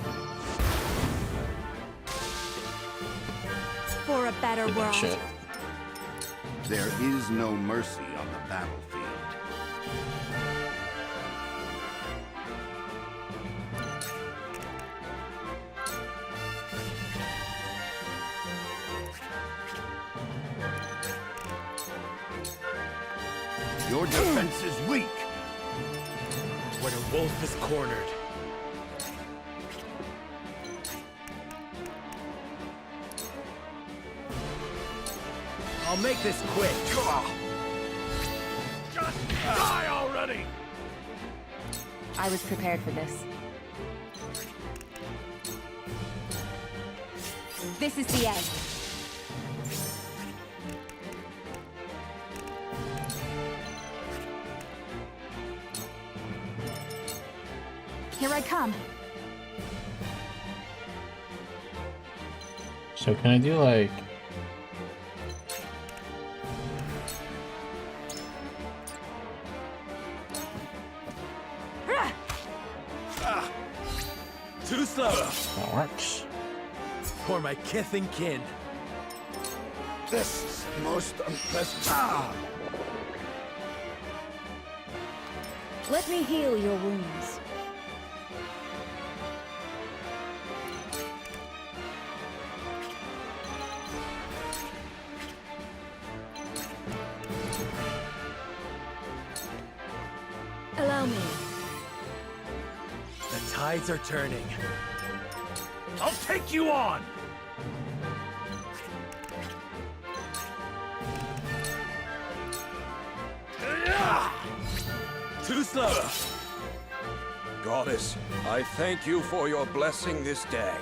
For a better Did that world. shit. There is no mercy on the battlefield. Your defense is weak. When a wolf is cornered. I'll make this quick. Just die already. I was prepared for this. This is the end. Here I come. So can I do like... Too slow. That works. For my kith and kin. This is most unpleasant. Let me heal your wounds. Allow me. The tides are turning. I'll take you on. Too slow. Goddess, I thank you for your blessing this day.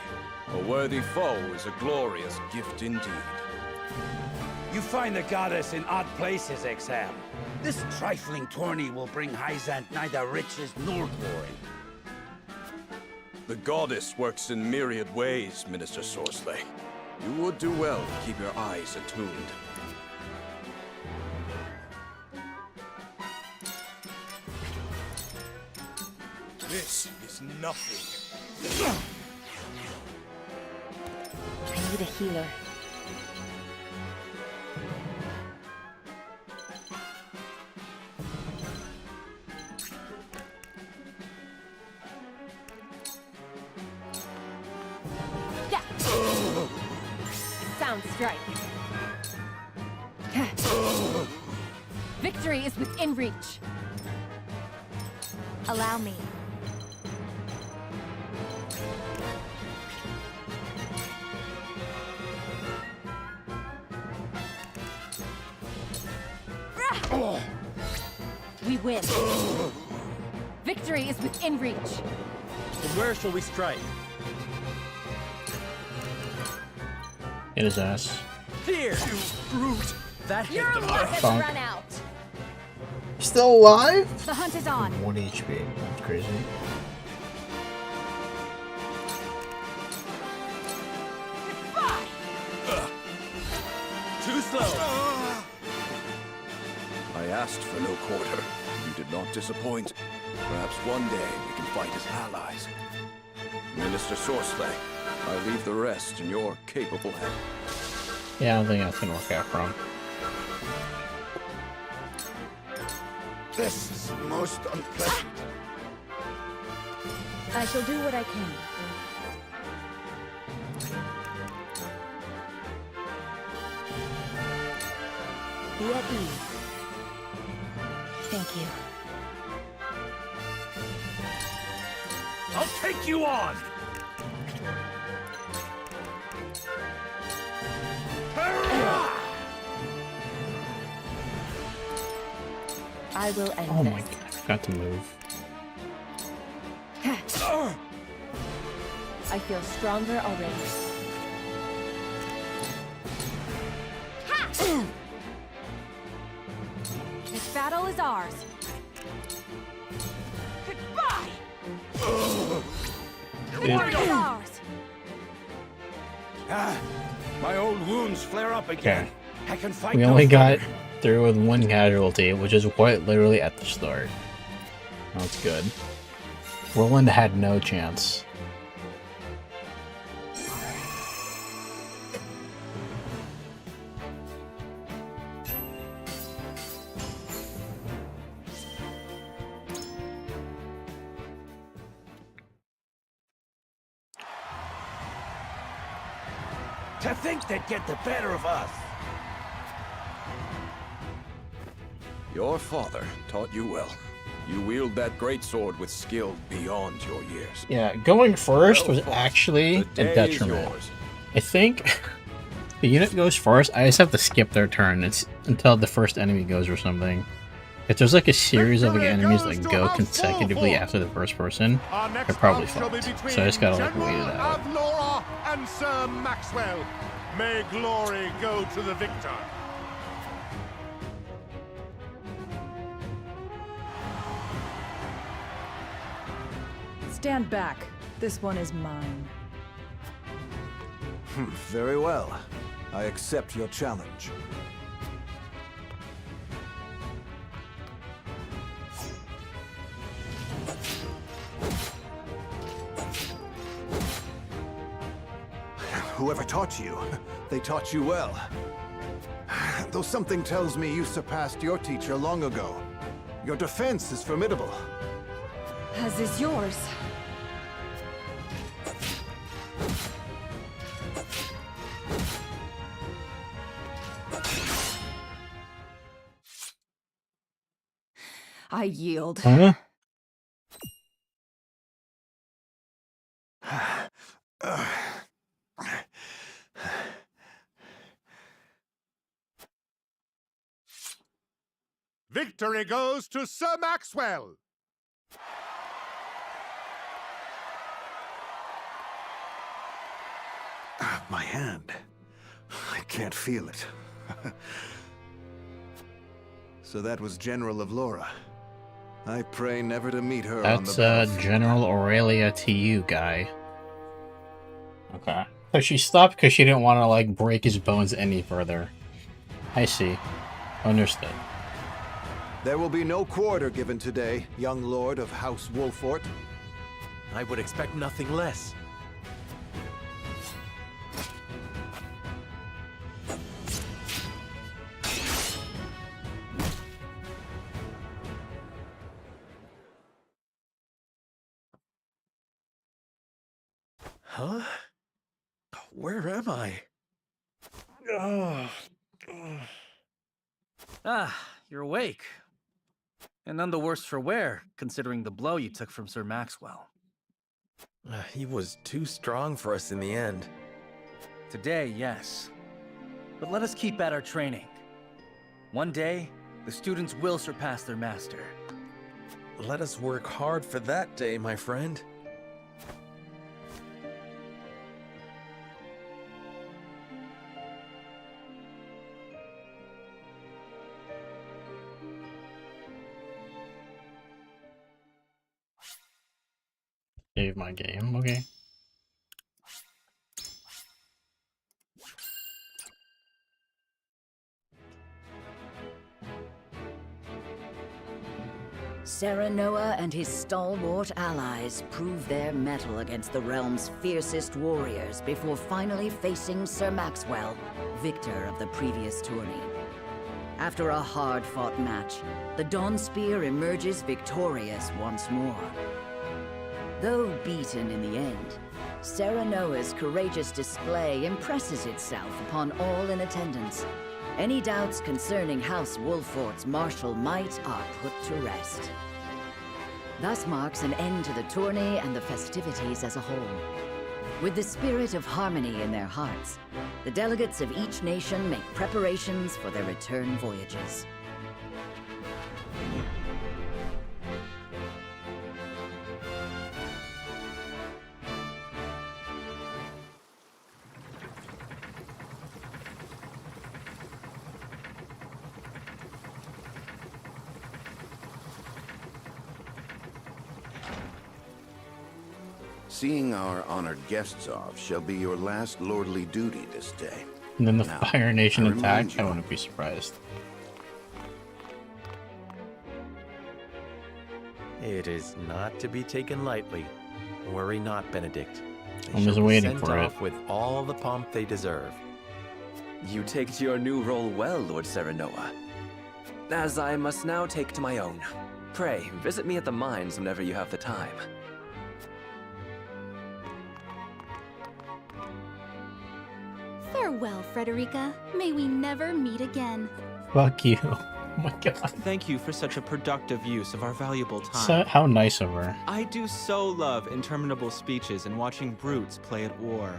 A worthy foe is a glorious gift indeed. You find the goddess in odd places, Exam. This trifling tourney will bring Hyzant neither riches nor glory. The goddess works in myriad ways, Minister Sorsley. You would do well to keep your eyes attuned. This is nothing. I need a healer. Sound strike. Victory is within reach. Allow me. We win. Victory is within reach. And where shall we strike? Hit his ass. Here, you brute! That hit Your the luck mark. has Bonk. run out. Still alive? The hunt is on. 1 HP. That's crazy. I asked for no quarter. You did not disappoint. Perhaps one day we can fight as allies. Minister Sorsley, I leave the rest in your capable hands. Yeah, I don't think that's gonna work out for him. This is most unpleasant. I shall do what I can. Be at ease. Thank you. I'll take you on! I will end Oh this. my god, I forgot to move. I feel stronger already. This battle is ours. Goodbye! It- Ours. My old wounds flare up again. I can fight We no only got further. through with one casualty, which is quite literally at the start. That's good. Roland had no chance. To think they'd get the better of us. Your father taught you well. You wield that great sword with skill beyond your years. Yeah, going first Well was fought. actually The a day is detriment. yours. I think the unit goes first, I just have to skip their turn. It's until the first enemy goes or something. If there's like a series of like enemies that go consecutively after the first person, they're probably fucked. So I just gotta like wait it out. Of Laura and Sir Maxwell. May glory go to the victor. Stand back. This one is mine. Very well. I accept your challenge. Whoever taught you, they taught you well. Though something tells me you surpassed your teacher long ago. Your defense is formidable. As is yours. I yield. Huh? Victory goes to Sir Maxwell. My hand. I can't feel it. So that was General of Laura. I pray never to meet her on That's the battlefield. General Aurelia to you, guy. Okay. So she stopped because she didn't want to like break his bones any further. I see. Understood. There will be no quarter given today, young lord of House Wolfort. I would expect nothing less. Huh? Where am I? Ah, you're awake. And none the worse for wear, considering the blow you took from Sir Maxwell. He was too strong for us in the end. Today, yes. But let us keep at our training. One day, the students will surpass their master. Let us work hard for that day, my friend. Save my game, okay. Serenoa and his stalwart allies prove their mettle against the realm's fiercest warriors before finally facing Sir Maxwell, victor of the previous tourney. After a hard-fought match, the Dawnspear emerges victorious once more. Though beaten in the end, Serenoa's courageous display impresses itself upon all in attendance. Any doubts concerning House Wolfort's martial might are put to rest. Thus marks an end to the tourney and the festivities as a whole. With the spirit of harmony in their hearts, the delegates of each nation make preparations for their return voyages. Seeing our honored guests off shall be your last lordly duty this day. And then the Now, Fire Nation I remind attack, I you- wouldn't be surprised. It is not to be taken lightly. Worry not, Benedict. They I'm just shall be waiting sent for it. off with all the pomp they deserve. You take to your new role well, Lord Serenoa. As I must now take to my own. Pray, visit me at the mines whenever you have the time. Farewell, Frederica. May we never meet again. Fuck you. Oh my god. Thank you for such a productive use of our valuable time. So, how nice of her. I do so love interminable speeches and watching brutes play at war.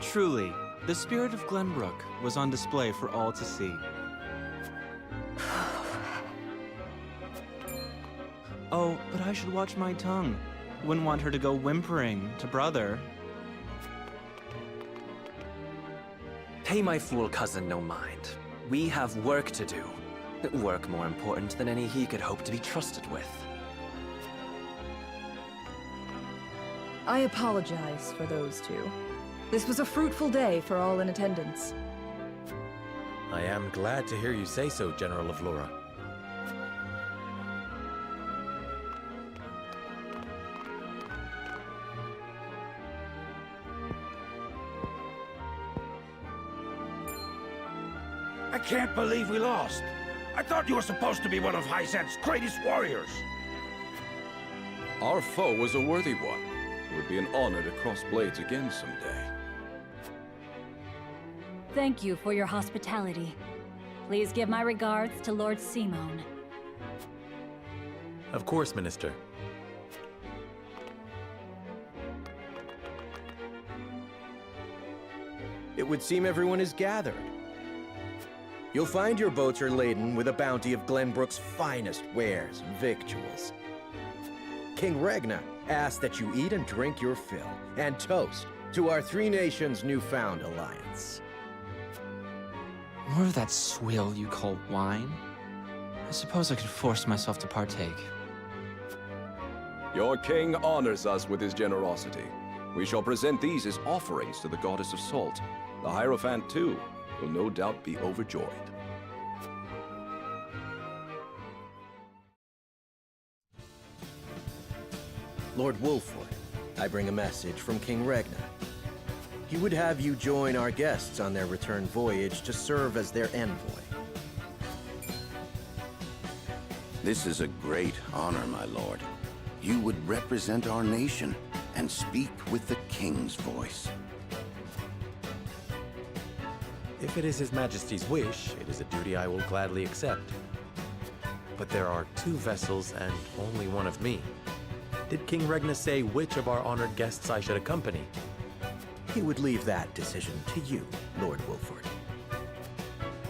Truly, the spirit of Glenbrook was on display for all to see. Oh, but I should watch my tongue. Wouldn't want her to go whimpering to brother. Pay my fool cousin no mind. We have work to do. Work more important than any he could hope to be trusted with. I apologize for those two. This was a fruitful day for all in attendance. I am glad to hear you say so, General of Lura. I can't believe we lost. I thought you were supposed to be one of Hyzant's greatest warriors. Our foe was a worthy one. It would be an honor to cross blades again someday. Thank you for your hospitality. Please give my regards to Lord Simone. Of course, Minister. It would seem everyone is gathered. You'll find your boats are laden with a bounty of Glenbrook's finest wares and victuals. King Regna asks that you eat and drink your fill, and toast to our three nations' newfound alliance. More of that swill you call wine? I suppose I could force myself to partake. Your king honors us with his generosity. We shall present these as offerings to the goddess of salt. The Hierophant, too, will no doubt be overjoyed. Lord Wolford, I bring a message from King Regna. He would have you join our guests on their return voyage to serve as their envoy. This is a great honor, my lord. You would represent our nation and speak with the king's voice. If it is His Majesty's wish, it is a duty I will gladly accept. But there are 2 vessels and only one of me. Did King Regna say which of our honored guests I should accompany? He would leave that decision to you, Lord Wolford.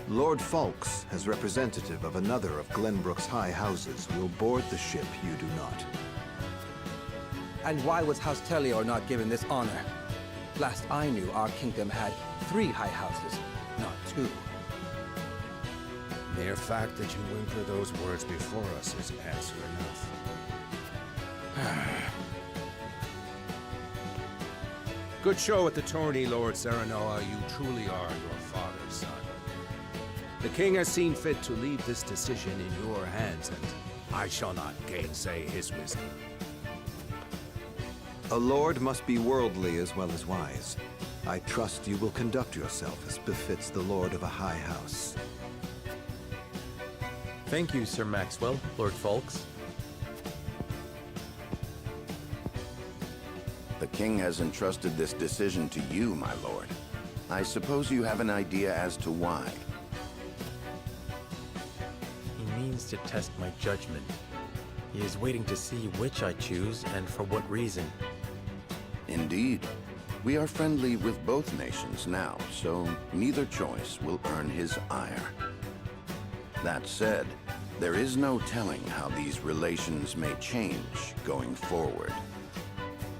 Lord Falks, as representative of another of Glenbrook's high houses, will board the ship you do not. And why was House Tellior not given this honor? Last I knew, our kingdom had 3 high houses, not 2. Mere fact that you whimper those words before us is answer enough. Good show at the tourney, Lord Serenoa. You truly are your father's son. The king has seen fit to leave this decision in your hands, and I shall not gainsay his wisdom. A lord must be worldly as well as wise. I trust you will conduct yourself as befits the lord of a high house. Thank you, Sir Maxwell, Lord Folks. The king has entrusted this decision to you, my lord. I suppose you have an idea as to why. He means to test my judgment. He is waiting to see which I choose and for what reason. Indeed. We are friendly with both nations now, so neither choice will earn his ire. That said, there is no telling how these relations may change going forward.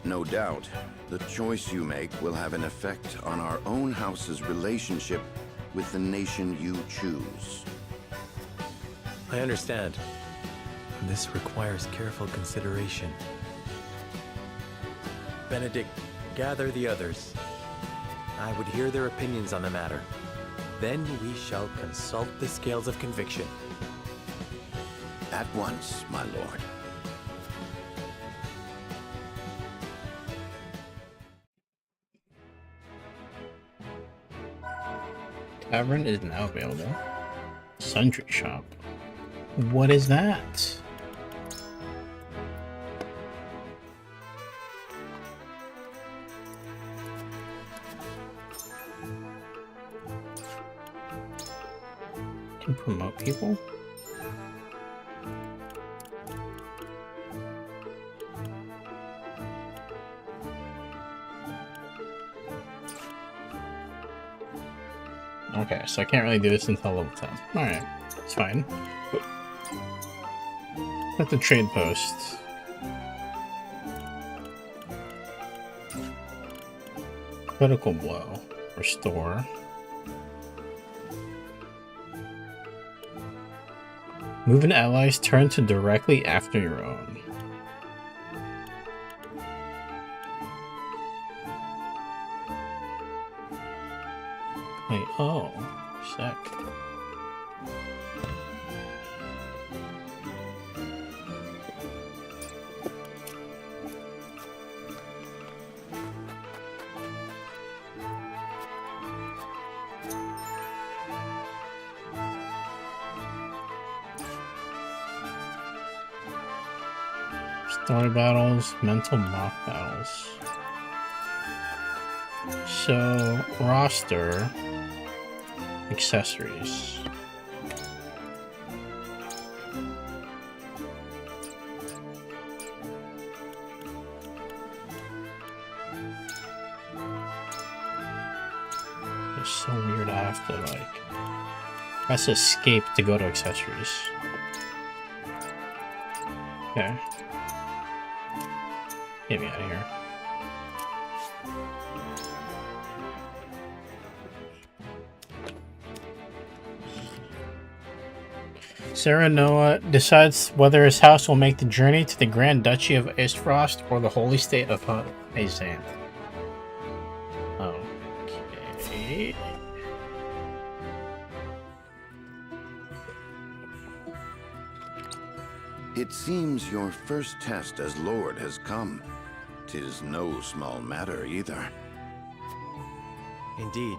No doubt, the choice you make will have an effect on our own house's relationship with the nation you choose. I understand. This requires careful consideration. Benedict, gather the others. I would hear their opinions on the matter. Then we shall consult the scales of conviction. At once, my lord. Tavern is now available. Sundry shop. What is that? Can promote people? Okay, so I can't really do this until level 10. Alright, it's fine. At the trade post. Critical blow. Restore. Move an ally's turn to directly after your own. Wait, oh, sec. Story battles, mental mock battles. So, roster, accessories. It's so weird I have to like press escape to go to accessories. Okay. Get me out of here. Serenoa decides whether his house will make the journey to the Grand Duchy of Istfrost or the Holy State of Hyzanth. Okay. It seems your first test as Lord has come. 'Tis no small matter either. Indeed,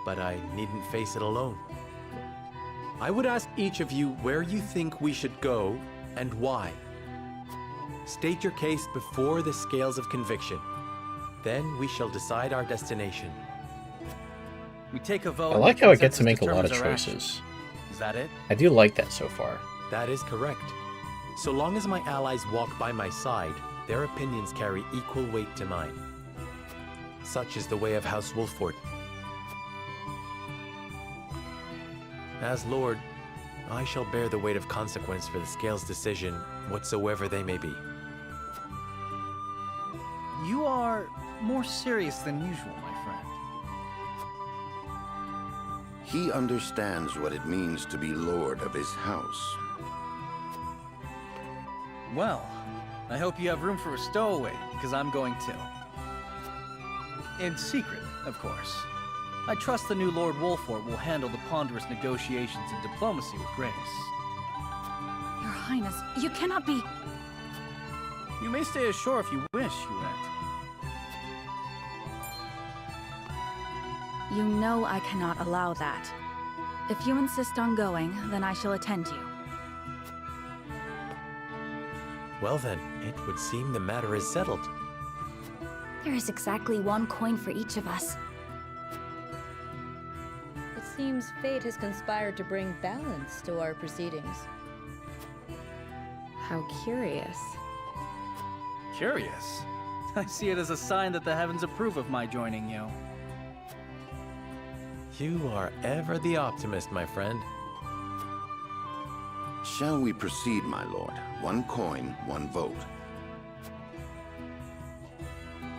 but I needn't face it alone. I would ask each of you where you think we should go and why. State your case before the scales of conviction. Then we shall decide our destination. We take a vote. I like how I get to make a lot of choices. Is that it? I do like that so far. That is correct. So long as my allies walk by my side, their opinions carry equal weight to mine. Such is the way of House Wolffort. As Lord, I shall bear the weight of consequence for the Scales' decision, whatsoever they may be. You are more serious than usual, my friend. He understands what it means to be Lord of his house. Well, I hope you have room for a stowaway, because I'm going too. In secret, of course. I trust the new Lord Wolffort will handle the ponderous negotiations and diplomacy with grace. Your Highness, you cannot be... You may stay ashore if you wish, Yulette. You know I cannot allow that. If you insist on going, then I shall attend you. Well then, it would seem the matter is settled. There is exactly one coin for each of us. It seems fate has conspired to bring balance to our proceedings. How curious. Curious? I see it as a sign that the heavens approve of my joining you. You are ever the optimist, my friend. Shall we proceed, my lord? One coin, one vote.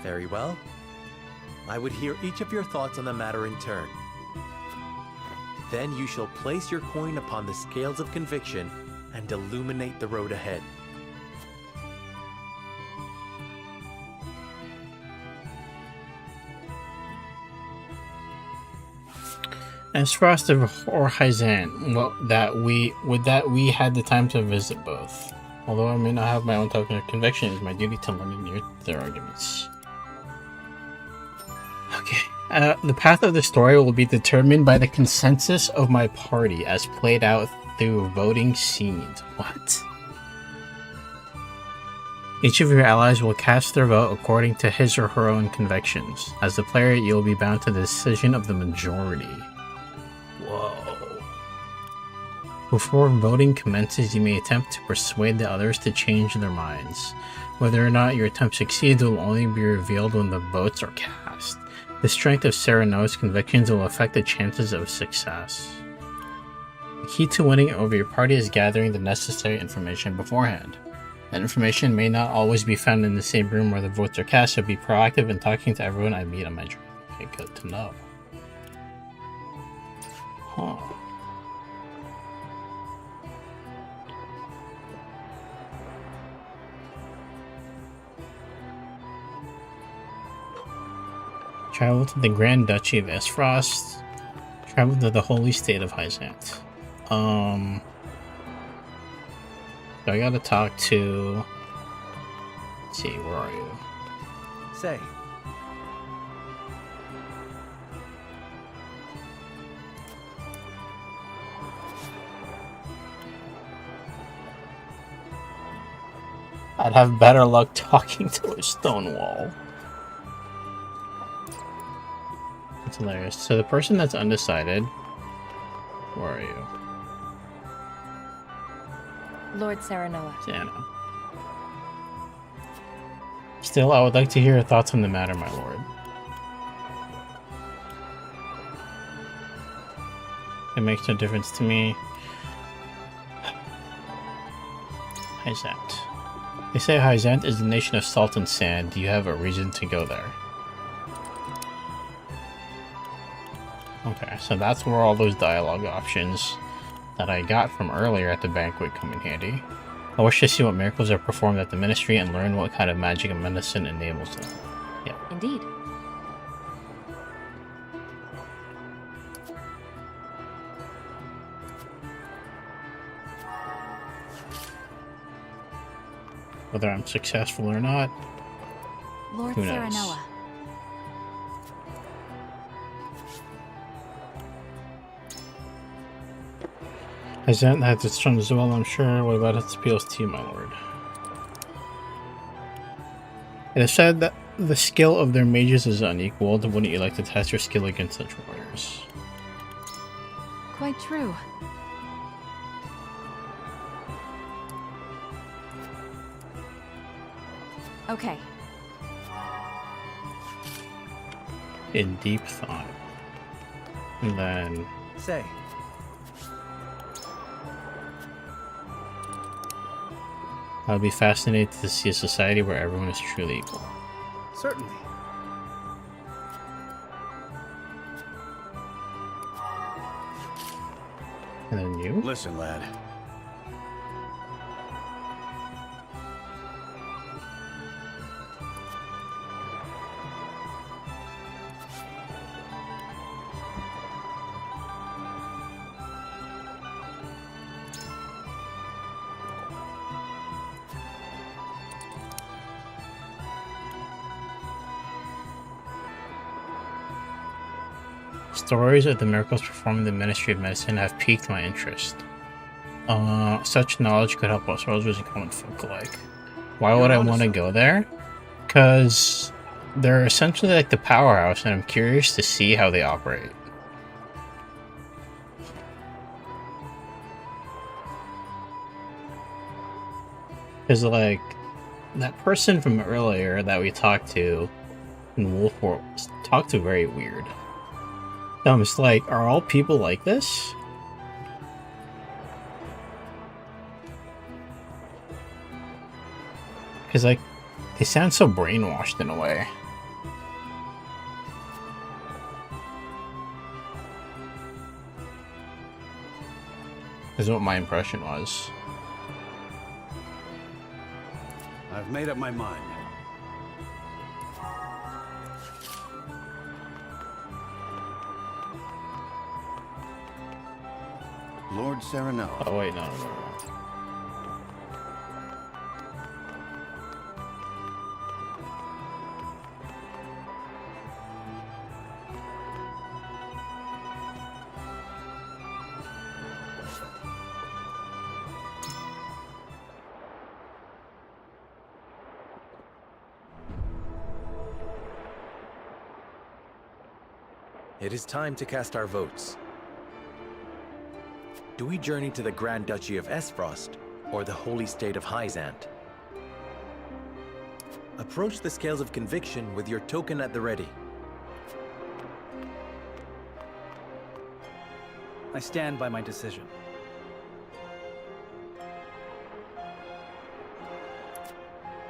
Very well. I would hear each of your thoughts on the matter in turn. Then you shall place your coin upon the scales of conviction and illuminate the road ahead. Esfrost or Hyzan, well, that we had the time to visit both. Although I may not have my own token of conviction, it is my duty to learn their arguments. Okay, the path of the story will be determined by the consensus of my party as played out through voting scenes. What? Each of your allies will cast their vote according to his or her own convictions. As the player, you will be bound to the decision of the majority. Whoa. Before voting commences, you may attempt to persuade the others to change their minds. Whether or not your attempt succeeds will only be revealed when the votes are cast. The strength of Serenoa's convictions will affect the chances of success. The key to winning over your party is gathering the necessary information beforehand. That information may not always be found in the same room where the votes are cast, so be proactive in talking to everyone I meet on my journey. Okay, good to know. Huh. Travel to the Grand Duchy of Esfrost. Travel to the Holy State of Hyzant. So I gotta talk to... Let's see, where are you? Say. I'd have better luck talking to a stone wall. That's hilarious. So the person that's undecided... Where are you? Lord Serenoa. Xana. Still, I would like to hear your thoughts on the matter, my lord. It makes no difference to me. Hyzant. They say Hyzant is the nation of salt and sand. Do you have a reason to go there? Okay, so that's where all those dialogue options that I got from earlier at the banquet come in handy. I wish to see what miracles are performed at the ministry and learn what kind of magic and medicine enables them. Yeah. Indeed. Whether I'm successful or not, Lord who knows? Serenoa. Hyzant has its charms as well, I'm sure. What about its appeals to you, my lord? It is said that the skill of their mages is unequaled. Wouldn't you like to test your skill against such warriors? Quite true. Okay. In deep thought. And then... Say. I'd be fascinated to see a society where everyone is truly equal. Certainly. And then you? Listen, lad. Stories of the miracles performed in the Ministry of Medicine have piqued my interest. Such knowledge could help us soldiers and common folk alike. Why would I want to go there? Because they're essentially like the powerhouse, and I'm curious to see how they operate. Because, like, that person from earlier that we talked to in Wolfport talked to very weird. So I'm just like, are all people like this? Because, like, they sound so brainwashed in a way. Is what my impression was. I've made up my mind. Lord Serenoa. Oh wait, no. It is time to cast our votes. Do we journey to the Grand Duchy of Esfrost, or the Holy State of Hyzant? Approach the scales of conviction with your token at the ready. I stand by my decision.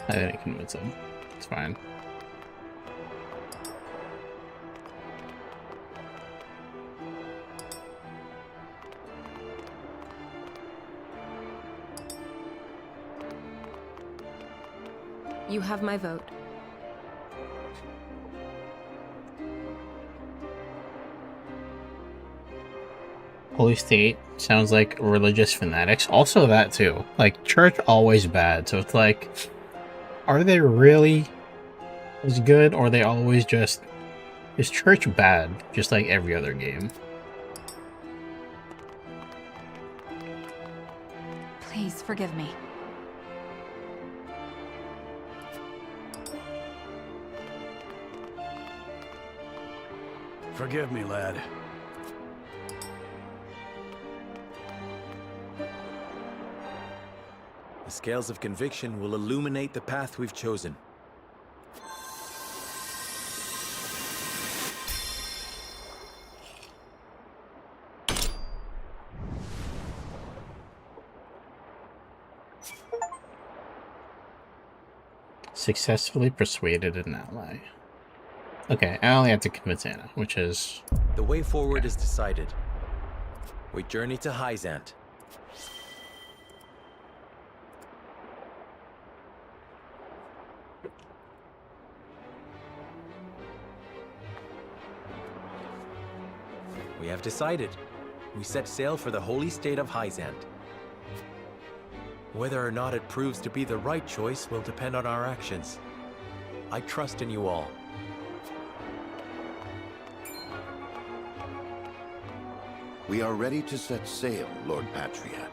I didn't convince him. It's fine. You have my vote. Holy State sounds like religious fanatics. Also that too. Like, church always bad. So it's like, are they really as good, or are they always just... Is church bad, just like every other game? Please forgive me. Forgive me, lad. The scales of conviction will illuminate the path we've chosen. Successfully persuaded an ally. Okay, I only have to convince Anna, which is... The way forward is decided. We journey to Hyzant. We have decided. We set sail for the Holy State of Hyzant. Whether or not it proves to be the right choice will depend on our actions. I trust in you all. We are ready to set sail, Lord Patriot.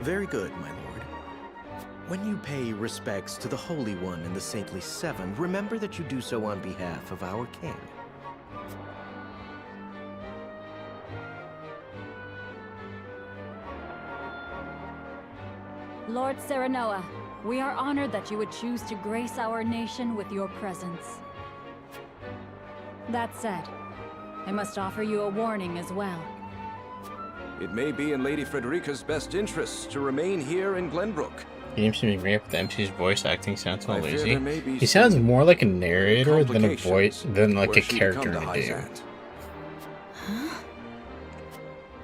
Very good, my lord. When you pay respects to the Holy One and the Saintly Seven, remember that you do so on behalf of our king. Lord Serenoa, we are honored that you would choose to grace our nation with your presence. That said, I must offer you a warning as well. It may be in Lady Frederica's best interests to remain here in Glenbrook. Games seem to agree with the MC's voice acting sounds so I fear lazy. there may be He sounds some more like a narrator than a voice, than like were a she to character come in to a game. Hyzant.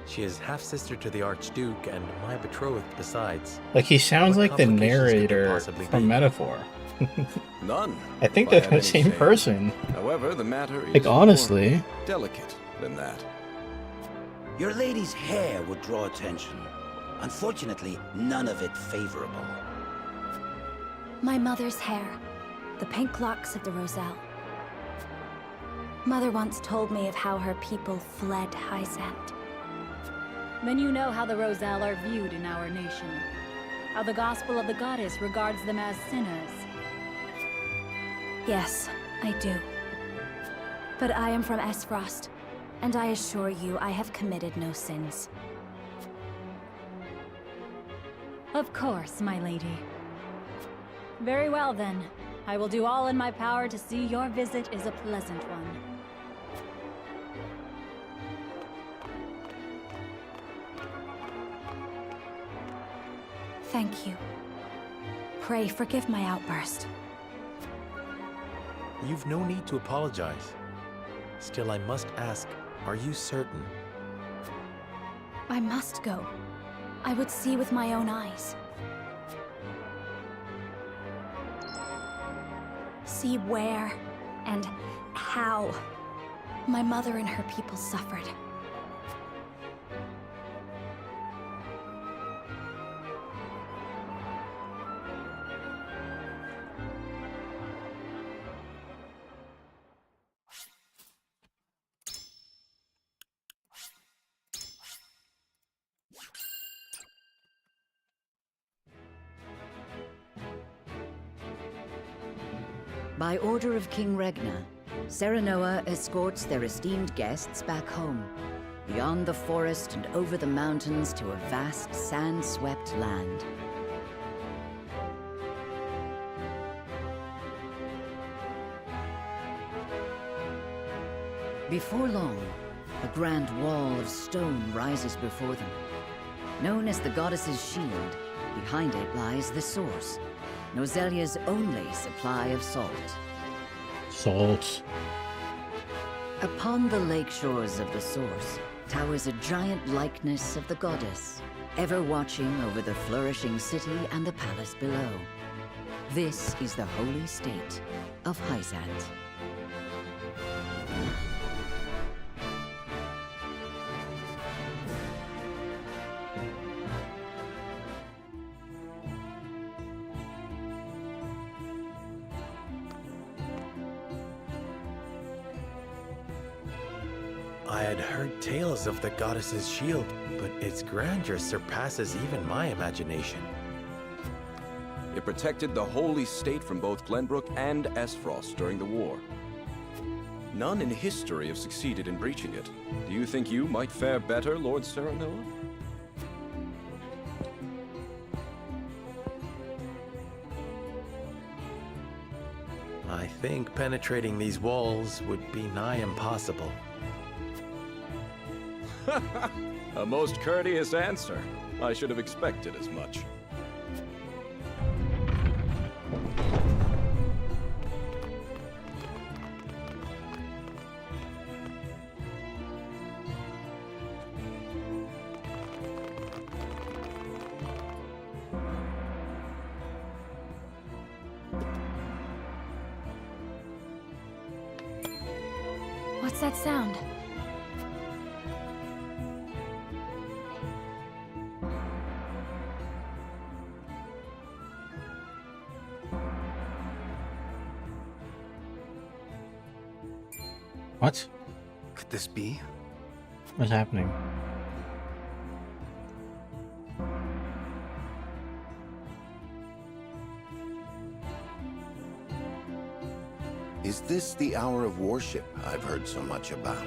She is half-sister to the Archduke and my betrothed besides. Like, he sounds What like the complications could there narrator possibly from be? Metaphor. None. I think if I they're have the any same say. person. However, the matter is Like, more honestly. delicate than that. Your lady's hair would draw attention. Unfortunately, none of it favorable. My mother's hair. The pink locks of the Roselle. Mother once told me of how her people fled Hyzant. Then you know how the Roselle are viewed in our nation. How the gospel of the goddess regards them as sinners. Yes, I do. But I am from Esfrost, and I assure you I have committed no sins. Of course, my lady. Very well then. I will do all in my power to see your visit is a pleasant one. Thank you. Pray forgive my outburst. You've no need to apologize. Still, I must ask, are you certain? I must go. I would see with my own eyes. See where and how my mother and her people suffered. By order of King Regna, Serenoa escorts their esteemed guests back home, beyond the forest and over the mountains to a vast, sand-swept land. Before long, a grand wall of stone rises before them. Known as the Goddess's Shield, behind it lies the source, Noselia's only supply of salt. Salt. Upon the lake shores of the source towers a giant likeness of the goddess, ever watching over the flourishing city and the palace below. This is the holy state of Hyzant. I had heard tales of the goddess's shield, but its grandeur surpasses even my imagination. It protected the holy state from both Glenbrook and Esfrost during the war. None in history have succeeded in breaching it. Do you think you might fare better, Lord Serenoa? I think penetrating these walls would be nigh impossible. A most courteous answer. I should have expected as much. What's that sound? What? Could this be? What's happening? Is this the hour of worship I've heard so much about?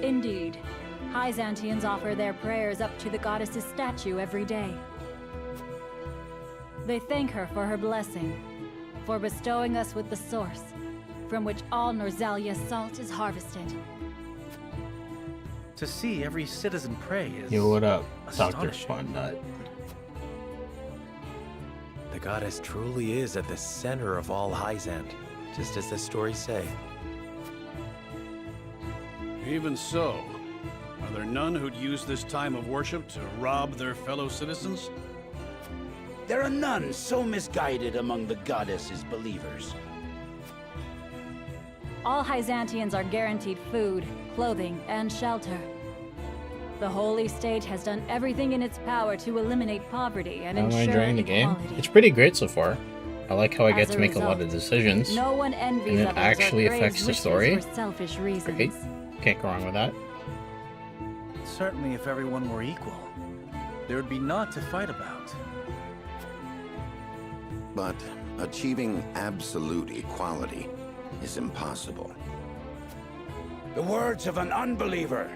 Indeed. Hyzantians offer their prayers up to the goddess's statue every day. They thank her for her blessing, for bestowing us with the source, from which all Norzelia salt is harvested. To see every citizen pray is Yo, what up, Dr. astonishing. Spun-Nut? The goddess truly is at the center of all Hyzant, just as the stories say. Even so, are there none who'd use this time of worship to rob their fellow citizens? There are none so misguided among the goddess's believers. All Hyzantians are guaranteed food, clothing, and shelter. The holy state has done everything in its power to eliminate poverty and Am I ensure enjoying the game? equality. It's pretty great so far. I like how I get As to make a lot of result, decisions. No one envies and it others or actually craves affects the wishes story. for selfish reasons. Great. Can't go wrong with that. Certainly, if everyone were equal, there would be naught to fight about. But achieving absolute equality is impossible. The words of an unbeliever.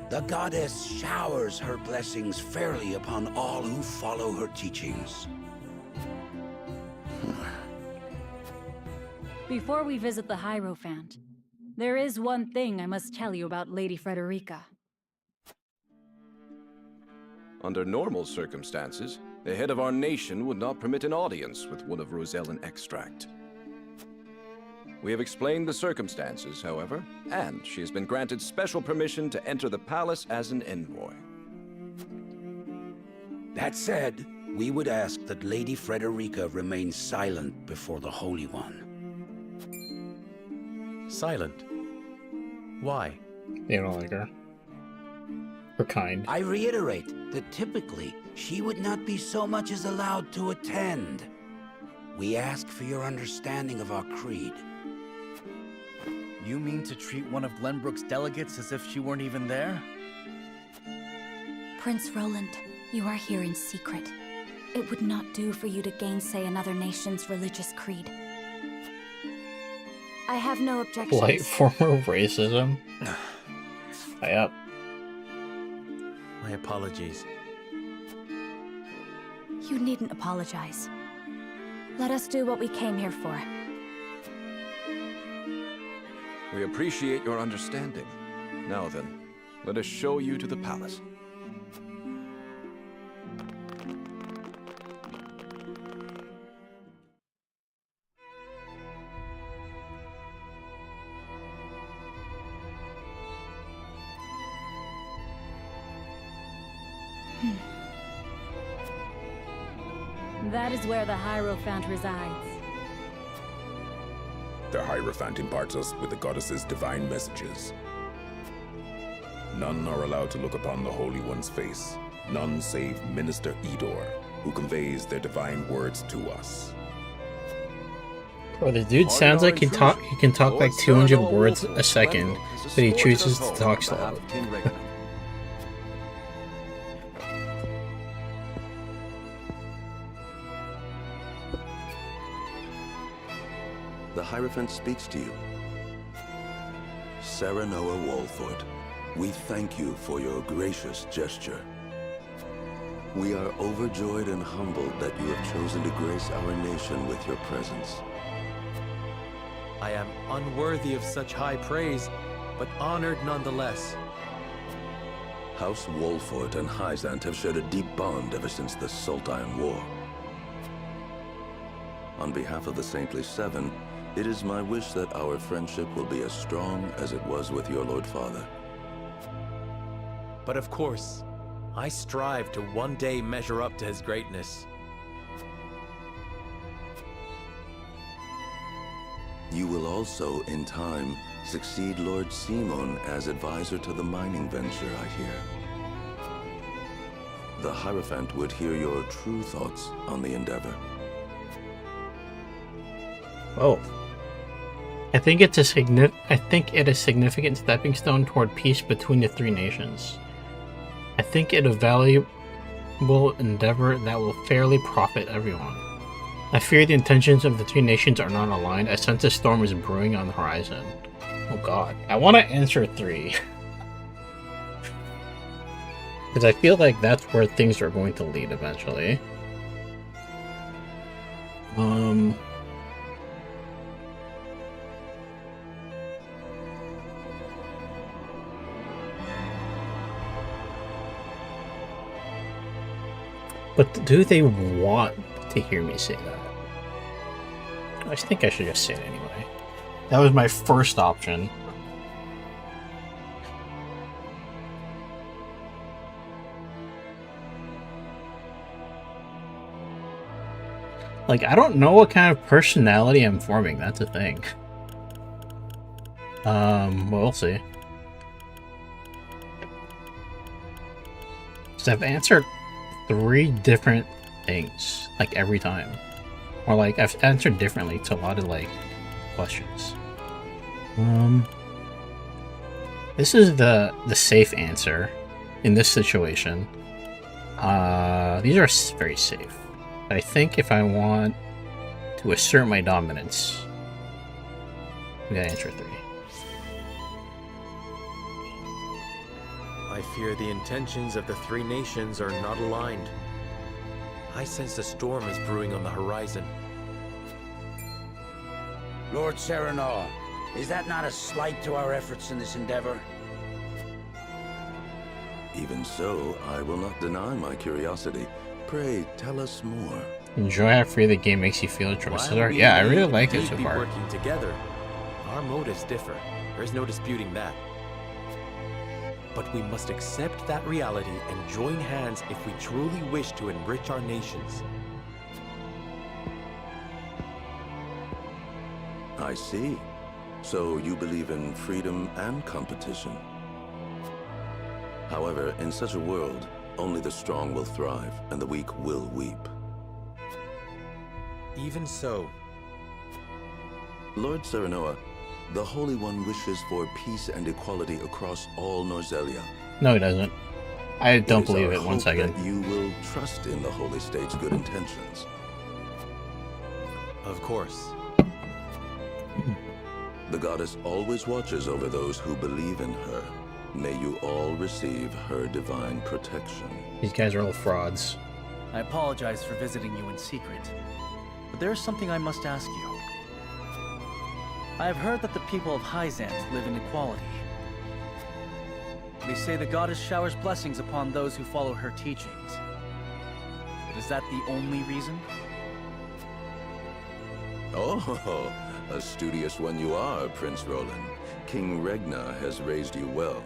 The goddess showers her blessings fairly upon all who follow her teachings. Before we visit the Hierophant, there is one thing I must tell you about Lady Frederica. Under normal circumstances, the head of our nation would not permit an audience with one of Rosellan extract. We have explained the circumstances, however, and she has been granted special permission to enter the palace as an envoy. That said, we would ask that Lady Frederica remain silent before the Holy One. Silent? Why? They don't like her. Her kind. I reiterate that typically, she would not be so much as allowed to attend. We ask for your understanding of our creed. You mean to treat one of Glenbrook's delegates as if she weren't even there? Prince Roland, you are here in secret. It would not do for you to gainsay another nation's religious creed. I have no objections. Light form of racism. Up. My apologies. You needn't apologize. Let us do what we came here for. We appreciate your understanding. Now then, let us show you to the palace. That is where the Hierophant resides. The Hierophant imparts us with the goddess's divine messages. None are allowed to look upon the Holy One's face. None save Minister Edor, who conveys their divine words to us. Bro, the dude sounds like he can talk like 200 words a second, but he chooses to talk slow. The Hierophant speaks to you. Serenoa Walford, we thank you for your gracious gesture. We are overjoyed and humbled that you have chosen to grace our nation with your presence. I am unworthy of such high praise, but honored nonetheless. House Wolford and Hyzant have shared a deep bond ever since the Sultan War. On behalf of the Saintly Seven, it is my wish that our friendship will be as strong as it was with your Lord Father. But of course, I strive to one day measure up to his greatness. You will also, in time, succeed Lord Simon as advisor to the mining venture, I hear. The Hierophant would hear your true thoughts on the endeavor. Oh. I think it is significant stepping stone toward peace between the three nations. I think it a valuable endeavor that will fairly profit everyone. I fear the intentions of the two nations are not aligned. I sense a storm is brewing on the horizon. Oh god. I want to answer 3. Because I feel like that's where things are going to lead eventually. But do they want to hear me say that? I think I should just say it anyway. That was my first option. Like, I don't know what kind of personality I'm forming, that's the thing. We'll see. So I've answered 3 different things, like every time. Or like I've answered differently to a lot of like questions. This is the safe answer in this situation. These are very safe. I think if I want to assert my dominance, we gotta answer 3. I fear the intentions of the 3 nations are not aligned. I sense a storm is brewing on the horizon. Lord Serenor, is that not a slight to our efforts in this endeavor? Even so, I will not deny my curiosity. Pray, tell us more. Enjoy how free the game makes you feel, Trevor. While we Yeah, I may really like it indeed so be far. working together, our motives differ. There's no disputing that. But we must accept that reality and join hands if we truly wish to enrich our nations. I see. So you believe in freedom and competition. However, in such a world, only the strong will thrive and the weak will weep. Even so, Lord Serenoa, the Holy One wishes for peace and equality across all Norzelia. No, he doesn't. I don't It is believe our it. One hope second. that you will trust in the Holy State's good intentions. of course. The goddess always watches over those who believe in her. May you all receive her divine protection. These guys are all frauds. I apologize for visiting you in secret, but there is something I must ask you. I have heard that the people of Hyzant live in equality. They say the goddess showers blessings upon those who follow her teachings. But is that the only reason? Oh, a studious one you are, Prince Roland. King Regna has raised you well.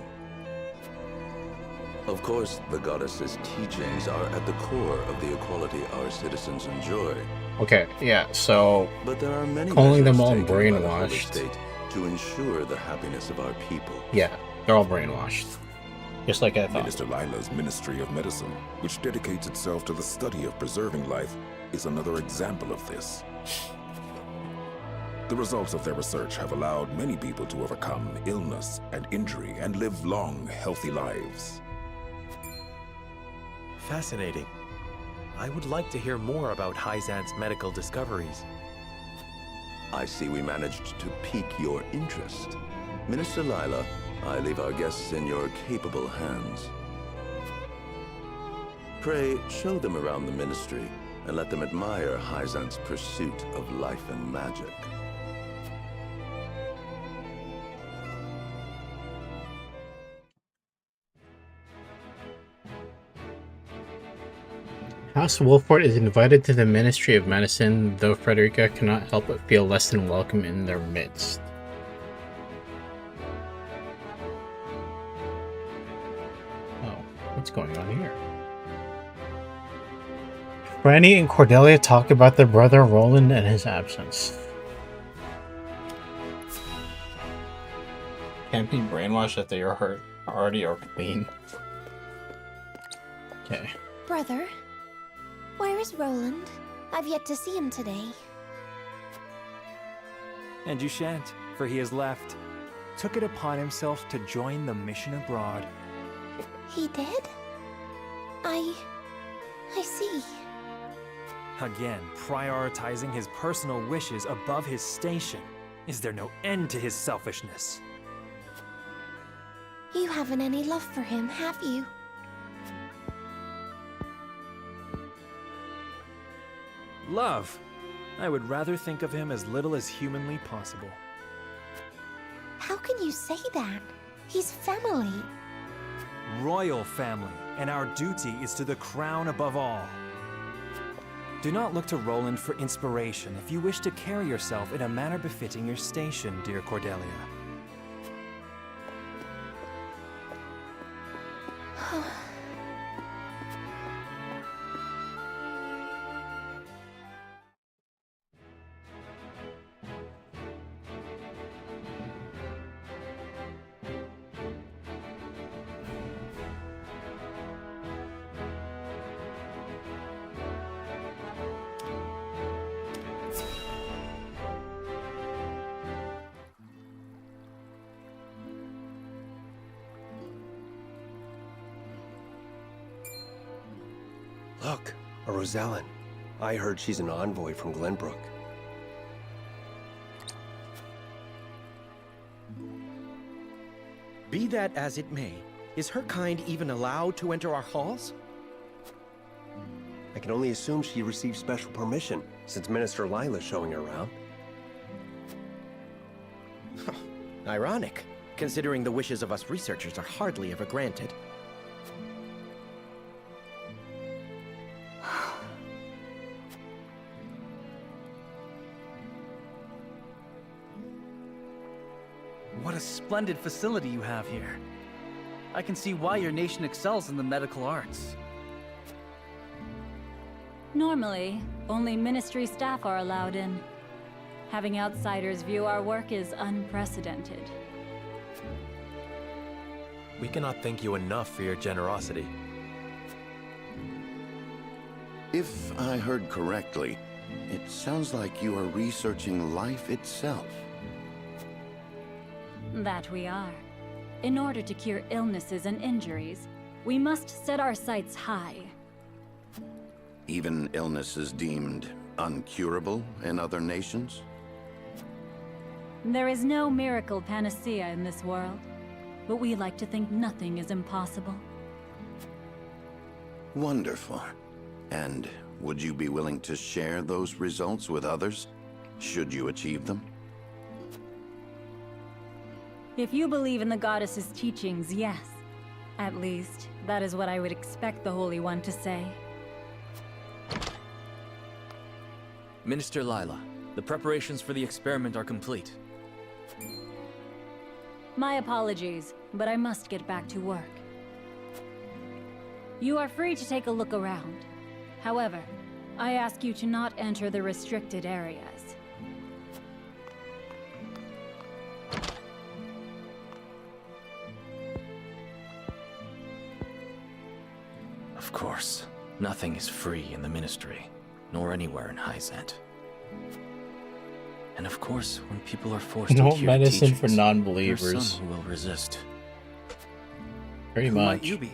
Of course, the goddess's teachings are at the core of the equality our citizens enjoy. Okay, yeah, so But there are many calling them measures all taken by the Holy brainwashed. State to ensure the happiness of our people. Yeah, they're all brainwashed. Just like I thought. Minister Lila's Ministry of Medicine, which dedicates itself to the study of preserving life, is another example of this. The results of their research have allowed many people to overcome illness and injury and live long, healthy lives. Fascinating. I would like to hear more about Hyzant's medical discoveries. I see we managed to pique your interest. Minister Lila, I leave our guests in your capable hands. Pray, show them around the ministry and let them admire Hyzant's pursuit of life and magic. House Wolford is invited to the Ministry of Medicine, though Frederica cannot help but feel less than welcome in their midst. Oh, what's going on here? Franny and Cordelia talk about their brother Roland and his absence. Can't be brainwashed that they are already are clean. Okay. Brother, where is Roland? I've yet to see him today. And you shan't, for he has left. Took it upon himself to join the mission abroad. He did? I see. Again, prioritizing his personal wishes above his station. Is there no end to his selfishness? You haven't any love for him, have you? Love. I would rather think of him as little as humanly possible. How can you say that? He's family. Royal family, and our duty is to the crown above all. Do not look to Roland for inspiration if you wish to carry yourself in a manner befitting your station, dear Cordelia. Look, a Rosellan. I heard she's an envoy from Glenbrook. Be that as it may, is her kind even allowed to enter our halls? I can only assume she received special permission, since Minister Lila's showing her around. Ironic, considering the wishes of us researchers are hardly ever granted. What a splendid facility you have here. I can see why your nation excels in the medical arts. Normally, only ministry staff are allowed in. Having outsiders view our work is unprecedented. We cannot thank you enough for your generosity. If I heard correctly, it sounds like you are researching life itself. That we are. In order to cure illnesses and injuries, we must set our sights high. Even illnesses deemed uncurable in other nations? There is no miracle panacea in this world, but we like to think nothing is impossible. Wonderful. And would you be willing to share those results with others, should you achieve them? If you believe in the goddess's teachings, yes. At least, that is what I would expect the Holy One to say. Minister Lila, the preparations for the experiment are complete. My apologies, but I must get back to work. You are free to take a look around. However, I ask you to not enter the restricted areas. Of course, nothing is free in the Ministry, nor anywhere in Hyzant. And of course, when people are forced to No hear medicine teachings, for non-believers. there's some who will resist. Pretty Who much. might you be?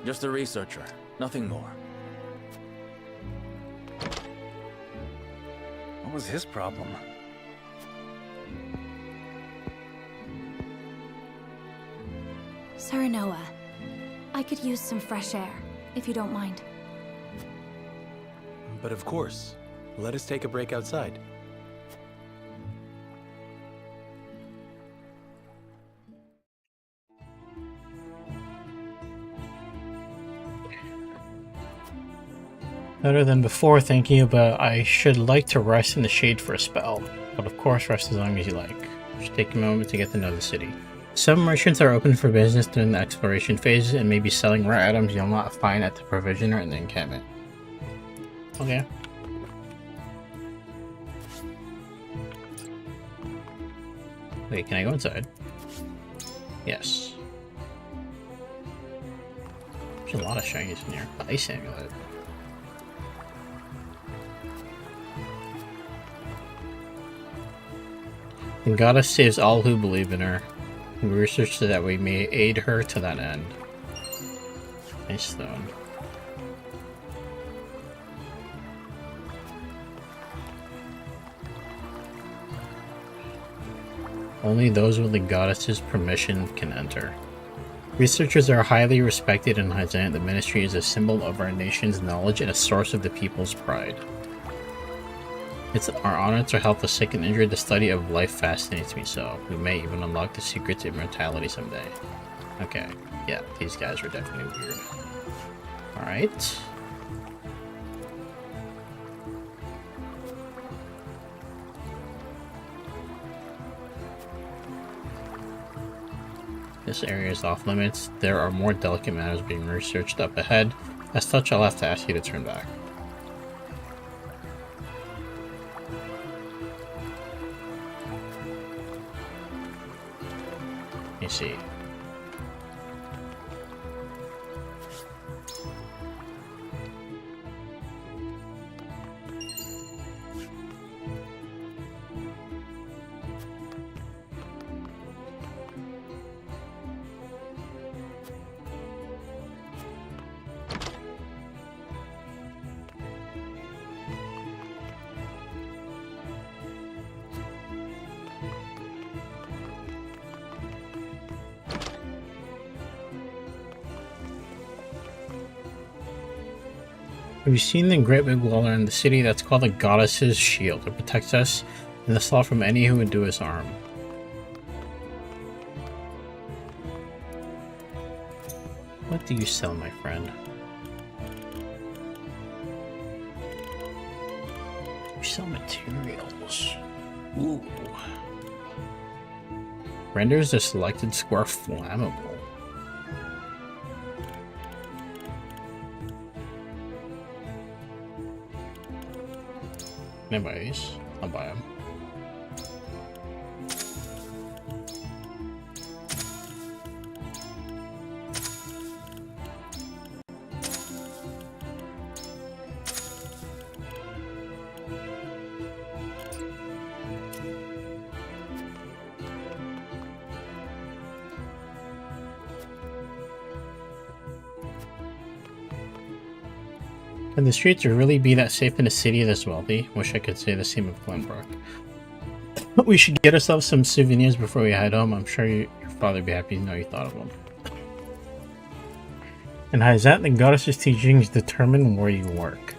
Just a researcher, nothing more. What was his problem? Serenoa, I could use some fresh air, if you don't mind. But of course, let us take a break outside. Better than before, thank you, but I should like to rest in the shade for a spell. But of course, rest as long as you like. Just take a moment to get to know the city. Some merchants are open for business during the exploration phase and may be selling rare items you'll not find at the provisioner in the encampment. Okay. Wait, can I go inside? Yes. There's a lot of shinies in here. The ice amulet. The goddess saves all who believe in her. We research so that we may aid her to that end. Nice stone. Only those with the goddess's permission can enter. Researchers are highly respected in Hyzant. The ministry is a symbol of our nation's knowledge and a source of the people's pride. It's our honor to help the sick and injured. The study of life fascinates me so. We may even unlock the secrets of immortality someday. Okay, yeah, these guys were definitely weird. Alright. This area is off limits. There are more delicate matters being researched up ahead. As such, I'll have to ask you to turn back. Let me see. Have you seen the great big wall around the city? That's called the Goddess's Shield. It protects us and the assault from any who would do us harm. What do you sell, my friend? You sell materials. Ooh. Renders the selected square flammable. Anyways, I'll buy them. Can the streets really be that safe in a city this wealthy? Wish I could say the same of Glenbrook. We should get ourselves some souvenirs before we head home. I'm sure your father would be happy to know you thought of them. In Hyzant, the goddess's teachings determine where you work.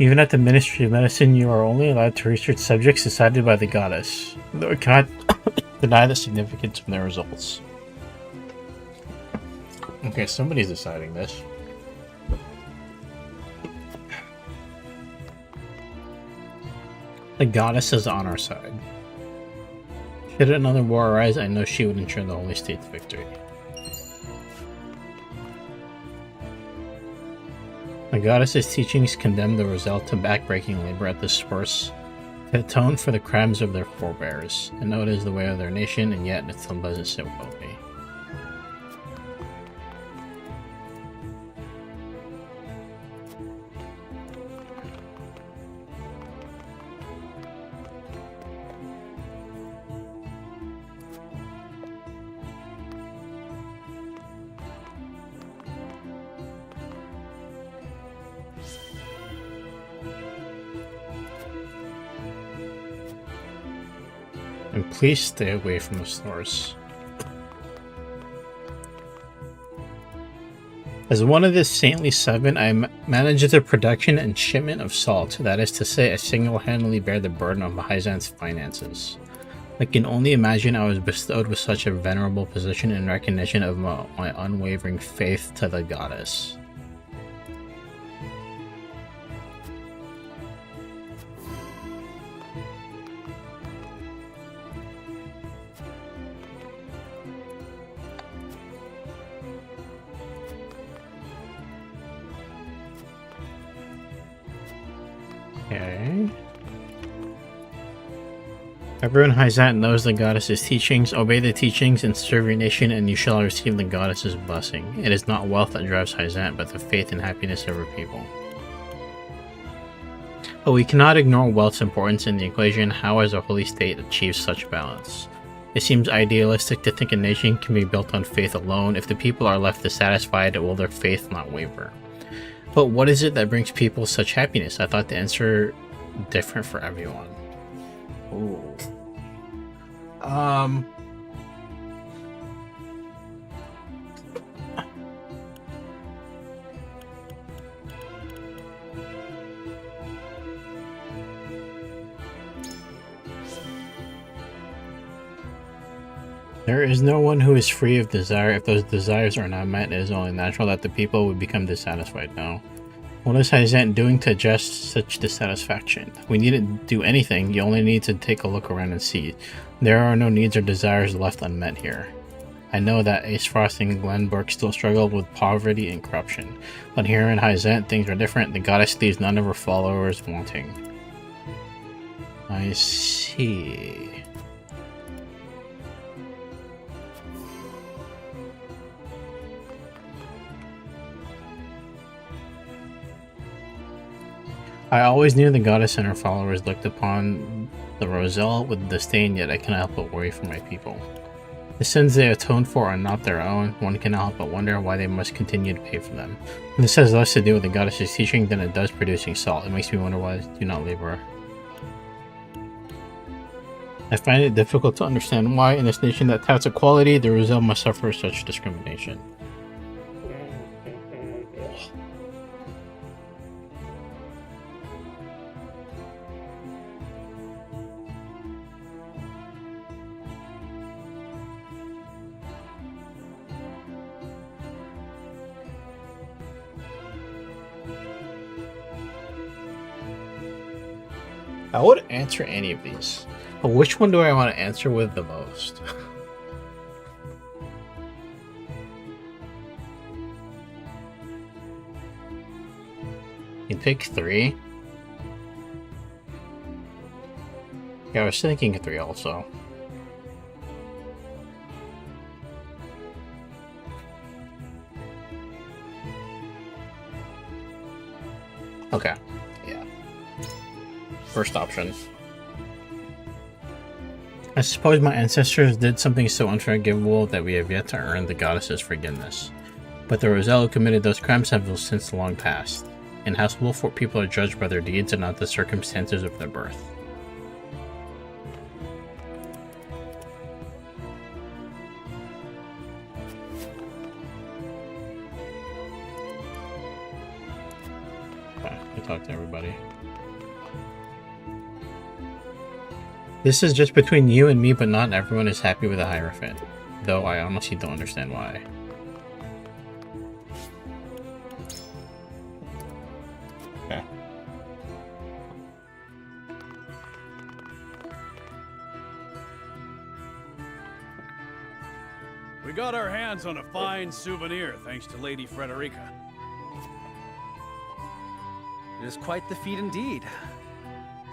Even at the Ministry of Medicine, you are only allowed to research subjects decided by the goddess, though it cannot deny the significance of their results. Okay, somebody's deciding this. The goddess is on our side. Should another war arise, I know she would ensure the Holy State's victory. The goddess's teachings condemn the Roselle to backbreaking labor at the source to atone for the crimes of their forebears. I know it is the way of their nation, and yet it still doesn't sit well with me. And please stay away from the source. As one of the Saintly Seven, I manage the production and shipment of salt. That is to say, I single-handedly bear the burden of Hyzant's finances. I can only imagine I was bestowed with such a venerable position in recognition of my unwavering faith to the goddess. Okay. Everyone in Hyzant knows the goddess's teachings. Obey the teachings and serve your nation, and you shall receive the goddess's blessing. It is not wealth that drives Hyzant, but the faith and happiness of her people. But we cannot ignore wealth's importance in the equation. How has a holy state achieved such balance? It seems idealistic to think a nation can be built on faith alone. If the people are left dissatisfied, will their faith not waver? But what is it that brings people such happiness? I thought the answer different for everyone. Ooh. There is no one who is free of desire. If those desires are not met, it is only natural that the people would become dissatisfied now. What is Hyzant doing to adjust such dissatisfaction? We needn't do anything, you only need to take a look around and see. There are no needs or desires left unmet here. I know that Aesfrost and Glenbrook still struggle with poverty and corruption, but here in Hyzant things are different. The goddess leaves none of her followers wanting. I see. I always knew the goddess and her followers looked upon the Roselle with disdain, yet I cannot help but worry for my people. The sins they atone for are not their own. One cannot help but wonder why they must continue to pay for them. And this has less to do with the goddess's teaching than it does producing salt. It makes me wonder why they do not labor. I find it difficult to understand why, in this nation that touts equality, the Roselle must suffer such discrimination. I would answer any of these, but which one do I want to answer with the most? You pick 3? Yeah, I was thinking 3 also. Okay, yeah. First option. I suppose my ancestors did something so unforgivable that we have yet to earn the goddess's forgiveness. But the Roselle who committed those crimes have since long passed. In House Wolffort, people are judged by their deeds and not the circumstances of their birth. Okay, I talked to everybody. This is just between you and me, but not everyone is happy with the Hierophant. Though I honestly don't understand why. Okay. We got our hands on a fine souvenir thanks to Lady Frederica. It is quite the feat indeed.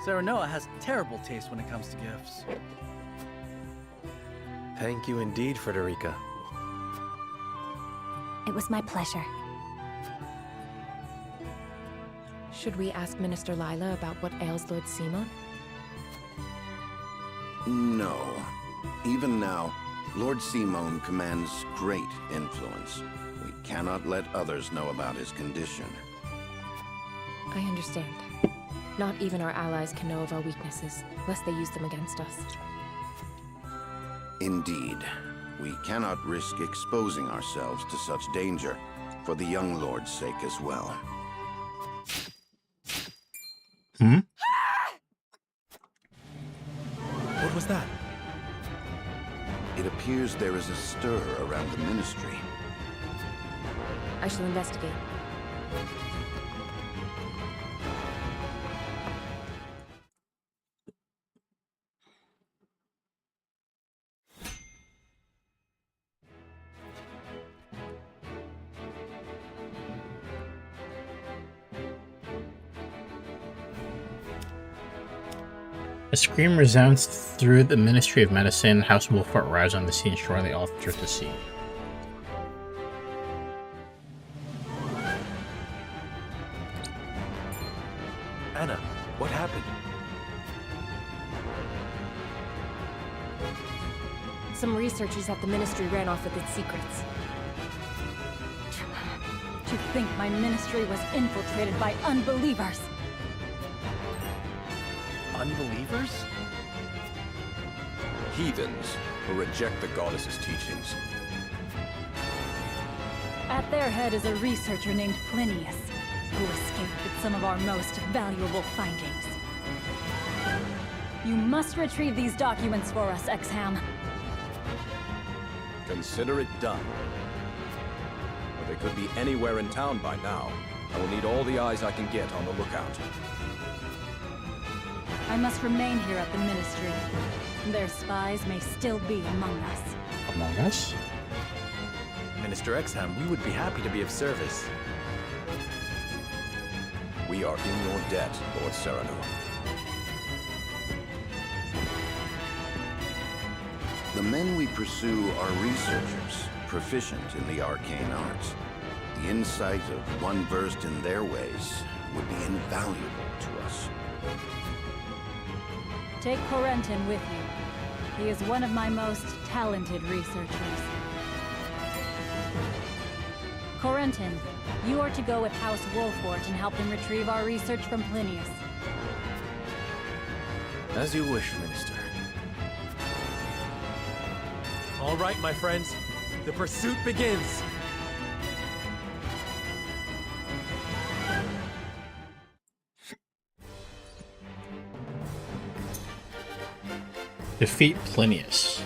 Serenoa has terrible taste when it comes to gifts. Thank you indeed, Frederica. It was my pleasure. Should we ask Minister Lila about what ails Lord Simon? No. Even now, Lord Simon commands great influence. We cannot let others know about his condition. I understand. Not even our allies can know of our weaknesses, lest they use them against us. Indeed. We cannot risk exposing ourselves to such danger, for the young lord's sake as well. What was that? It appears there is a stir around the ministry. I shall investigate. A scream resounds through the Ministry of Medicine. House Wolffort arrives on the scene shortly after the scene. Anna, what happened? Some researchers at the Ministry ran off with its secrets. To think my ministry was infiltrated by unbelievers. Unbelievers? Heathens who reject the goddess's teachings. At their head is a researcher named Plinius, who escaped with some of our most valuable findings. You must retrieve these documents for us, Exham. Consider it done. But they could be anywhere in town by now. I will need all the eyes I can get on the lookout. I must remain here at the Ministry. Their spies may still be among us. Among us? Minister Exham, we would be happy to be of service. We are in your debt, Lord Serenoa. The men we pursue are researchers, proficient in the arcane arts. The insight of one versed in their ways would be invaluable to us. Take Corentin with you. He is one of my most talented researchers. Corentin, you are to go with House Wolffort and help them retrieve our research from Plinius. As you wish, Minister. All right, my friends. The pursuit begins. Defeat Plinius.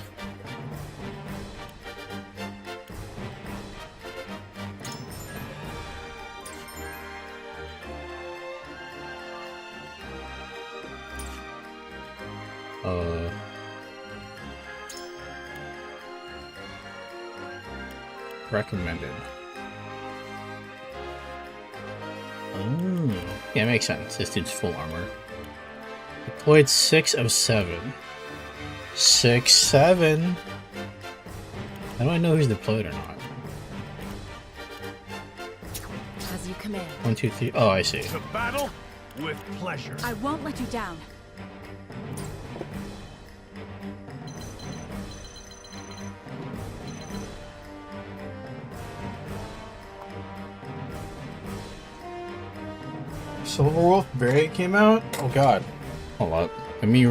Recommended. Oh, yeah, makes sense. This dude's full armor. Deployed 6 of 7. 6, 7. How do I know who's deployed or not? As you command. 1, 2, 3. Oh, I see. To battle with pleasure. I won't let you down. Silver Wolf variant came out? Oh god. Hold up. Let me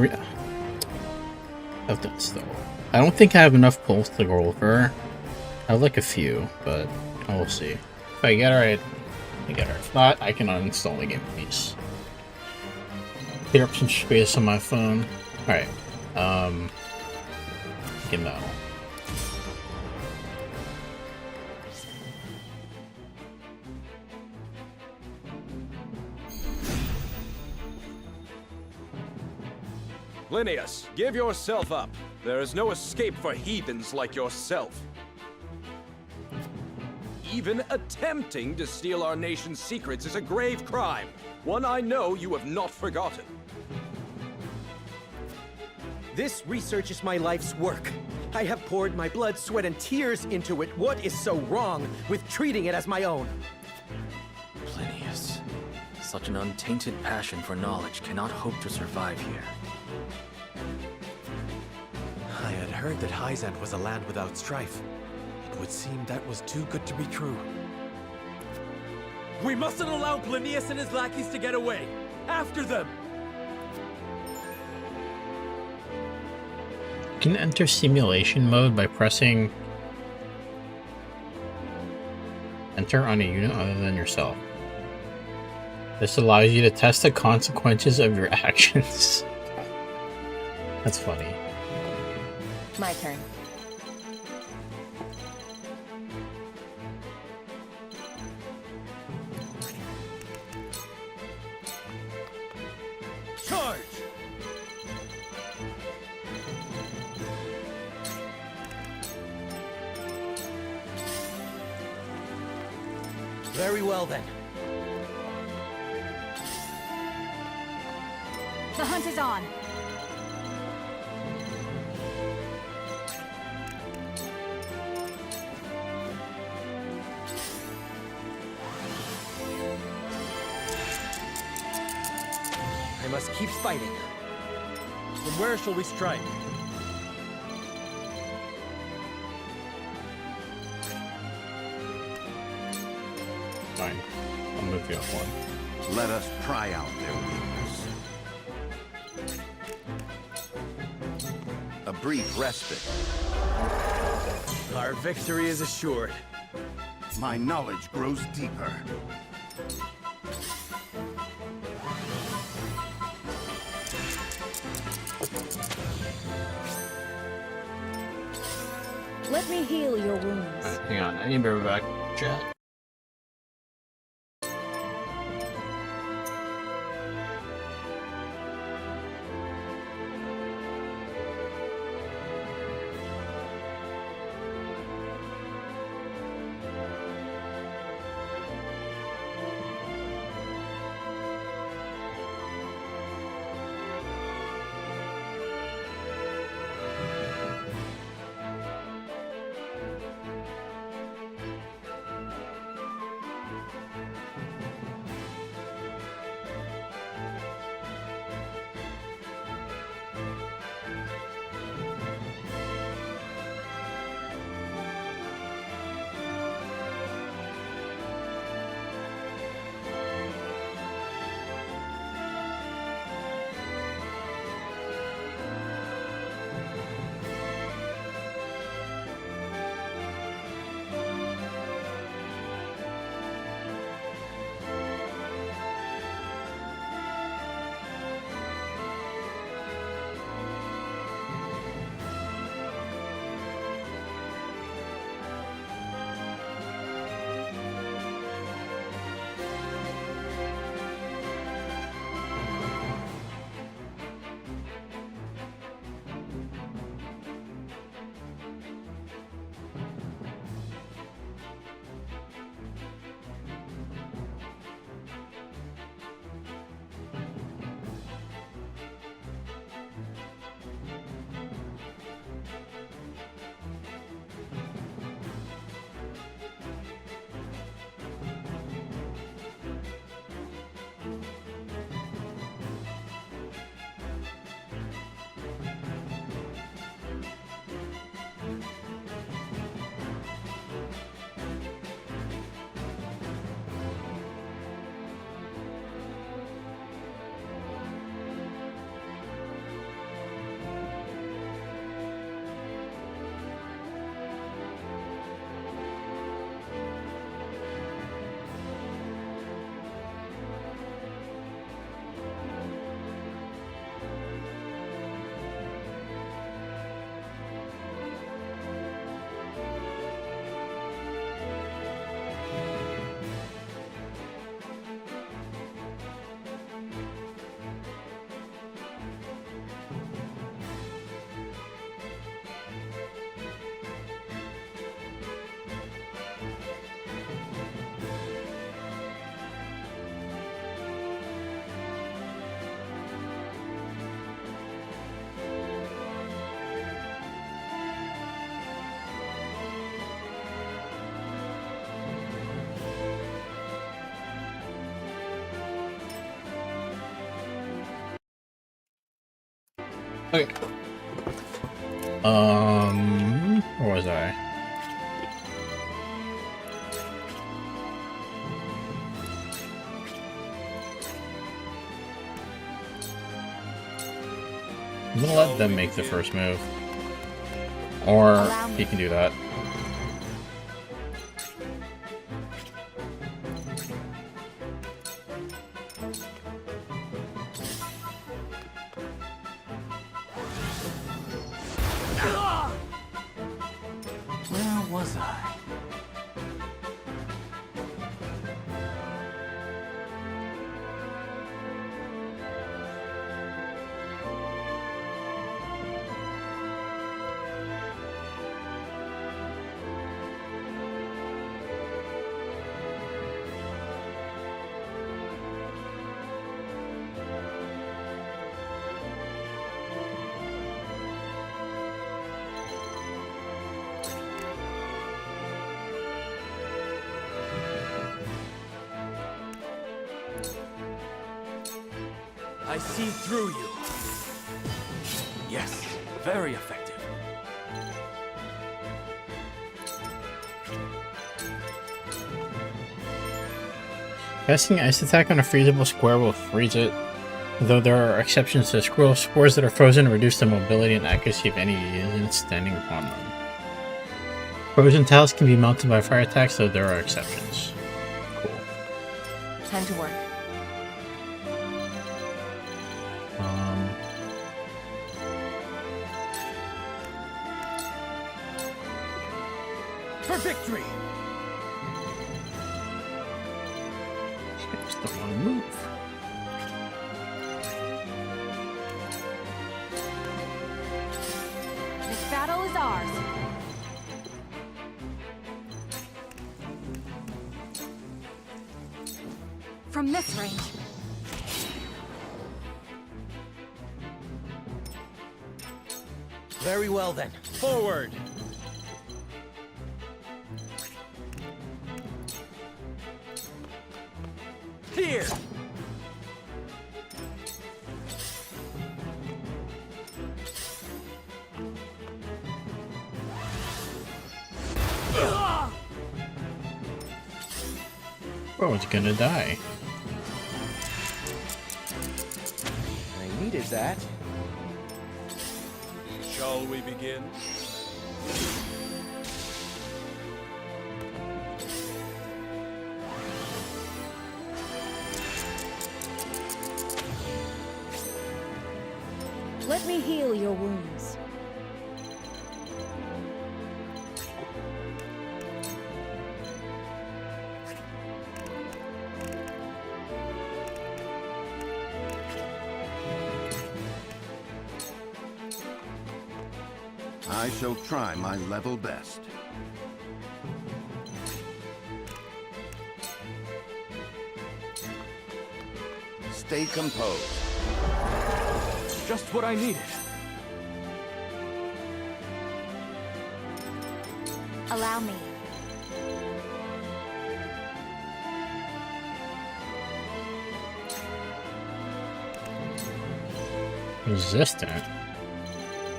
I've done still. I don't think I have enough pulls to go over. I have like a few, but I will see. If I get it right, I get it. If not, I can uninstall the game piece. Clear up some space on my phone. Alright. Gimel. Linnaeus, give yourself up. There is no escape for heathens like yourself. Even attempting to steal our nation's secrets is a grave crime. One I know you have not forgotten. This research is my life's work. I have poured my blood, sweat, and tears into it. What is so wrong with treating it as my own? Linnaeus, such an untainted passion for knowledge cannot hope to survive here. I had heard that Hyzant was a land without strife. It would seem that was too good to be true. We mustn't allow Plinius and his lackeys to get away! After them! You can enter simulation mode by pressing enter on a unit other than yourself. This allows you to test the consequences of your actions. That's funny. My turn. Charge! Very well then. The hunt is on. I must keep fighting. From where shall we strike? Fine. I'll move you up one. Let us pry out their weakness. A brief respite. Our victory is assured. My knowledge grows deeper. Let me heal your wounds. Alright, hang on. I need to be right back. Chat. Okay. Where was I? I'm gonna let them make the first move. Or he can do that. Where was I? I see through you. Yes, very effective. Casting Ice Attack on a freezable square will freeze it, though there are exceptions to scroll. Spores that are frozen reduce the mobility and accuracy of any units standing upon them. Frozen tiles can be melted by fire attacks, though there are exceptions. Cool. Time to work. For victory! Just don't want to move. This battle is ours. From this range. Very well then. Forward! Here! Oh, it's gonna die. I needed that. Shall we begin? Let me heal your wounds. I shall try my level best. Stay composed. Just what I needed. Allow me. Resistant?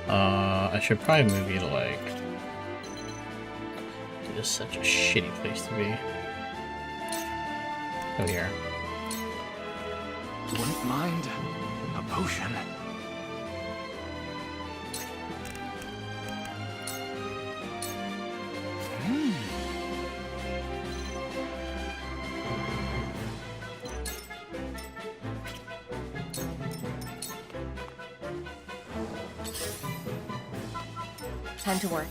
I should probably move you to, like... This is such a shitty place to be. Go here. Wouldn't mind a potion. Time to work.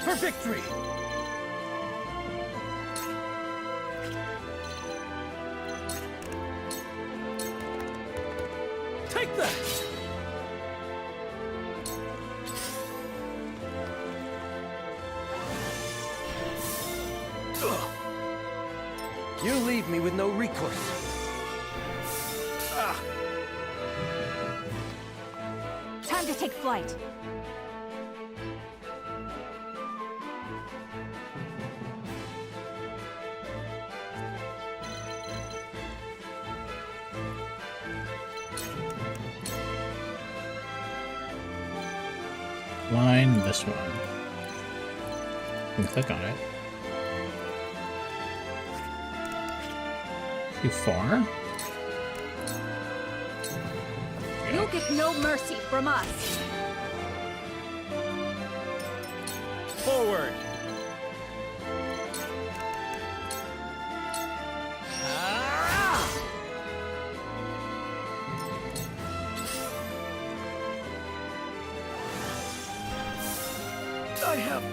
For victory! Take that! You leave me with no recourse. Time to take flight. Line this one. You can click on it. Too far? You'll get no mercy from us. Forward! I have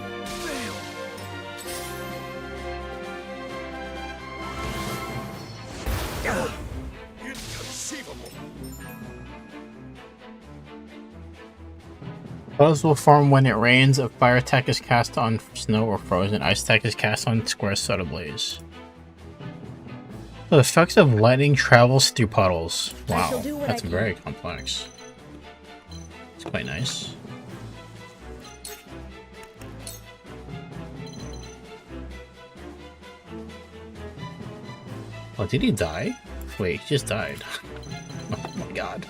failed. Inconceivable. Puddles will form when it rains. A fire attack is cast on snow or frozen. Ice attack is cast on squares set ablaze. The effects of lightning travels through puddles. Wow, that's very complex. It's quite nice. Oh, did he die? Wait, he just died. Oh my god.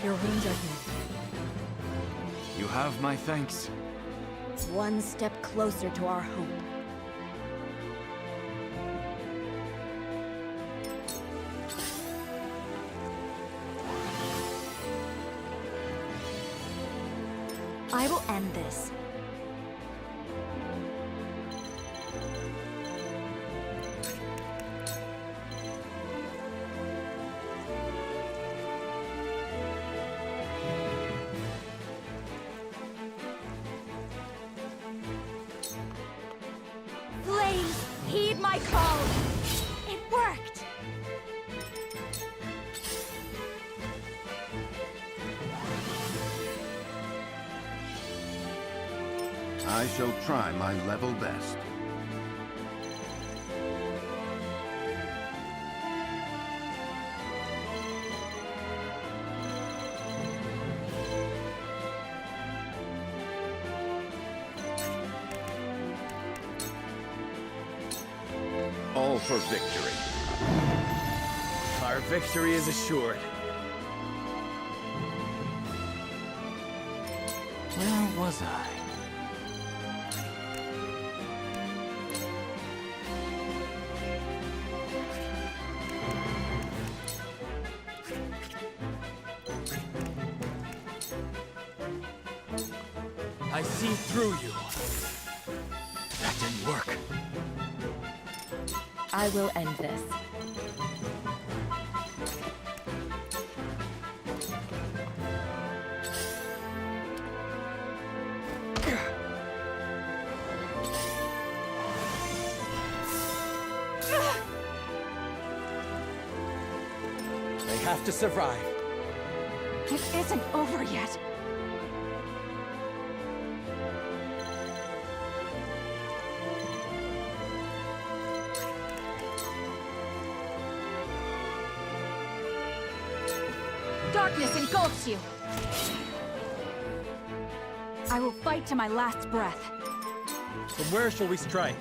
Your wounds are healed. You have my thanks. One step closer to our hope. I will end this. Flames, heed my call. It worked. I shall try my level best. All for victory. Our victory is assured. Where was I? I see through you. That didn't work. I will end this. They have to survive. It isn't over yet. Darkness engulfs you. I will fight to my last breath. But where shall we strike?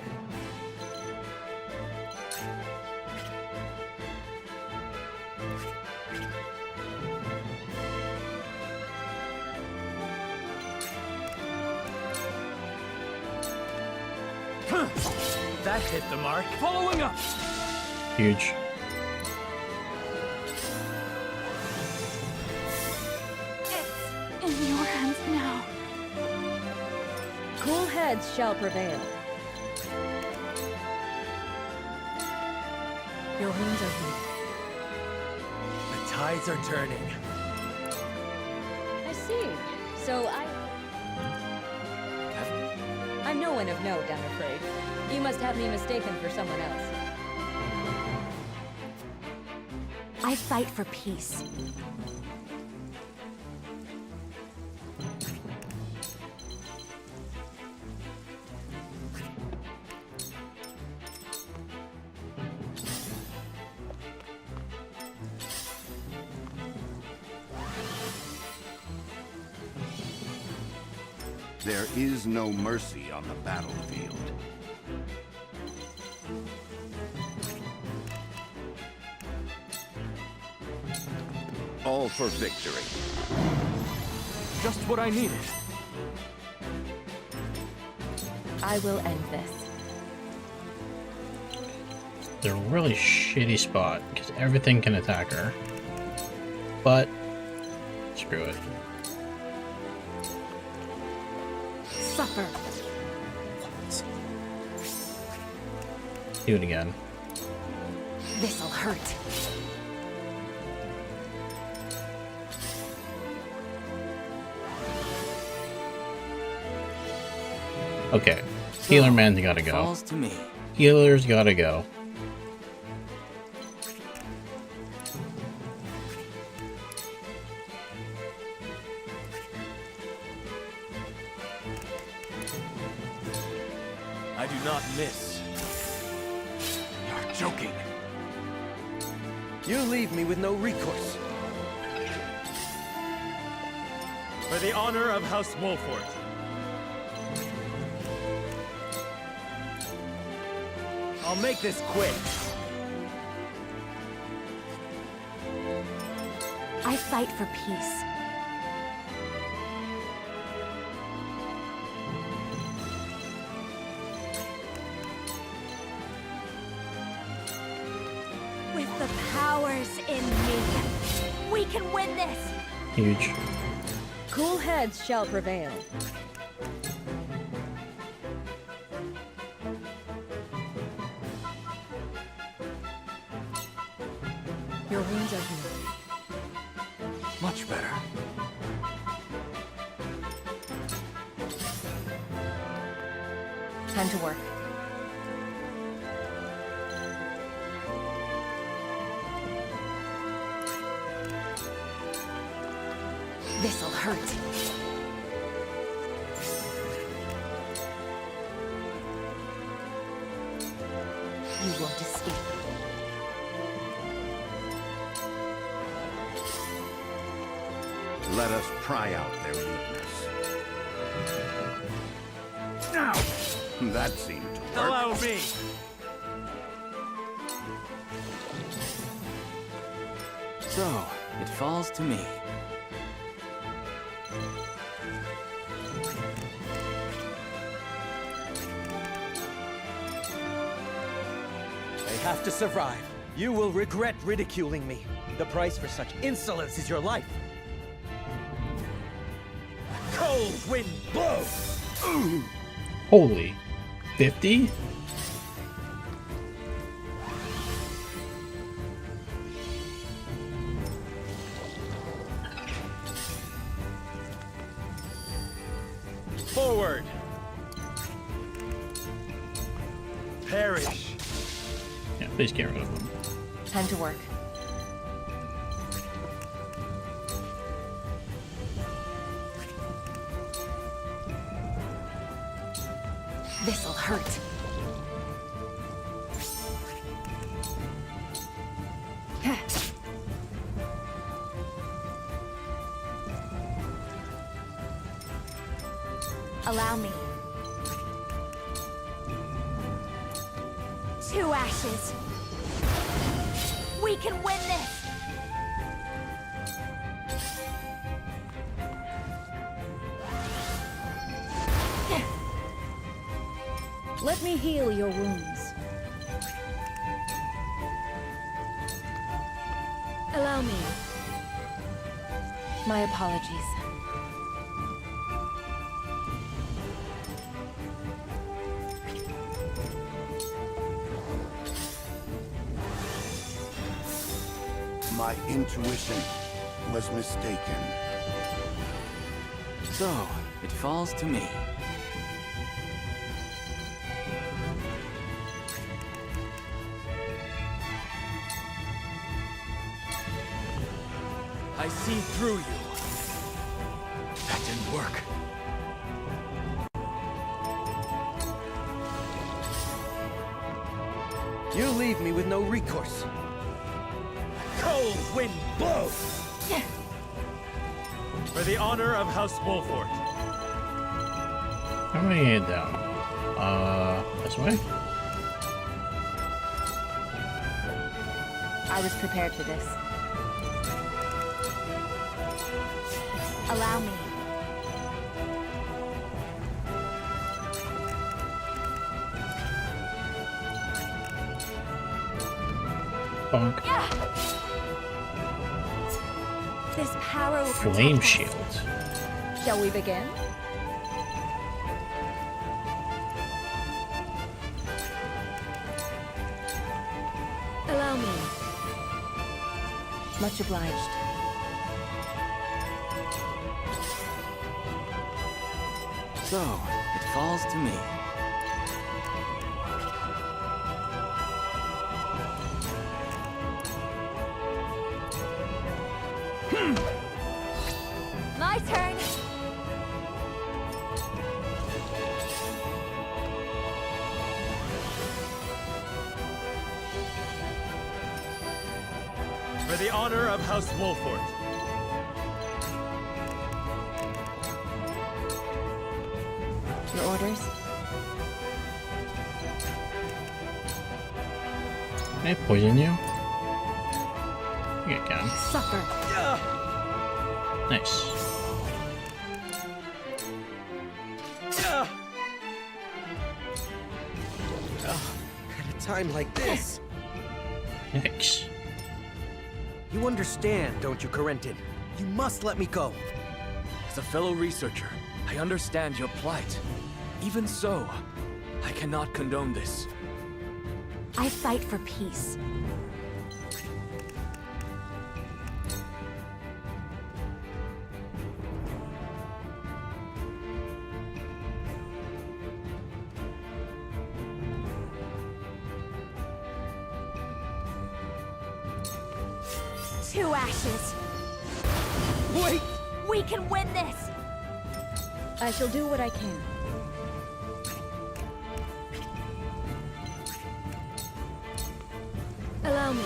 That hit the mark. Following up. Huge. In your hands now. Cool heads shall prevail. Your wounds are healed. The tides are turning. I see. So I'm no one of note, I'm afraid. You must have me mistaken for someone else. I fight for peace. There is no mercy on the battlefield. all for victory. Just what I needed. I will end this. It's a really shitty spot because everything can attack her. But screw it. Suffer. Do it again. This'll hurt. Okay. Healer man's gotta go. Falls to me. Healer's gotta go. I do not miss. You're joking. You leave me with no recourse. For the honor of House Wolfort. I'll make this quick. I fight for peace. With the powers in me, we can win this! Huge. Cool heads shall prevail. Your wounds are healed. Much better. Time to work. This'll hurt. You won't escape. Let us pry out their weakness. Now! That seemed to work. Allow me! So, it falls to me. I have to survive. You will regret ridiculing me. The price for such insolence is your life. Cold wind blows! Holy. 50? Forward! Perish! Yeah, please get rid of them. Time to work. This'll hurt. Allow me. 2 ashes. We can win this! Let me heal your wounds. Allow me. My apologies. My intuition was mistaken. So, it falls to me. I see through you. That didn't work. You leave me with no recourse. Cold wind blows! For the honor of House Wolfort. How many head down? This way? I was prepared for this. Allow me. Bonk. This power will protect Flame us. shield. Shall we begin? Allow me. Much obliged. So, it falls to me. My turn. For the honor of House Wolfort. Your orders? Can I poison you? I think I can. Suffer. Nice. At a time like this. Nice. You understand, don't you, Corentin? You must let me go. As a fellow researcher, I understand your plight. Even so, I cannot condone this. I fight for peace. Two ashes. Wait! We can win this! I shall do what I can. Allow me.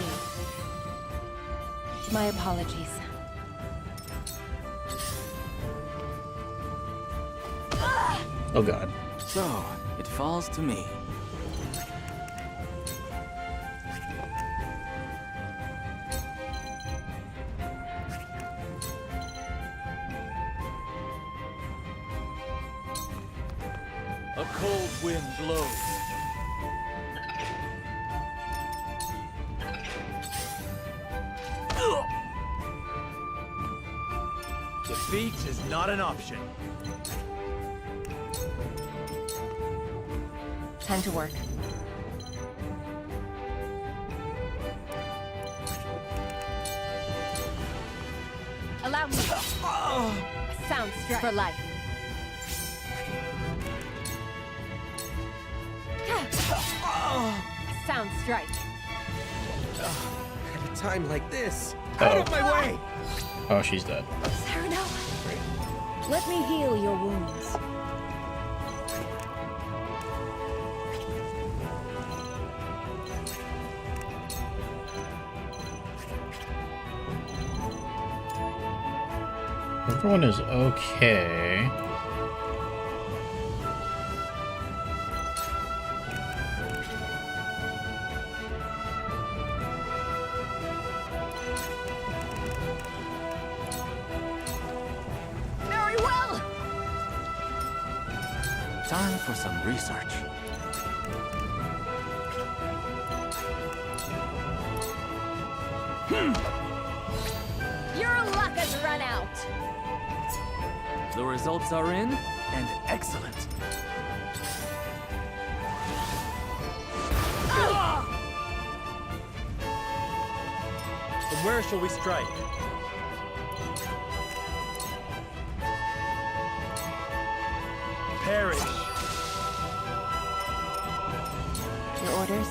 My apologies. Oh god. So, it falls to me. A cold wind blows. Defeat is not an option. Time to work. Allow me. A sound strike. For life. A sound strike. At a time like this. Oh. Out of my way! Oh, she's dead. Cyrano. Let me heal your wounds. Everyone is okay. Very well. Time for some research. Your luck has run out. The results are in, and excellent. From where shall we strike? Perish. Your orders?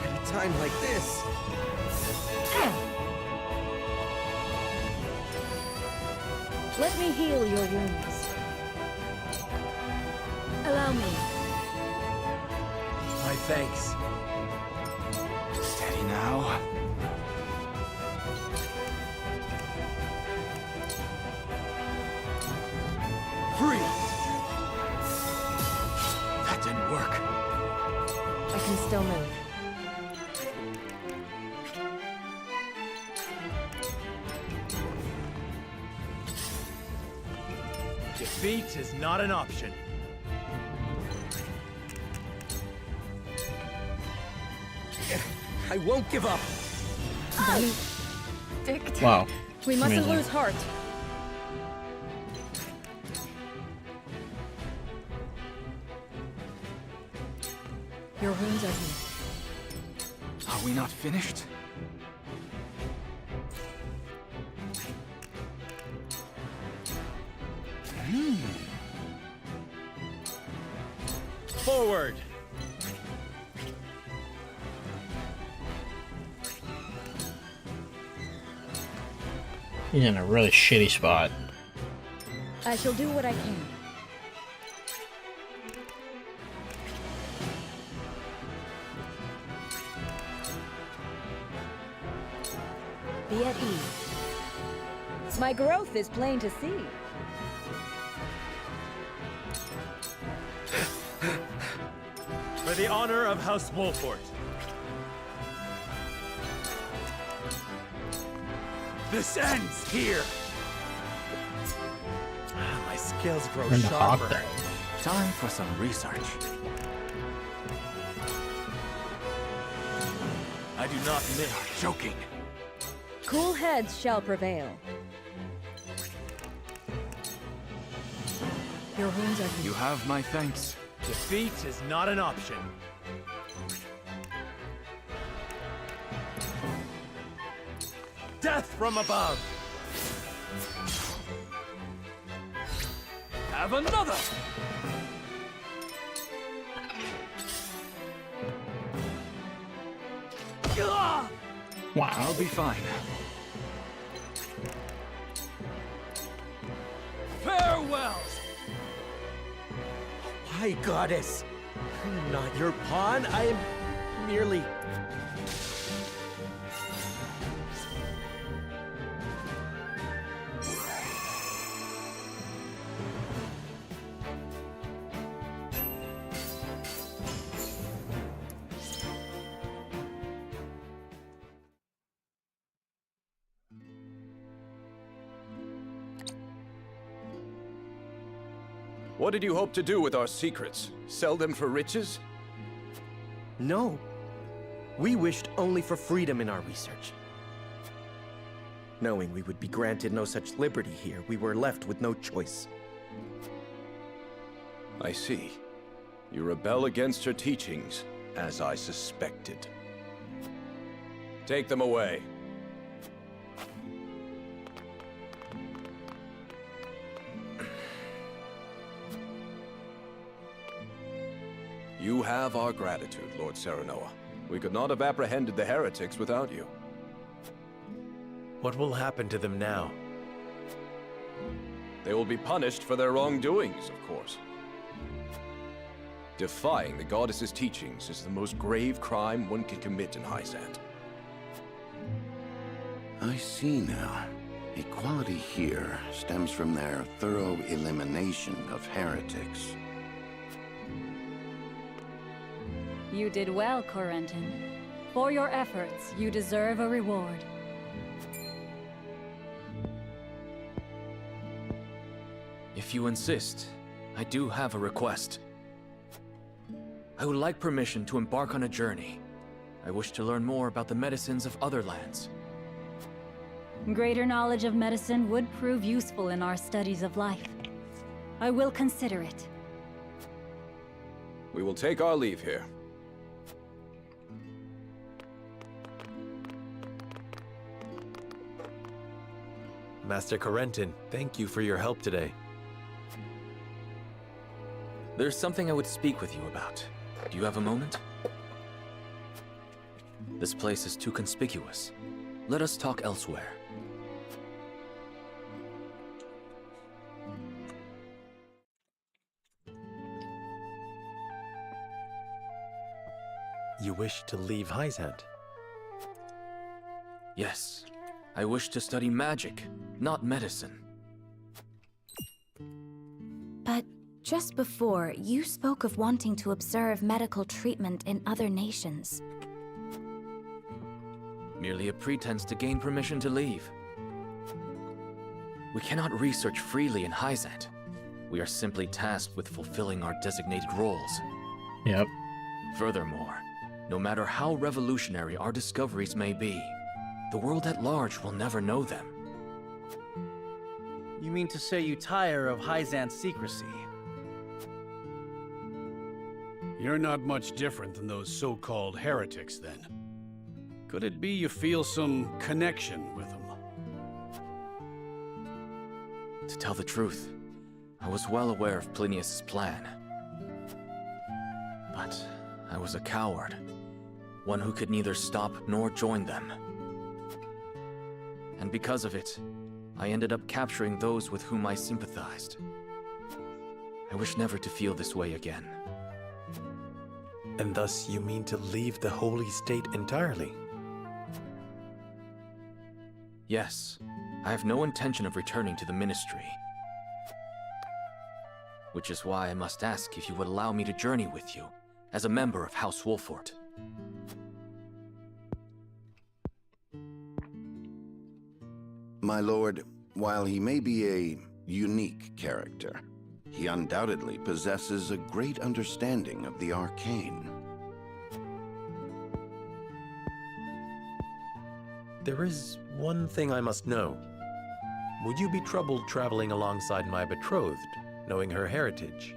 At a time like this. Let me heal your wounds. Allow me. My thanks. Steady now. Freeze! That didn't work. I can still move. Defeat is not an option. I won't give up. Wow. We mustn't Amazing. lose heart. Your wounds are healed. Are we not finished? Forward! He's in a really shitty spot. I shall do what I can. Be at ease. My growth is plain to see. For the honor of House Wolfort. This ends here! My skills grow Learn to hawk sharper. that. Time for some research. I do not miss joking. Cool heads shall prevail. Your wounds are healed. You have my thanks. Defeat is not an option. Death from above! Have another! Gah! Wow. I'll be fine. Farewells! Why, goddess? I'm not your pawn. I am merely... What did you hope to do with our secrets? Sell them for riches? No. We wished only for freedom in our research. Knowing we would be granted no such liberty here, we were left with no choice. I see. You rebel against her teachings, as I suspected. Take them away. You have our gratitude, Lord Serenoa. We could not have apprehended the heretics without you. What will happen to them now? They will be punished for their wrongdoings, of course. Defying the goddess's teachings is the most grave crime one can commit in Hyzant. I see now. Equality here stems from their thorough elimination of heretics. You did well, Corentin. For your efforts, you deserve a reward. If you insist, I do have a request. I would like permission to embark on a journey. I wish to learn more about the medicines of other lands. Greater knowledge of medicine would prove useful in our studies of life. I will consider it. We will take our leave here. Master Corentin, thank you for your help today. There's something I would speak with you about. Do you have a moment? This place is too conspicuous. Let us talk elsewhere. You wish to leave Hyzant? Yes. I wish to study magic, not medicine. But just before, you spoke of wanting to observe medical treatment in other nations. Merely a pretense to gain permission to leave. We cannot research freely in Hyzant. We are simply tasked with fulfilling our designated roles. Yep. Furthermore, no matter how revolutionary our discoveries may be, the world at large will never know them. You mean to say you tire of Hyzan's secrecy? You're not much different than those so-called heretics, then. Could it be you feel some connection with them? To tell the truth, I was well aware of Plinius' plan. But I was a coward, one who could neither stop nor join them. And because of it, I ended up capturing those with whom I sympathized. I wish never to feel this way again. And thus you mean to leave the Holy State entirely? Yes, I have no intention of returning to the Ministry. Which is why I must ask if you would allow me to journey with you, as a member of House Wolffort. My lord, while he may be a unique character, he undoubtedly possesses a great understanding of the arcane. There is one thing I must know. Would you be troubled traveling alongside my betrothed, knowing her heritage?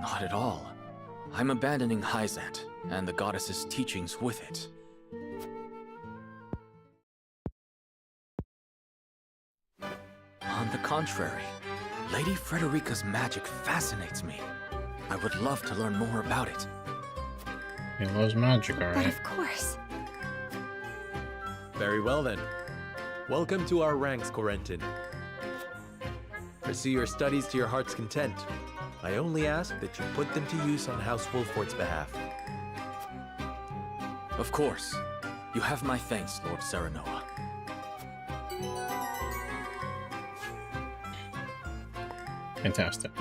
Not at all. I'm abandoning Hyzant, and the goddess's teachings with it. On the contrary, Lady Frederica's magic fascinates me. I would love to learn more about it. He loves magic, alright. But of course. Very well then. Welcome to our ranks, Corentin. Pursue your studies to your heart's content. I only ask that you put them to use on House Wolffort's behalf. Of course. You have my thanks, Lord Serenoa. Fantastic.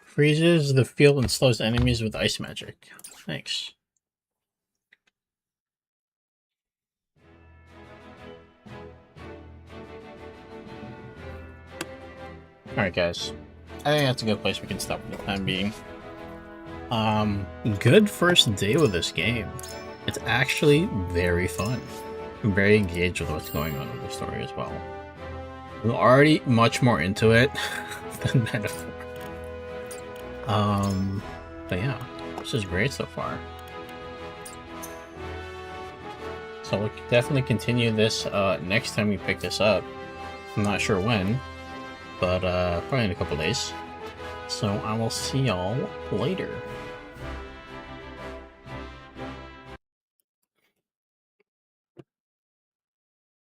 Freezes the field and slows enemies with ice magic. Thanks. Alright guys, I think that's a good place we can stop for the time being. Good first day with this game. It's actually very fun. I'm very engaged with what's going on in the story as well. I'm already much more into it than Metaphor. But yeah, this is great so far. So we'll definitely continue this next time we pick this up. I'm not sure when, but probably in a couple days. So I will see y'all later.